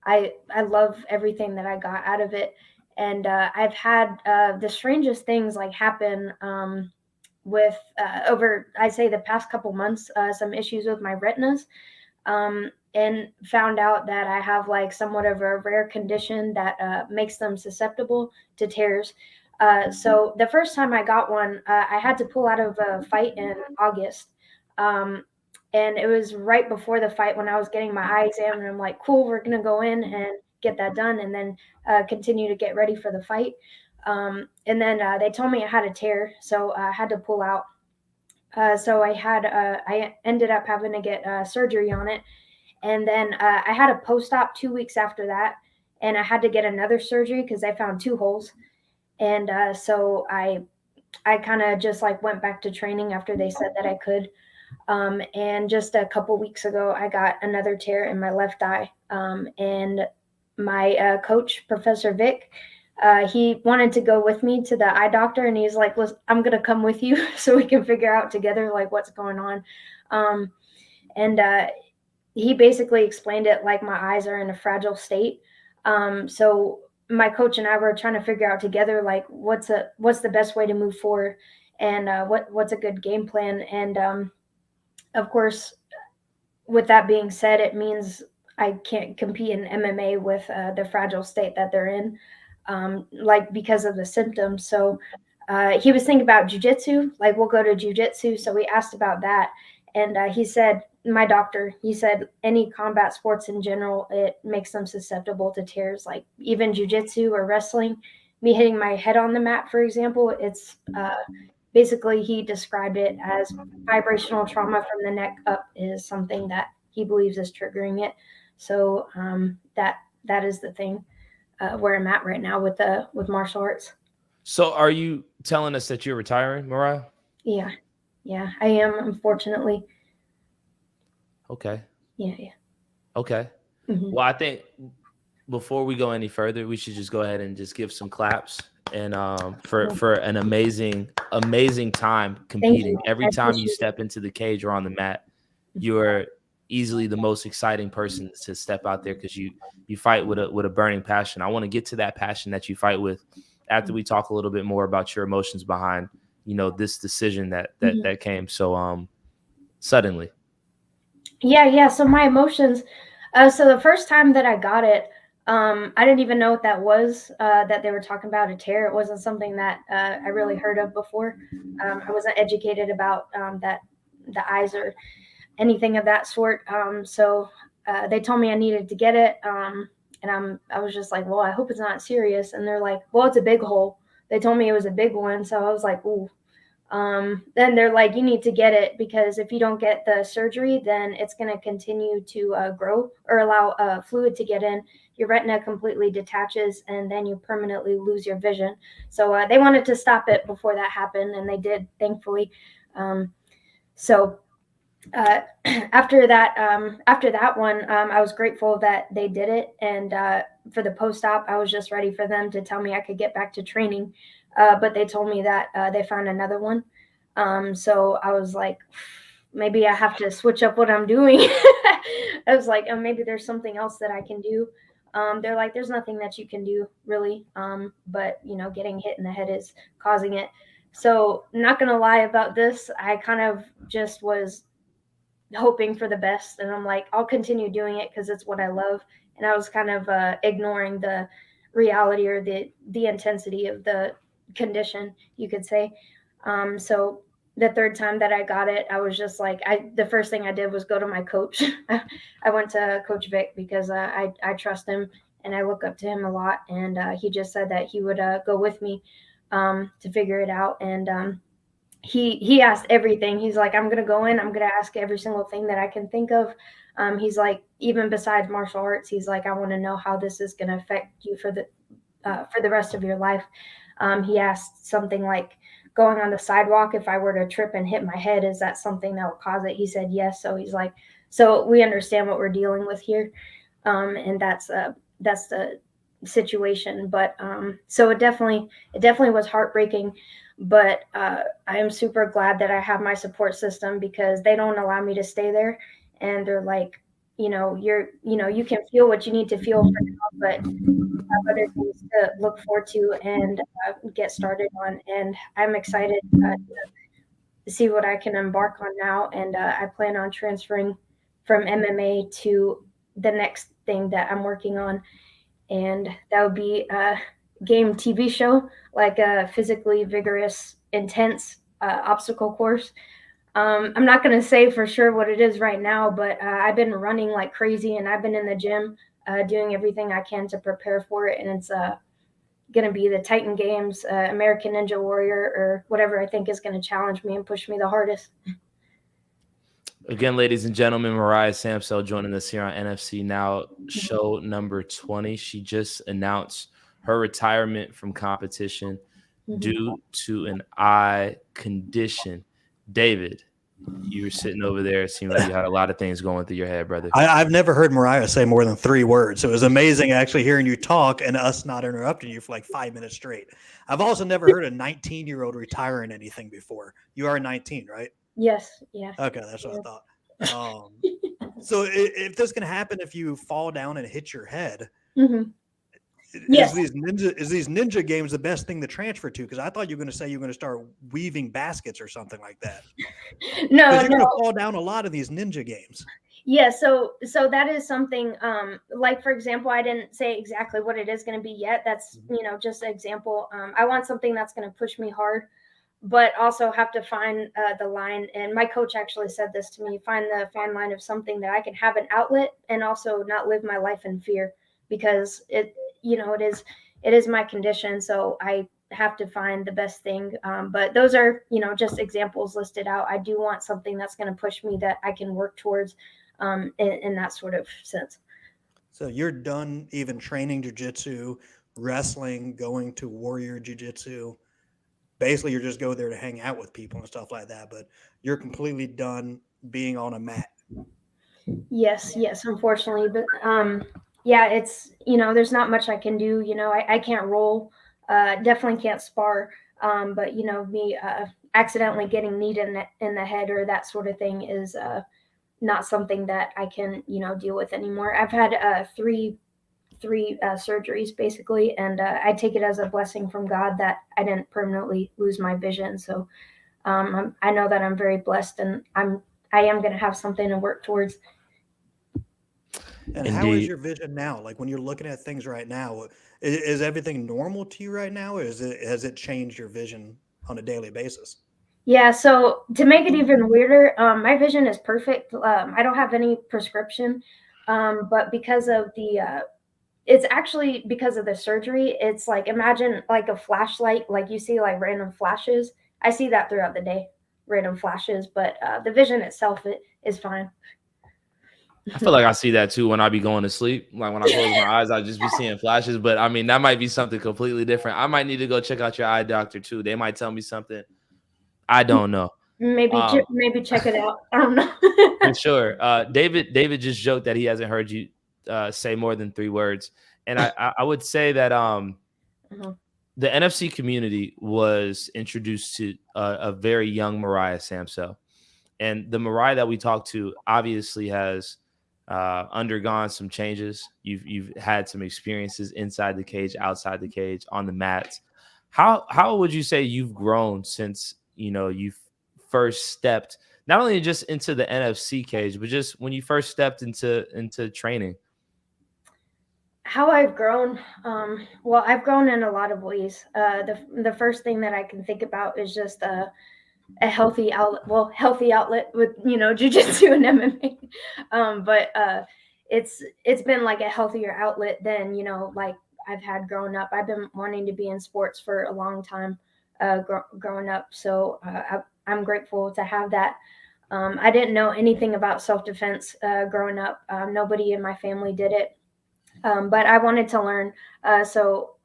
I love everything that I got out of it. And I've had the strangest things like happen with over, I'd say the past couple months, some issues with my retinas. And found out that I have like somewhat of a rare condition that makes them susceptible to tears. So the first time I got one, I had to pull out of a fight in August. And it was right before the fight when I was getting my eye exam, and I'm like, cool, we're going to go in and get that done and then continue to get ready for the fight. And then they told me I had a tear, so I had to pull out. So I ended up having to get surgery on it. And then I had a post-op 2 weeks after that, and I had to get another surgery because I found 2 holes. And so I kind of just like went back to training after they said that I could. And just a couple weeks ago, I got another tear in my left eye. And my coach, Professor Vic, he wanted to go with me to the eye doctor, and he's like, "Listen, I'm going to come with you so we can figure out together like what's going on." He basically explained it like my eyes are in a fragile state. So my coach and I were trying to figure out together, like what's the best way to move forward and what's a good game plan. And of course, with that being said, it means I can't compete in MMA with the fragile state that they're in, like because of the symptoms. So he was thinking about jiu-jitsu, like we'll go to jiu-jitsu. So we asked about that. And he said, my doctor, he said, any combat sports in general, it makes them susceptible to tears, like even jiu-jitsu or wrestling. me hitting my head on the mat, for example, it's basically he described it as vibrational trauma from the neck up is something that he believes is triggering it. So that is the thing where I'm at right now with martial arts. So are you telling us that you're retiring, Mariah? Yeah, I am, unfortunately. Okay. Yeah. Okay. Mhm. Well, I think before we go any further, we should just go ahead and just give some claps and for an amazing time Thank competing. you. Every I time you appreciate step into the cage or on the mat, you're easily the most exciting person to step out there because you fight with a burning passion. I want to get to that passion that you fight with after we talk a little bit more about your emotions behind, this decision that came so suddenly. Yeah. So my emotions. So the first time that I got it, I didn't even know what that was. That they were talking about a tear. It wasn't something that I really heard of before. I wasn't educated about that the eyes or anything of that sort. So they told me I needed to get it. And I was just like, well, I hope it's not serious. And they're like, well, it's a big hole. They told me it was a big one. So I was like, ooh. Then they're like, you need to get it because if you don't get the surgery, then it's going to continue to grow or allow fluid to get in. Your retina completely detaches and then you permanently lose your vision. So they wanted to stop it before that happened, and they did, thankfully. So after that one, I was grateful that they did it. And for the post-op, I was just ready for them to tell me I could get back to training. But they told me that they found another one. So I was like, maybe I have to switch up what I'm doing. I was like, oh, maybe there's something else that I can do. They're like, there's nothing that you can do really. But getting hit in the head is causing it. So not going to lie about this. I kind of just was hoping for the best, and I'm like, I'll continue doing it because it's what I love. And I was kind of ignoring the reality or the intensity of the condition, you could say. So the third time that I got it, I was just like, the first thing I did was go to my coach. I went to Coach Vic because I trust him and I look up to him a lot, and he just said that he would go with me to figure it out. And he asked everything. He's like, I'm gonna go in, I'm gonna ask every single thing that I can think of. He's like, even besides martial arts, he's like, I want to know how this is gonna affect you for the rest of your life. He asked something like, going on the sidewalk, if I were to trip and hit my head, is that something that will cause it? He said yes. So he's like, so we understand what we're dealing with here. And that's the situation. But so it definitely was heartbreaking. But I am super glad that I have my support system because they don't allow me to stay there. And they're like, you can feel what you need to feel for now, but other things to look forward to and get started on. And I'm excited to see what I can embark on now. And I plan on transferring from MMA to the next thing that I'm working on. And that would be a game TV show, like a physically vigorous, intense obstacle course. I'm not going to say for sure what it is right now, but I've been running like crazy and I've been in the gym doing everything I can to prepare for it. And it's going to be the Titan Games, American Ninja Warrior, or whatever I think is going to challenge me and push me the hardest. Again, ladies and gentlemen, Mariah Samsel joining us here on NFC Now, show number 20. She just announced her retirement from competition due to an eye condition. David, you were sitting over there. It seemed like you had a lot of things going through your head, brother. I've never heard Mariah say more than 3 words. So it was amazing actually hearing you talk and us not interrupting you for like 5 minutes straight. I've also never heard a 19-year-old retiring anything before. You are 19, right? Yes. Yeah. Okay, that's what I thought. So if this can happen if you fall down and hit your head, Yes. is these ninja games the best thing to transfer to? Because I thought you were going to say you're going to start weaving baskets or something like that. No, you're going to fall down a lot of these ninja games. Yeah, so that is something like, for example, I didn't say exactly what it is going to be yet. That's, just an example. I want something that's going to push me hard, but also have to find the line. And my coach actually said this to me, find the fine line of something that I can have an outlet and also not live my life in fear, because it is, it is my condition, so I have to find the best thing. But those are, just examples listed out. I do want something that's going to push me that I can work towards in that sort of sense. So you're done even training jiu-jitsu, wrestling, going to warrior jiu-jitsu. Basically, you're just go there to hang out with people and stuff like that, but you're completely done being on a mat. Yes, unfortunately. But yeah, it's, there's not much I can do. I can't roll, definitely can't spar. But me accidentally getting kneed in the head or that sort of thing is not something that I can, deal with anymore. I've had three surgeries basically, and I take it as a blessing from God that I didn't permanently lose my vision. So I know that I'm very blessed, and I am going to have something to work towards. And how is your vision now? Like when you're looking at things right now, is everything normal to you right now, or has it changed your vision on a daily basis? Yeah, so to make it even weirder, my vision is perfect. I don't have any prescription, but because of it's actually because of the surgery. It's like, imagine like a flashlight, like you see like random flashes. I see that throughout the day, random flashes, but the vision itself is fine. I feel like I see that too when I be going to sleep. Like when I close my eyes, I just be seeing flashes. But I mean, that might be something completely different. I might need to go check out your eye doctor too. They might tell me something. I don't know. Maybe check it out. I don't know. For sure. David just joked that he hasn't heard you say more than 3 words. And I would say that the NFC community was introduced to a very young Mariah Samso. And the Mariah that we talked to obviously has undergone some changes. You've had some experiences inside the cage, outside the cage, on the mats. How would you say you've grown since you first stepped not only just into the NFC cage, but just when you first stepped into training? How I've grown, well, I've grown in a lot of ways. The first thing that I can think about is just a healthy outlet with jiu-jitsu and MMA. But it's been like a healthier outlet than like I've had growing up. I've been wanting to be in sports for a long time growing up, so I'm grateful to have that. I didn't know anything about self-defense growing up. Nobody in my family did it, but I wanted to learn. So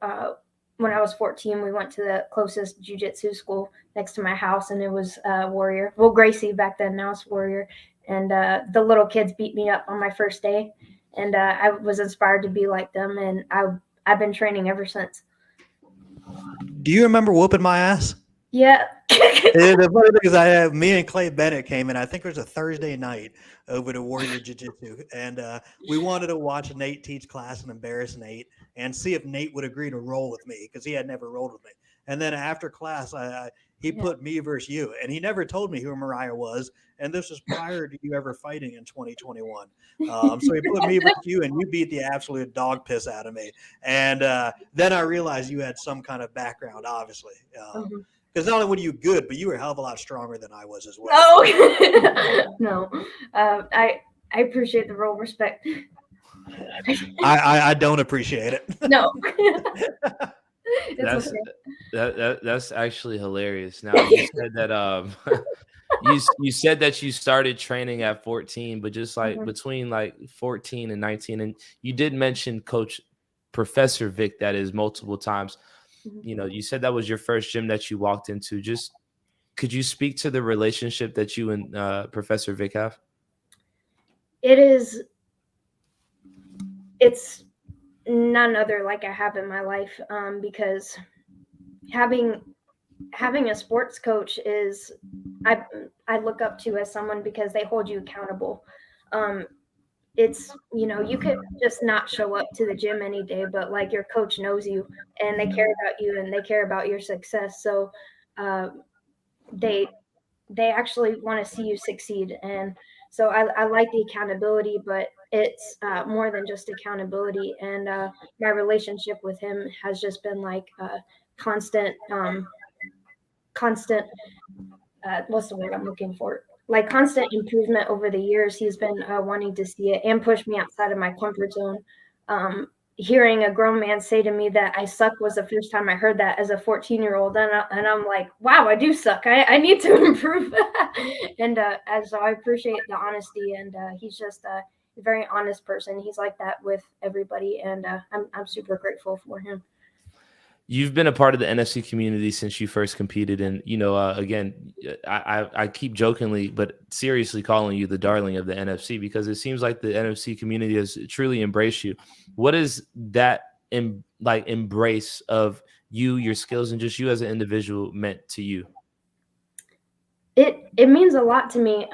when I was 14, we went to the closest jiu-jitsu school next to my house, and it was Warrior. Well, Gracie back then, now it's Warrior. And the little kids beat me up on my first day, and I was inspired to be like them, and I've been training ever since. Do you remember whooping my ass? Yeah. The funny thing is, me and Clay Bennett came in. I think it was a Thursday night over to Warrior Jiu-Jitsu, and we wanted to watch Nate teach class and embarrass Nate and see if Nate would agree to roll with me because he had never rolled with me. And then after class, he put me versus you, and he never told me who Mariah was. And this was prior to you ever fighting in 2021. So he put me versus you, and you beat the absolute dog piss out of me. And then I realized you had some kind of background, obviously. Because not only were you good, but you were a hell of a lot stronger than I was as well. Oh, no. I appreciate the role respect. I don't appreciate it. No. That's actually hilarious. Now you said that you said that you started training at 14, but just like between like 14 and 19, and you did mention Coach Professor Vic, that is, multiple times. You said that was your first gym that you walked into. Just could you speak to the relationship that you and Professor Vic have? It's none other like I have in my life, because having a sports coach is I look up to as someone because they hold you accountable. It's, you could just not show up to the gym any day, but like your coach knows you and they care about you and they care about your success. So they actually want to see you succeed. And so I like the accountability, but it's more than just accountability. And my relationship with him has just been like constant, what's the word I'm looking for? Like constant improvement over the years. He's been wanting to see it and push me outside of my comfort zone. hearing a grown man say to me that I suck was the first time I heard that as a 14-year-old. And I'm like, wow, I do suck. I need to improve. And so I appreciate the honesty. And he's just a very honest person. He's like that with everybody. And I'm super grateful for him. You've been a part of the NFC community since you first competed, and again, I keep jokingly but seriously calling you the darling of the NFC because it seems like the NFC community has truly embraced you. What is that embrace of you, your skills, and just you as an individual meant to you? It means a lot to me.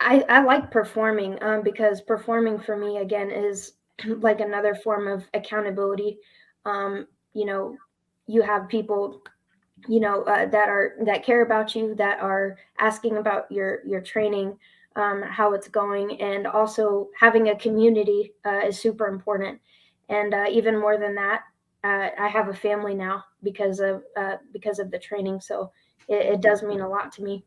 I like performing because performing for me again is like another form of accountability. You have people, that care about you, that are asking about your training, how it's going, and also having a community is super important. And even more than that, I have a family now because of the training. So it does mean a lot to me.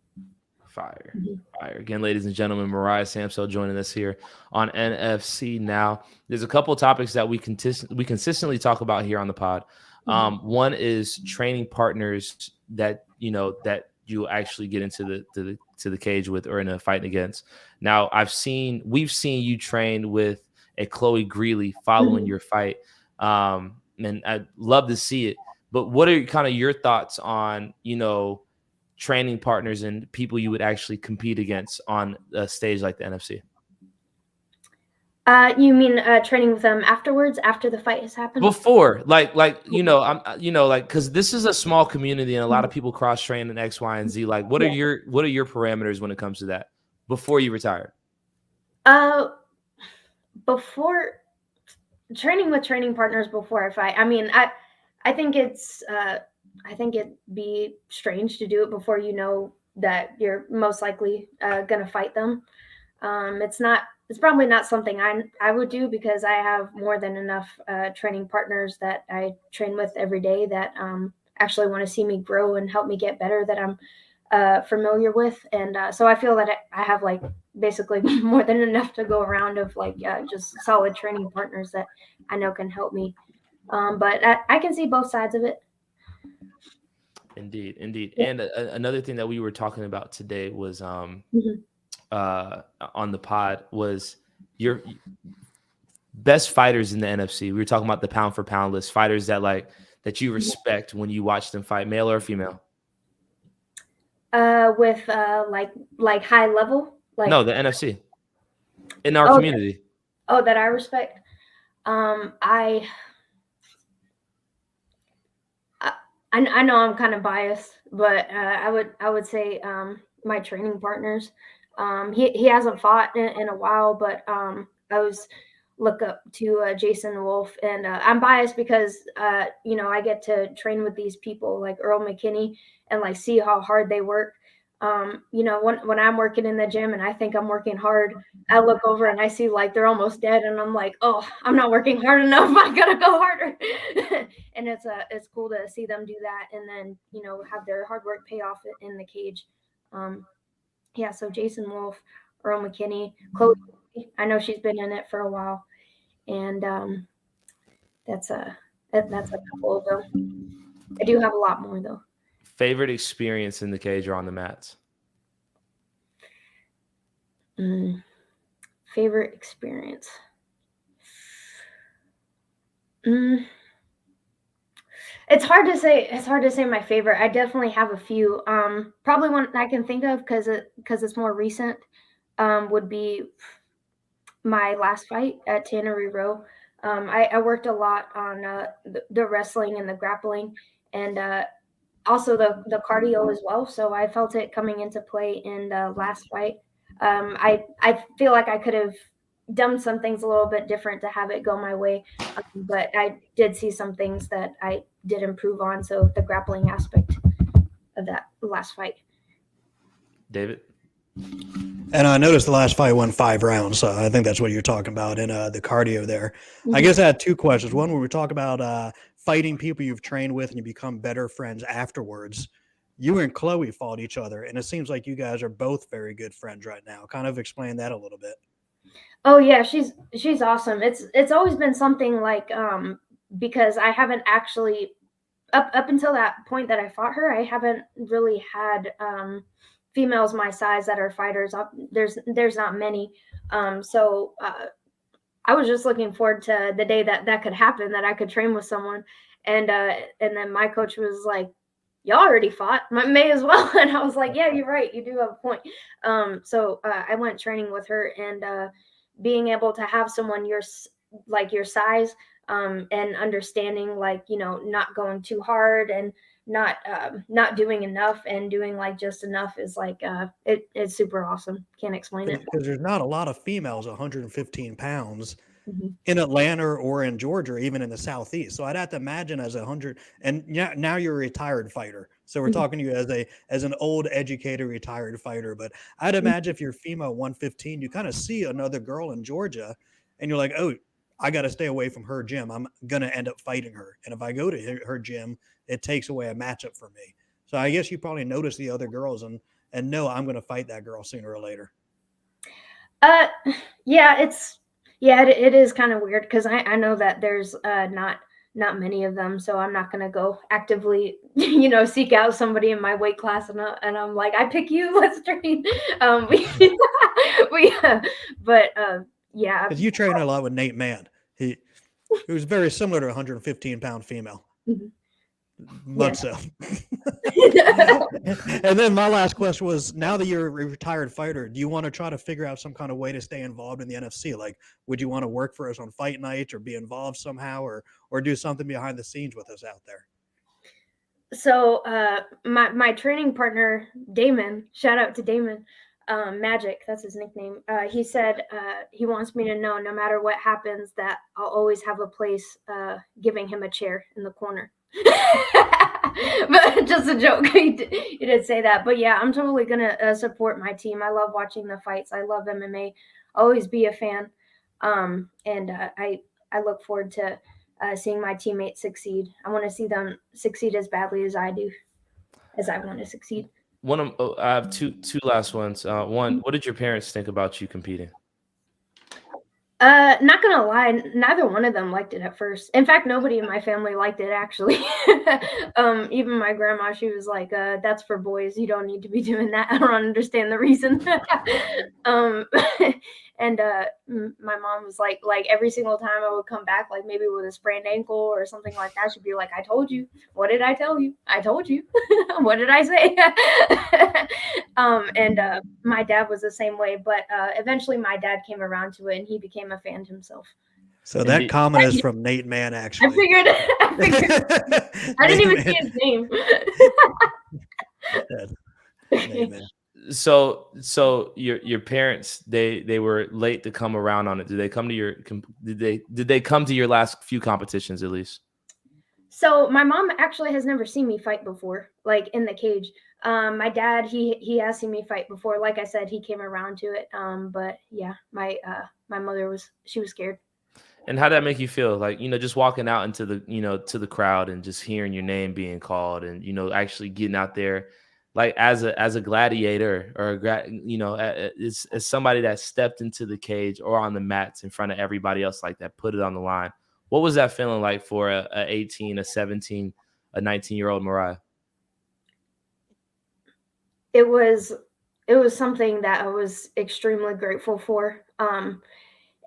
Fire. Again, ladies and gentlemen, Mariah Samso joining us here on NFC Now. There's a couple of topics that we consistently talk about here on the pod. One is training partners that you actually get into the cage with or in a fight against. Now, we've seen you train with a Chloe Greeley following your fight, and I'd love to see it. But what are kind of your thoughts on training partners and people you would actually compete against on a stage like the NFC? You mean training with them afterwards, after the fight has happened? Before, because this is a small community and a lot of people cross train in X, Y, and Z. Like, what are your parameters when it comes to that before you retire? Before training with training partners before I fight, I mean, I think I think it'd be strange to do it before you know that you're most likely going to fight them. It's probably not something I would do because I have more than enough training partners that I train with every day that actually want to see me grow and help me get better, that I'm familiar with. And so I feel that I have like basically more than enough to go around of just solid training partners that I know can help me. But I can see both sides of it. Indeed. And another thing that we were talking about today was on the pod was your best fighters in the NFC. We were talking about the pound for pound list, fighters that you respect when you watch them fight, male or female. With like high level, no, the NFC in our community. That I respect. I know I'm kind of biased, but I would say my training partners. He hasn't fought in a while, but I always look up to Jason Wolf, and I'm biased because I get to train with these people like Earl McKinney and like see how hard they work. When I'm working in the gym and I think I'm working hard, I look over and I see like they're almost dead, and I'm like, oh, I'm not working hard enough. I gotta go harder. And it's cool to see them do that, and then have their hard work pay off in the cage. So Jason Wolf, Earl McKinney, Chloe, I know she's been in it for a while, and that's a couple of them. I do have a lot more though. Favorite experience in the cage or on the mats? Favorite experience. It's hard to say my favorite. I definitely have a few. Probably one I can think of because it's more recent would be my last fight at Tannery Row. I worked a lot on the wrestling and the grappling, and also the cardio as well. So I felt it coming into play in the last fight. I feel like I could have done some things a little bit different to have it go my way, but I did see some things that I did improve on. So the grappling aspect of that last fight. David? And I noticed the last fight went 5 rounds, so I think that's what you're talking about in the cardio there. I guess I had 2 questions. One, when we talk about fighting people you've trained with and you become better friends afterwards, you and Chloe fought each other, and it seems like you guys are both very good friends right now. Kind of explain that a little bit. Oh yeah, she's awesome. It's always been something like because I haven't actually up until that point that I fought her, I haven't really had females my size that are fighters. There's not many. So I was just looking forward to the day that could happen, that I could train with someone. And then my coach was like, y'all already fought, may as well. And I was like, yeah, you're right, you do have a point. So I went training with her, and being able to have someone your size, and understanding, like, not going too hard, and not doing enough, and doing like just enough, is like it's super awesome. Can't explain it. Because there's not a lot of females 115 pounds Mhm. in Atlanta or in Georgia, or even in the Southeast. So I'd have to imagine as 100, and now you're a retired fighter. So we're Mhm. talking to you as an old, educated, retired fighter. But I'd imagine if you're female 115, you kind of see another girl in Georgia, and you're like, oh, I got to stay away from her gym. I'm gonna end up fighting her, and if I go to her gym, it takes away a matchup for me. So I guess you probably notice the other girls and know I'm gonna fight that girl sooner or later. Uh, yeah, it is kind of weird, because I know that there's not many of them, so I'm not gonna go actively seek out somebody in my weight class, and I'm like, I pick you, let's train. We but yeah. Because you train a lot with Nate Mann. He was very similar to a 115-pound female. Mhm. Much so. And then my last question was, now that you're a retired fighter, do you want to try to figure out some kind of way to stay involved in the NFC? Like, would you want to work for us on fight nights, or be involved somehow, or do something behind the scenes with us out there? So my training partner Damon, shout out to Damon, Magic, that's his nickname. He said he wants me to know, no matter what happens, that I'll always have a place giving him a chair in the corner. But just a joke. He did say that. But yeah, I'm totally gonna support my team. I love watching the fights. I love MMA. Always be a fan. And I look forward to seeing my teammates succeed. I want to see them succeed as badly as I do, as I want to succeed. I have two last ones. One, what did your parents think about you competing? Not gonna lie, neither one of them liked it at first. In fact, nobody in my family liked it, actually. Even my grandma, she was like, that's for boys. You don't need to be doing that. I don't understand the reason. And my mom was like every single time I would come back, like maybe with a sprained ankle or something like that, she'd be like, I told you. What did I tell you? I told you. What did I say? And my dad was the same way, but eventually my dad came around to it, and he became a fan himself. So that comment is from Nate Mann, actually. I figured. I didn't even see his name. Nate Mann. So your parents, they were late to come around on it. Did they come to your last few competitions at least? So my mom actually has never seen me fight before, like in the cage. My dad, he has seen me fight before. Like I said, he came around to it. But yeah, my mother was scared. And how did that make you feel? Like, just walking out into the, to the crowd and just hearing your name being called, and, actually getting out there, like as a gladiator, or as somebody that stepped into the cage or on the mats in front of everybody else, like that, put it on the line. What was that feeling like for a 18, a 17, a 19-year-old Mariah? It was something that I was extremely grateful for.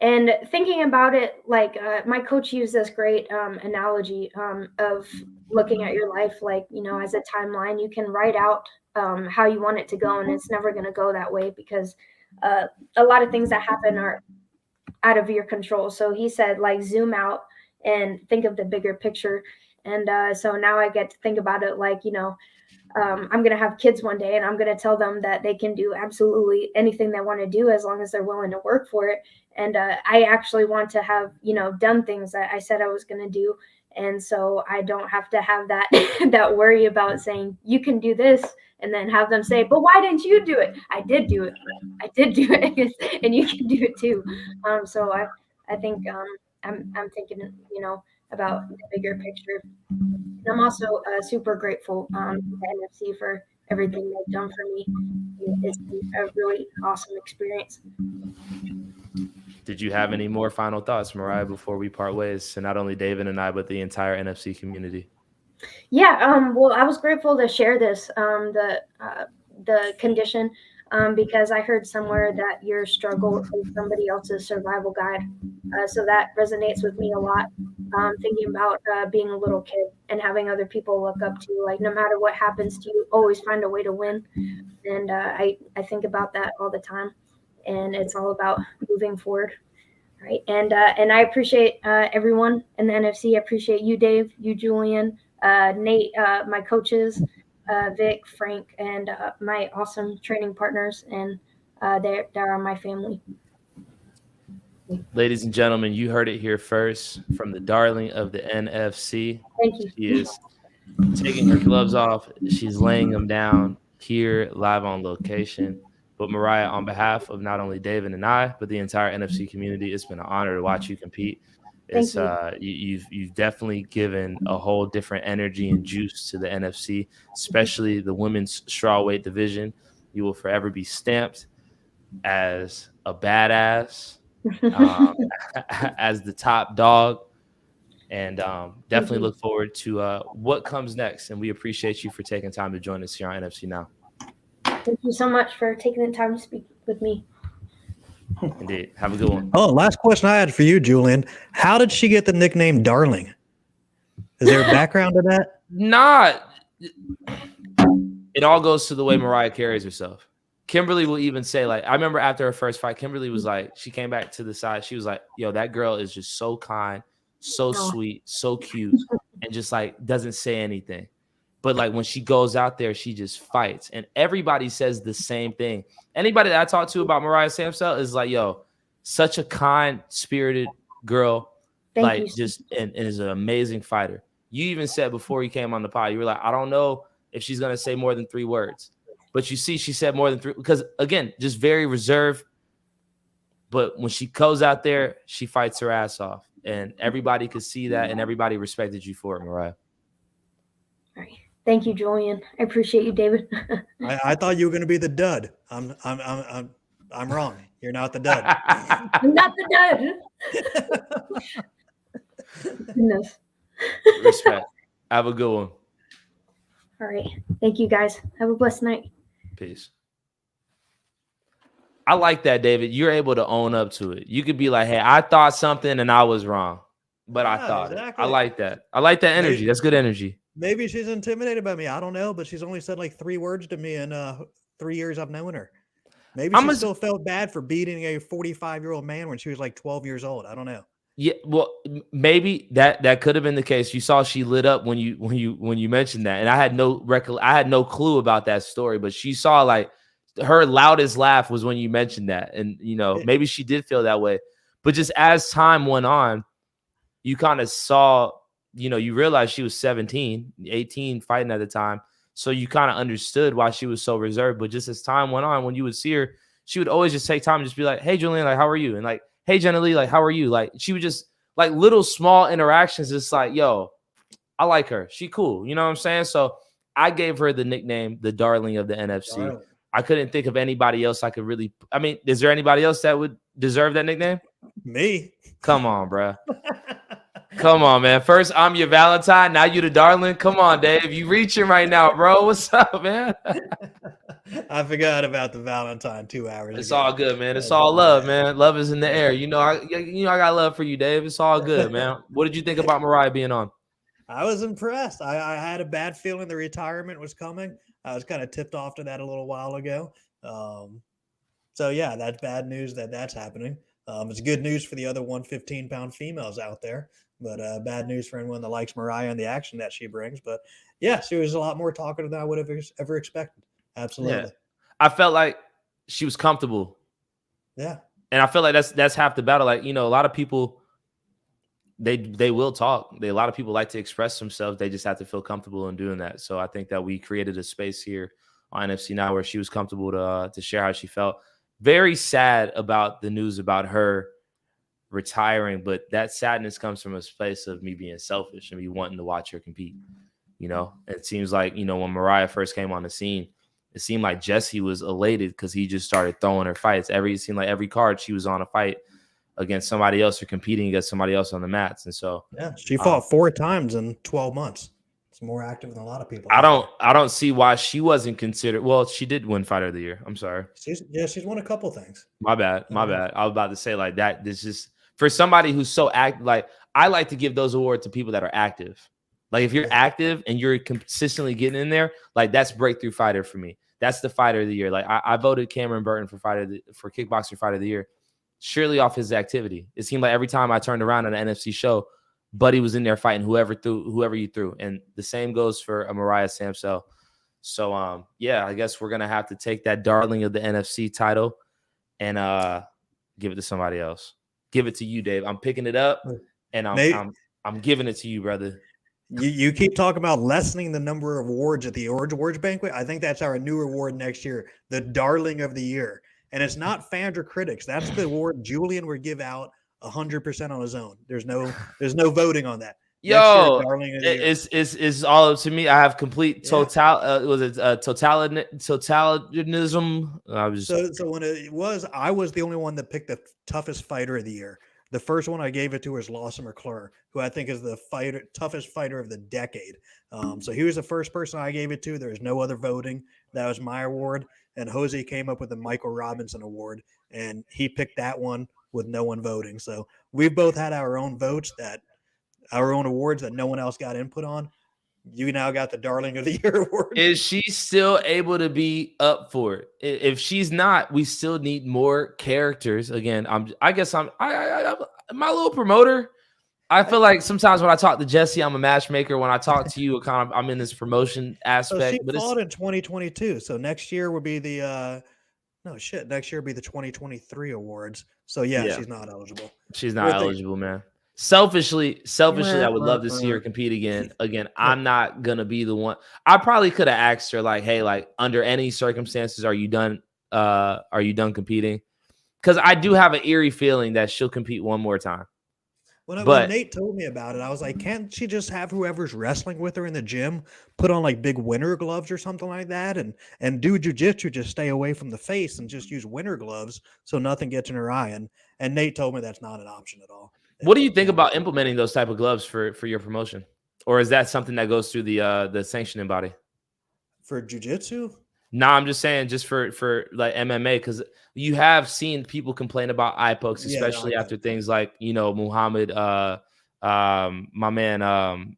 And thinking about it, like my coach used this great analogy of looking at your life, like, as a timeline. You can write out how you want it to go, and it's never going to go that way, because a lot of things that happen are out of your control. So he said, like, zoom out and think of the bigger picture. And so now I get to think about it like, I'm going to have kids one day, and I'm going to tell them that they can do absolutely anything they want to do, as long as they're willing to work for it. And I actually want to have, done things that I said I was going to do. And so I don't have to have that, that worry about saying, you can do this, and then have them say, but why didn't you do it? I did do it. And you can do it too. So I think I'm thinking, about the bigger picture. And I'm also super grateful to the NFC for everything they've done for me. It's been a really awesome experience. Did you have any more final thoughts, Mariah, before we part ways? And not only David and I, but the entire NFC community. Yeah. Well, I was grateful to share this, the condition, because I heard somewhere that your struggle is somebody else's survival guide. So that resonates with me a lot. Thinking about being a little kid and having other people look up to you, like no matter what happens to you, always find a way to win. And I think about that all the time. And it's all about moving forward. Right. And I appreciate everyone in the NFC. I appreciate you, Dave, you, Julian, Nate, my coaches, Vic, Frank, and my awesome training partners. And they're my my family. Ladies and gentlemen, you heard it here first from the darling of the NFC. Thank you. She is taking her gloves off. She's laying them down here live on location. But Mariah, on behalf of not only David and I, but the entire NFC community, it's been an honor to watch you compete. It's you've definitely given a whole different energy and juice to the NFC, especially the women's strawweight division. You will forever be stamped as a badass, as the top dog, and definitely look forward to what comes next. And we appreciate you for taking time to join us here on NFC Now. Thank you so much for taking the time to speak with me. Indeed. Have a good one. Oh, last question I had for you, Julian. How did she get the nickname Darling? Is there a background to that? Not. It all goes to the way Mariah carries herself. Kimberly will even say, like, I remember after her first fight, Kimberly was like, she came back to the side. She was like, yo, that girl is just so kind, so sweet, so cute, and just like doesn't say anything. But like when she goes out there, she just fights. And everybody says the same thing. Anybody that I talk to about Mariah Samsel is like, yo, such a kind, spirited girl. Thank you. Just and is an amazing fighter. You even said before you came on the pod, you were like, I don't know if she's gonna say more than 3 words. But you see, she said more than 3 because again, just very reserved. But when she goes out there, she fights her ass off. And everybody could see that, and everybody respected you for it, Mariah. All right. Thank you, Julian. I appreciate you, David. I thought you were going to be the dud. I'm wrong. You're not the dud. I'm not the dud. Goodness. Respect. Have a good one. All right. Thank you, guys. Have a blessed night. Peace. I like that, David. You're able to own up to it. You could be like, hey, I thought something and I was wrong, but I thought it. I like that. I like that energy. That's good energy. Maybe she's intimidated by me. I don't know, but she's only said like 3 words to me in 3 years I've known her. Maybe she still felt bad for beating a 45-year-old man when she was like 12 years old. I don't know. Yeah, well, maybe that could have been the case. You saw she lit up when you mentioned that, and I had no clue about that story. But she saw like her loudest laugh was when you mentioned that, and maybe she did feel that way. But just as time went on, you kind of saw. You realized she was 17, 18 fighting at the time. So you kind of understood why she was so reserved. But just as time went on, when you would see her, she would always just take time and just be like, hey, Julian, like, how are you? And like, hey, Jenna Lee, like, how are you? Like, she would just like little small interactions. It's like, yo, I like her. She cool. You know what I'm saying? So I gave her the nickname, the darling of the NFC. Darling. I couldn't think of anybody else I could really. I mean, is there anybody else that would deserve that nickname? Me. Come on, bro. Come on, man. First, I'm your Valentine. Now you the darling. Come on, Dave. You reaching right now, bro. What's up, man? I forgot about the Valentine 2 hours It's ago. all good, man. It's all love, man. Love is in the air. I got love for you, Dave. It's all good, man. What did you think about Mariah being on? I was impressed. I had a bad feeling the retirement was coming. I was kind of tipped off to that a little while ago. So, yeah, that's bad news that's happening. It's good news for the other 115-pound females out there. But bad news for anyone that likes Mariah and the action that she brings. But yeah, she was a lot more talkative than I would have ever expected. Absolutely. Yeah. I felt like she was comfortable. Yeah. And I feel like that's half the battle. Like, a lot of people, they will talk. A lot of people like to express themselves. They just have to feel comfortable in doing that. So I think that we created a space here on NFC Now where she was comfortable to share how she felt. Very sad about the news about her retiring, but that sadness comes from a place of me being selfish and me wanting to watch her compete. It seems like, when Mariah first came on the scene, it seemed like Jesse was elated because he just started throwing her fights. It seemed like every card she was on a fight. against somebody else or competing against somebody else on the mats. And so yeah, she fought 4 times in 12 months. It's more active than a lot of people. I don't see why she wasn't considered. Well, she did win Fighter of the Year. I'm sorry. She's won a couple things. My bad. I was about to say like that. This is for somebody who's so active. Like I like to give those awards to people that are active. Like if you're active and you're consistently getting in there, like that's breakthrough fighter for me. That's the Fighter of the Year. Like I voted Cameron Burton for Kickboxer Fighter of the Year, surely off his activity. It seemed like every time I turned around on an NFC show, Buddy was in there fighting whoever you threw, and the same goes for Mariah Samsel. So yeah, I guess we're gonna have to take that darling of the NFC title and give it to somebody else. Give it to you, Dave. I'm picking it up and I'm giving it to you, brother. You keep talking about lessening the number of awards at the Awards Banquet. I think that's our new award next year, the Darling of the Year. And it's not fans or critics. That's the award Julian would give out 100% on his own. There's no voting on that. Yo, it's all up to me. I have complete totalitarianism. So when I was the only one that picked the toughest fighter of the year. The first one I gave it to was Lawson McClure, who I think is the toughest fighter of the decade. So he was the first person I gave it to. There was no other voting. That was my award. And Jose came up with the Michael Robinson Award, and he picked that one with no one voting. So we've both had our own votes, our own awards that no one else got input on. You now got the Darling of the Year award. Is she still able to be up for it? If she's not, we still need more characters. Again, I'm my little promoter. I feel like sometimes when I talk to Jesse, I'm a matchmaker. When I talk to you, I'm in this promotion aspect. So she fought in 2022. So next year would be the next year would be the 2023 awards. So yeah. She's not eligible. She's not eligible, man. Selfishly, I would love to see her compete again. I'm not gonna be the one. I probably could have asked her, like, hey, like under any circumstances, are you done? Are you done competing? Because I do have an eerie feeling that she'll compete one more time. When Nate told me about it, I was like, can't she just have whoever's wrestling with her in the gym put on like big winter gloves or something like that and do jujitsu, just stay away from the face and just use winter gloves so nothing gets in her eye. And Nate told me that's not an option at all. What do you think about implementing those type of gloves for your promotion? Or is that something that goes through the sanctioning body? For jiu-jitsu? No, I'm just saying just for like MMA, because you have seen people complain about eye pokes, especially after things like, Muhammad, my man,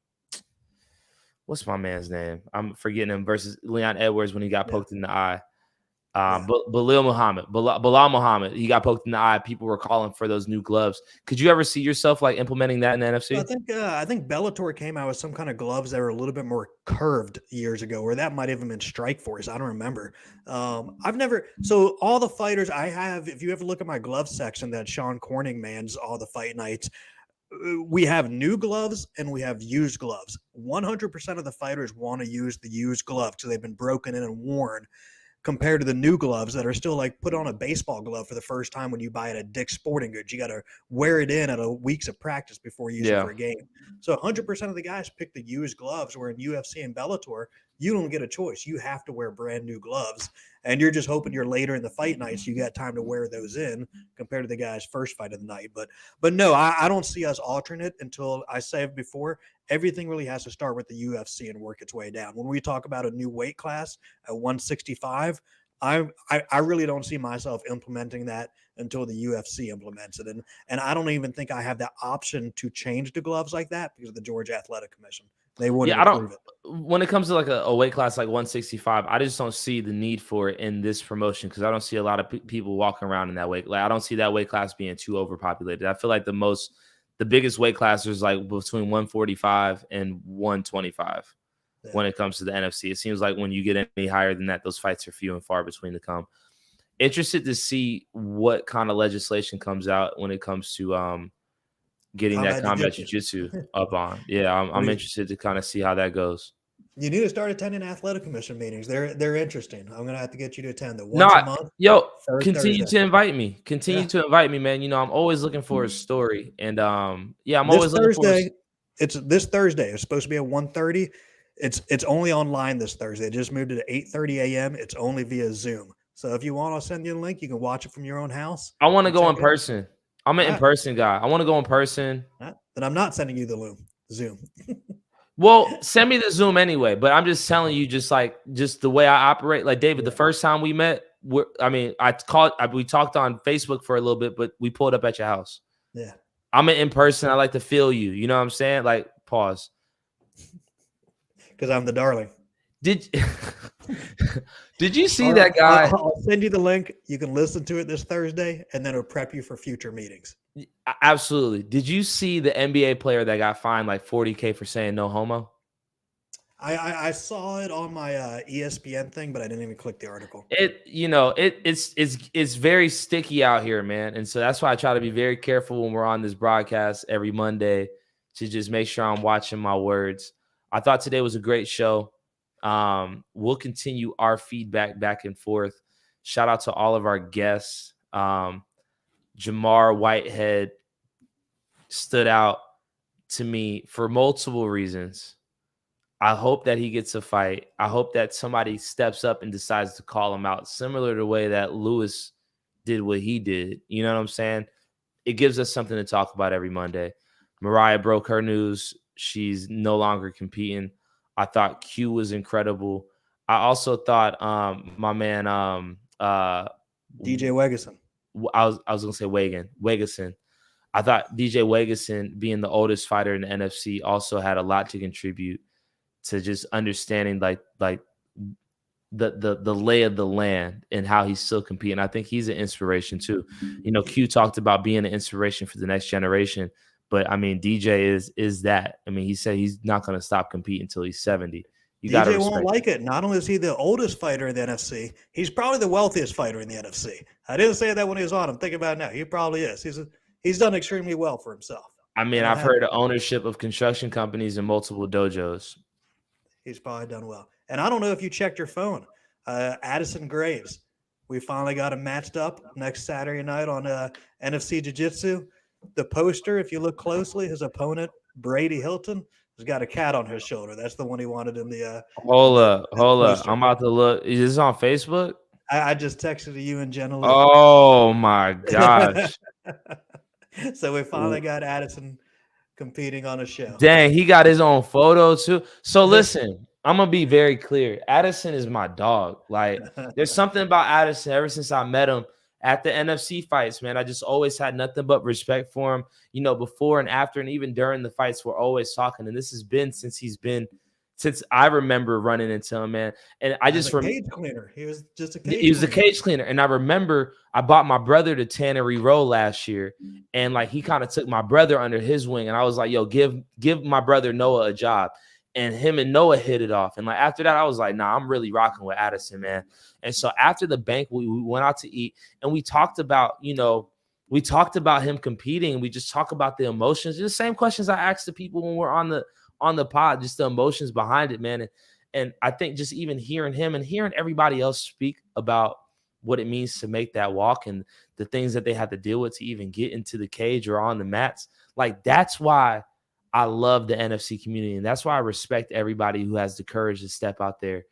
what's my man's name? I'm forgetting him, versus Leon Edwards when he got poked in the eye. Bilal Muhammad, he got poked in the eye. People were calling for those new gloves. Could you ever see yourself like implementing that in the NFC? I think Bellator came out with some kind of gloves that were a little bit more curved years ago, or that might have even been Strikeforce. I don't remember. So all the fighters I have, if you ever look at my glove section that Sean Corning mans all the fight nights, we have new gloves and we have used gloves. 100% of the fighters want to use the used glove because they've been broken in and worn, compared to the new gloves that are still like put on a baseball glove for the first time when you buy it at Dick's Sporting Goods. You got to wear it in at a weeks of practice before you use it for a game. So 100% of the guys pick the used gloves, where in UFC and Bellator, you don't get a choice. You have to wear brand new gloves, and you're just hoping you're later in the fight night so you got time to wear those in compared to the guy's first fight of the night. But no, I don't see us alternate until, I said before, everything really has to start with the UFC and work its way down. When we talk about a new weight class at 165, I really don't see myself implementing that until the UFC implements it. And I don't even think I have the option to change the gloves like that because of the Georgia Athletic Commission. They wouldn't approve it. When it comes to like a weight class like 165, I just don't see the need for it in this promotion because I don't see a lot of people walking around in that weight. Like I don't see that weight class being too overpopulated. I feel like the biggest weight class is like between 145 and 125 when it comes to the NFC. It seems like when you get any higher than that, those fights are few and far between to come. Interested to see what kind of legislation comes out when it comes to getting that combat jiu-jitsu up on. Yeah, I'm interested to kind of see how that goes. You need to start attending athletic commission meetings. They're interesting. I'm gonna have to get you to attend the once a month. Continue to invite me. To invite me, man. I'm always looking for a story, and I'm always looking for. It's this Thursday. It's supposed to be at 1:30. It's only online this Thursday. They just moved it to 8:30 a.m. It's only via Zoom. So if you want, I'll send you a link. You can watch it from your own house. I want to go in person. I'm an All right. in-person guy. I want to go in person. Then I'm not sending you the Zoom. Well, send me the Zoom anyway. But I'm just telling you, just the way I operate. Like David, the first time we met, we talked on Facebook for a little bit, but we pulled up at your house. Yeah. I'm an in-person. I like to feel you. You know what I'm saying? Like, pause. Because I'm the darling. Did you see that guy? I'll send you the link. You can listen to it this Thursday, and then it'll prep you for future meetings. Absolutely. Did you see the NBA player that got fined like $40K for saying no homo? I saw it on my ESPN thing, but I didn't even click the article. It's very sticky out here, man. And so that's why I try to be very careful when we're on this broadcast every Monday to just make sure I'm watching my words. I thought today was a great show. We'll continue our feedback back and forth. Shout out to all of our guests. Jamar Whitehead stood out to me for multiple reasons. I hope that he gets a fight. I hope that somebody steps up and decides to call him out, similar to the way that Lewis did what he did. You know what I'm saying? It gives us something to talk about every Monday. Mariah broke her news. She's no longer competing. I thought Q was incredible. I also thought my man DJ Wegeson. I was gonna say Wegeson. I thought DJ Wegeson, being the oldest fighter in the NFC, also had a lot to contribute to just understanding like the lay of the land and how he's still competing. I think he's an inspiration too. You know, Q talked about being an inspiration for the next generation, but I mean, DJ is that. I mean, he said he's not going to stop competing until he's 70. You got to DJ won't like it. Not only is he the oldest fighter in the NFC, he's probably the wealthiest fighter in the NFC. I didn't say that when he was on. I'm thinking about it now. He probably is. He's done extremely well for himself. I mean, I've heard of ownership of construction companies and multiple dojos. He's probably done well. And I don't know if you checked your phone. Addison Graves, we finally got him matched up next Saturday night on NFC Jiu-Jitsu. The poster, if you look closely, his opponent, Brady Hilton, has got a cat on his shoulder. That's the one he wanted in the Hold up. I'm about to look. Is this on Facebook? I just texted to you and Jenna. Oh my gosh. So we finally got Addison competing on a show. Dang, he got his own photo too. So listen, I'm gonna be very clear. Addison is my dog. Like, there's something about Addison ever since I met him at the NFC fights, man. I just always had nothing but respect for him. You know, before and after, and even during the fights, we're always talking. And this has been since I remember running into him, man. And I just remember cage cleaner. He was just a cage cleaner. And I remember I bought my brother to Tannery Row last year, and like he kind of took my brother under his wing, and I was like, "Yo, give my brother Noah a job." And him and Noah hit it off. And like after that, I was like, "Nah, I'm really rocking with Addison, man." And so after the banquet, we went out to eat, and we talked about, him competing. We just talk about the emotions, the same questions I asked the people when we're on the pod, just the emotions behind it, man. And I think just even hearing him and hearing everybody else speak about what it means to make that walk and the things that they have to deal with to even get into the cage or on the mats, like that's why I love the NFC community. And that's why I respect everybody who has the courage to step out there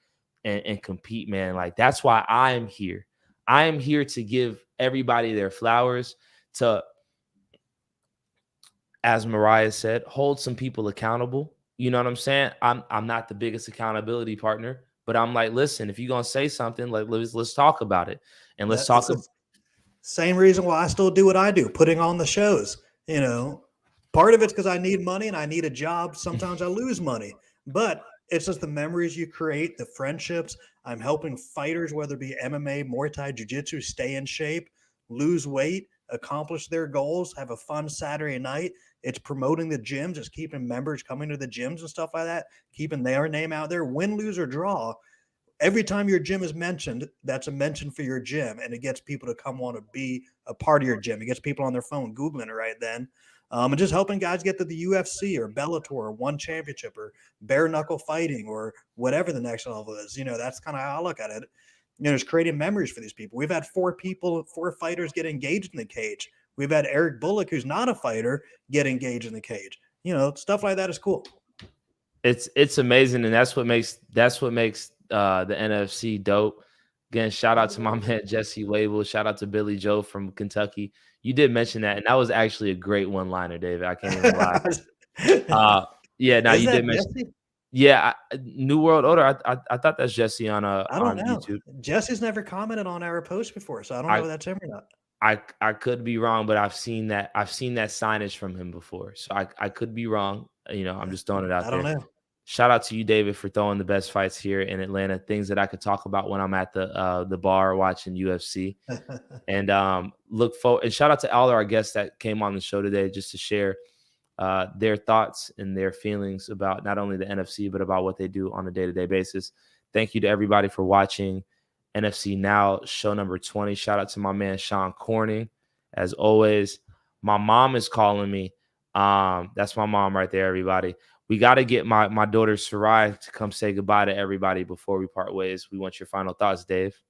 and compete, man. Like, that's why I am here. I am here to give everybody their flowers, to, as Mariah said, hold some people accountable. You know what I'm saying? I'm not the biggest accountability partner, but I'm like, listen, if you're going to say something, like, let's talk about it. And let's talk. Same reason why I still do what I do, putting on the shows. You know, part of it's because I need money and I need a job. Sometimes I lose money, but it's just the memories you create, the friendships. I'm helping fighters, whether it be MMA, Muay Thai, Jiu-Jitsu, stay in shape, lose weight, accomplish their goals, have a fun Saturday night. It's promoting the gyms, it's keeping members coming to the gyms and stuff like that, keeping their name out there, win, lose, or draw. Every time your gym is mentioned, that's a mention for your gym, and it gets people to come want to be a part of your gym. It gets people on their phone Googling it right then. And just helping guys get to the UFC or Bellator or One Championship or bare knuckle fighting or whatever the next level is. You know, that's kind of how I look at it. You know, it's creating memories for these people. We've had four fighters get engaged in the cage. We've had Eric Bullock, who's not a fighter, get engaged in the cage. You know, stuff like that is cool. It's amazing, and that's what makes the NFC dope. Again, shout out to my man Jesse Wable. Shout out to Billy Joe from Kentucky. You did mention that, and that was actually a great one-liner, David. I can't even lie. Yeah, now Is you that did mention. Jesse? Yeah, New World Order. I thought that's Jesse on I don't know. YouTube. Jesse's never commented on our post before, so I don't know if that's him or not. I could be wrong, but I've seen that signage from him before, so I could be wrong. You know, I'm just throwing it out there. I don't know. Shout out to you, David, for throwing the best fights here in Atlanta. Things that I could talk about when I'm at the bar watching UFC. And look forward. And shout out to all of our guests that came on the show today just to share their thoughts and their feelings about not only the NFC but about what they do on a day-to-day basis. Thank you to everybody for watching NFC Now show number 20. Shout out to my man Sean Corning. As always, my mom is calling me. That's my mom right there, everybody. We got to get my daughter Sarai to come say goodbye to everybody before we part ways. We want your final thoughts, Dave.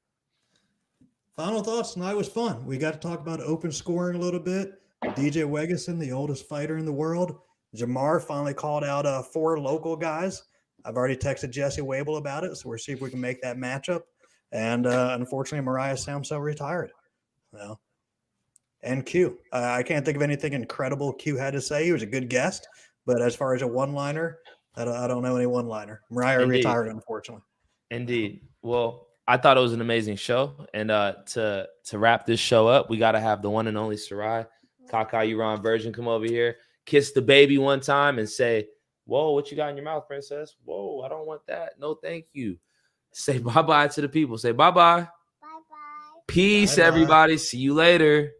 Final thoughts. Tonight was fun. We got to talk about open scoring a little bit. DJ Wegeson, the oldest fighter in the world. Jamar finally called out 4 local guys. I've already texted Jesse Wable about it, so we'll see if we can make that matchup. And unfortunately, Mariah Samso retired. Well, and Q. I can't think of anything incredible Q had to say. He was a good guest, but as far as a one-liner, I don't know any one-liner. Mariah retired, unfortunately. Indeed. Well, I thought it was an amazing show. And to wrap this show up, we got to have the one and only Sarai Kaka Uran Virgin come over here, kiss the baby one time and say, whoa, what you got in your mouth, princess? Whoa, I don't want that. No, thank you. Say bye-bye to the people. Say bye-bye. Bye-bye. Peace, Bye-bye. everybody. See you later.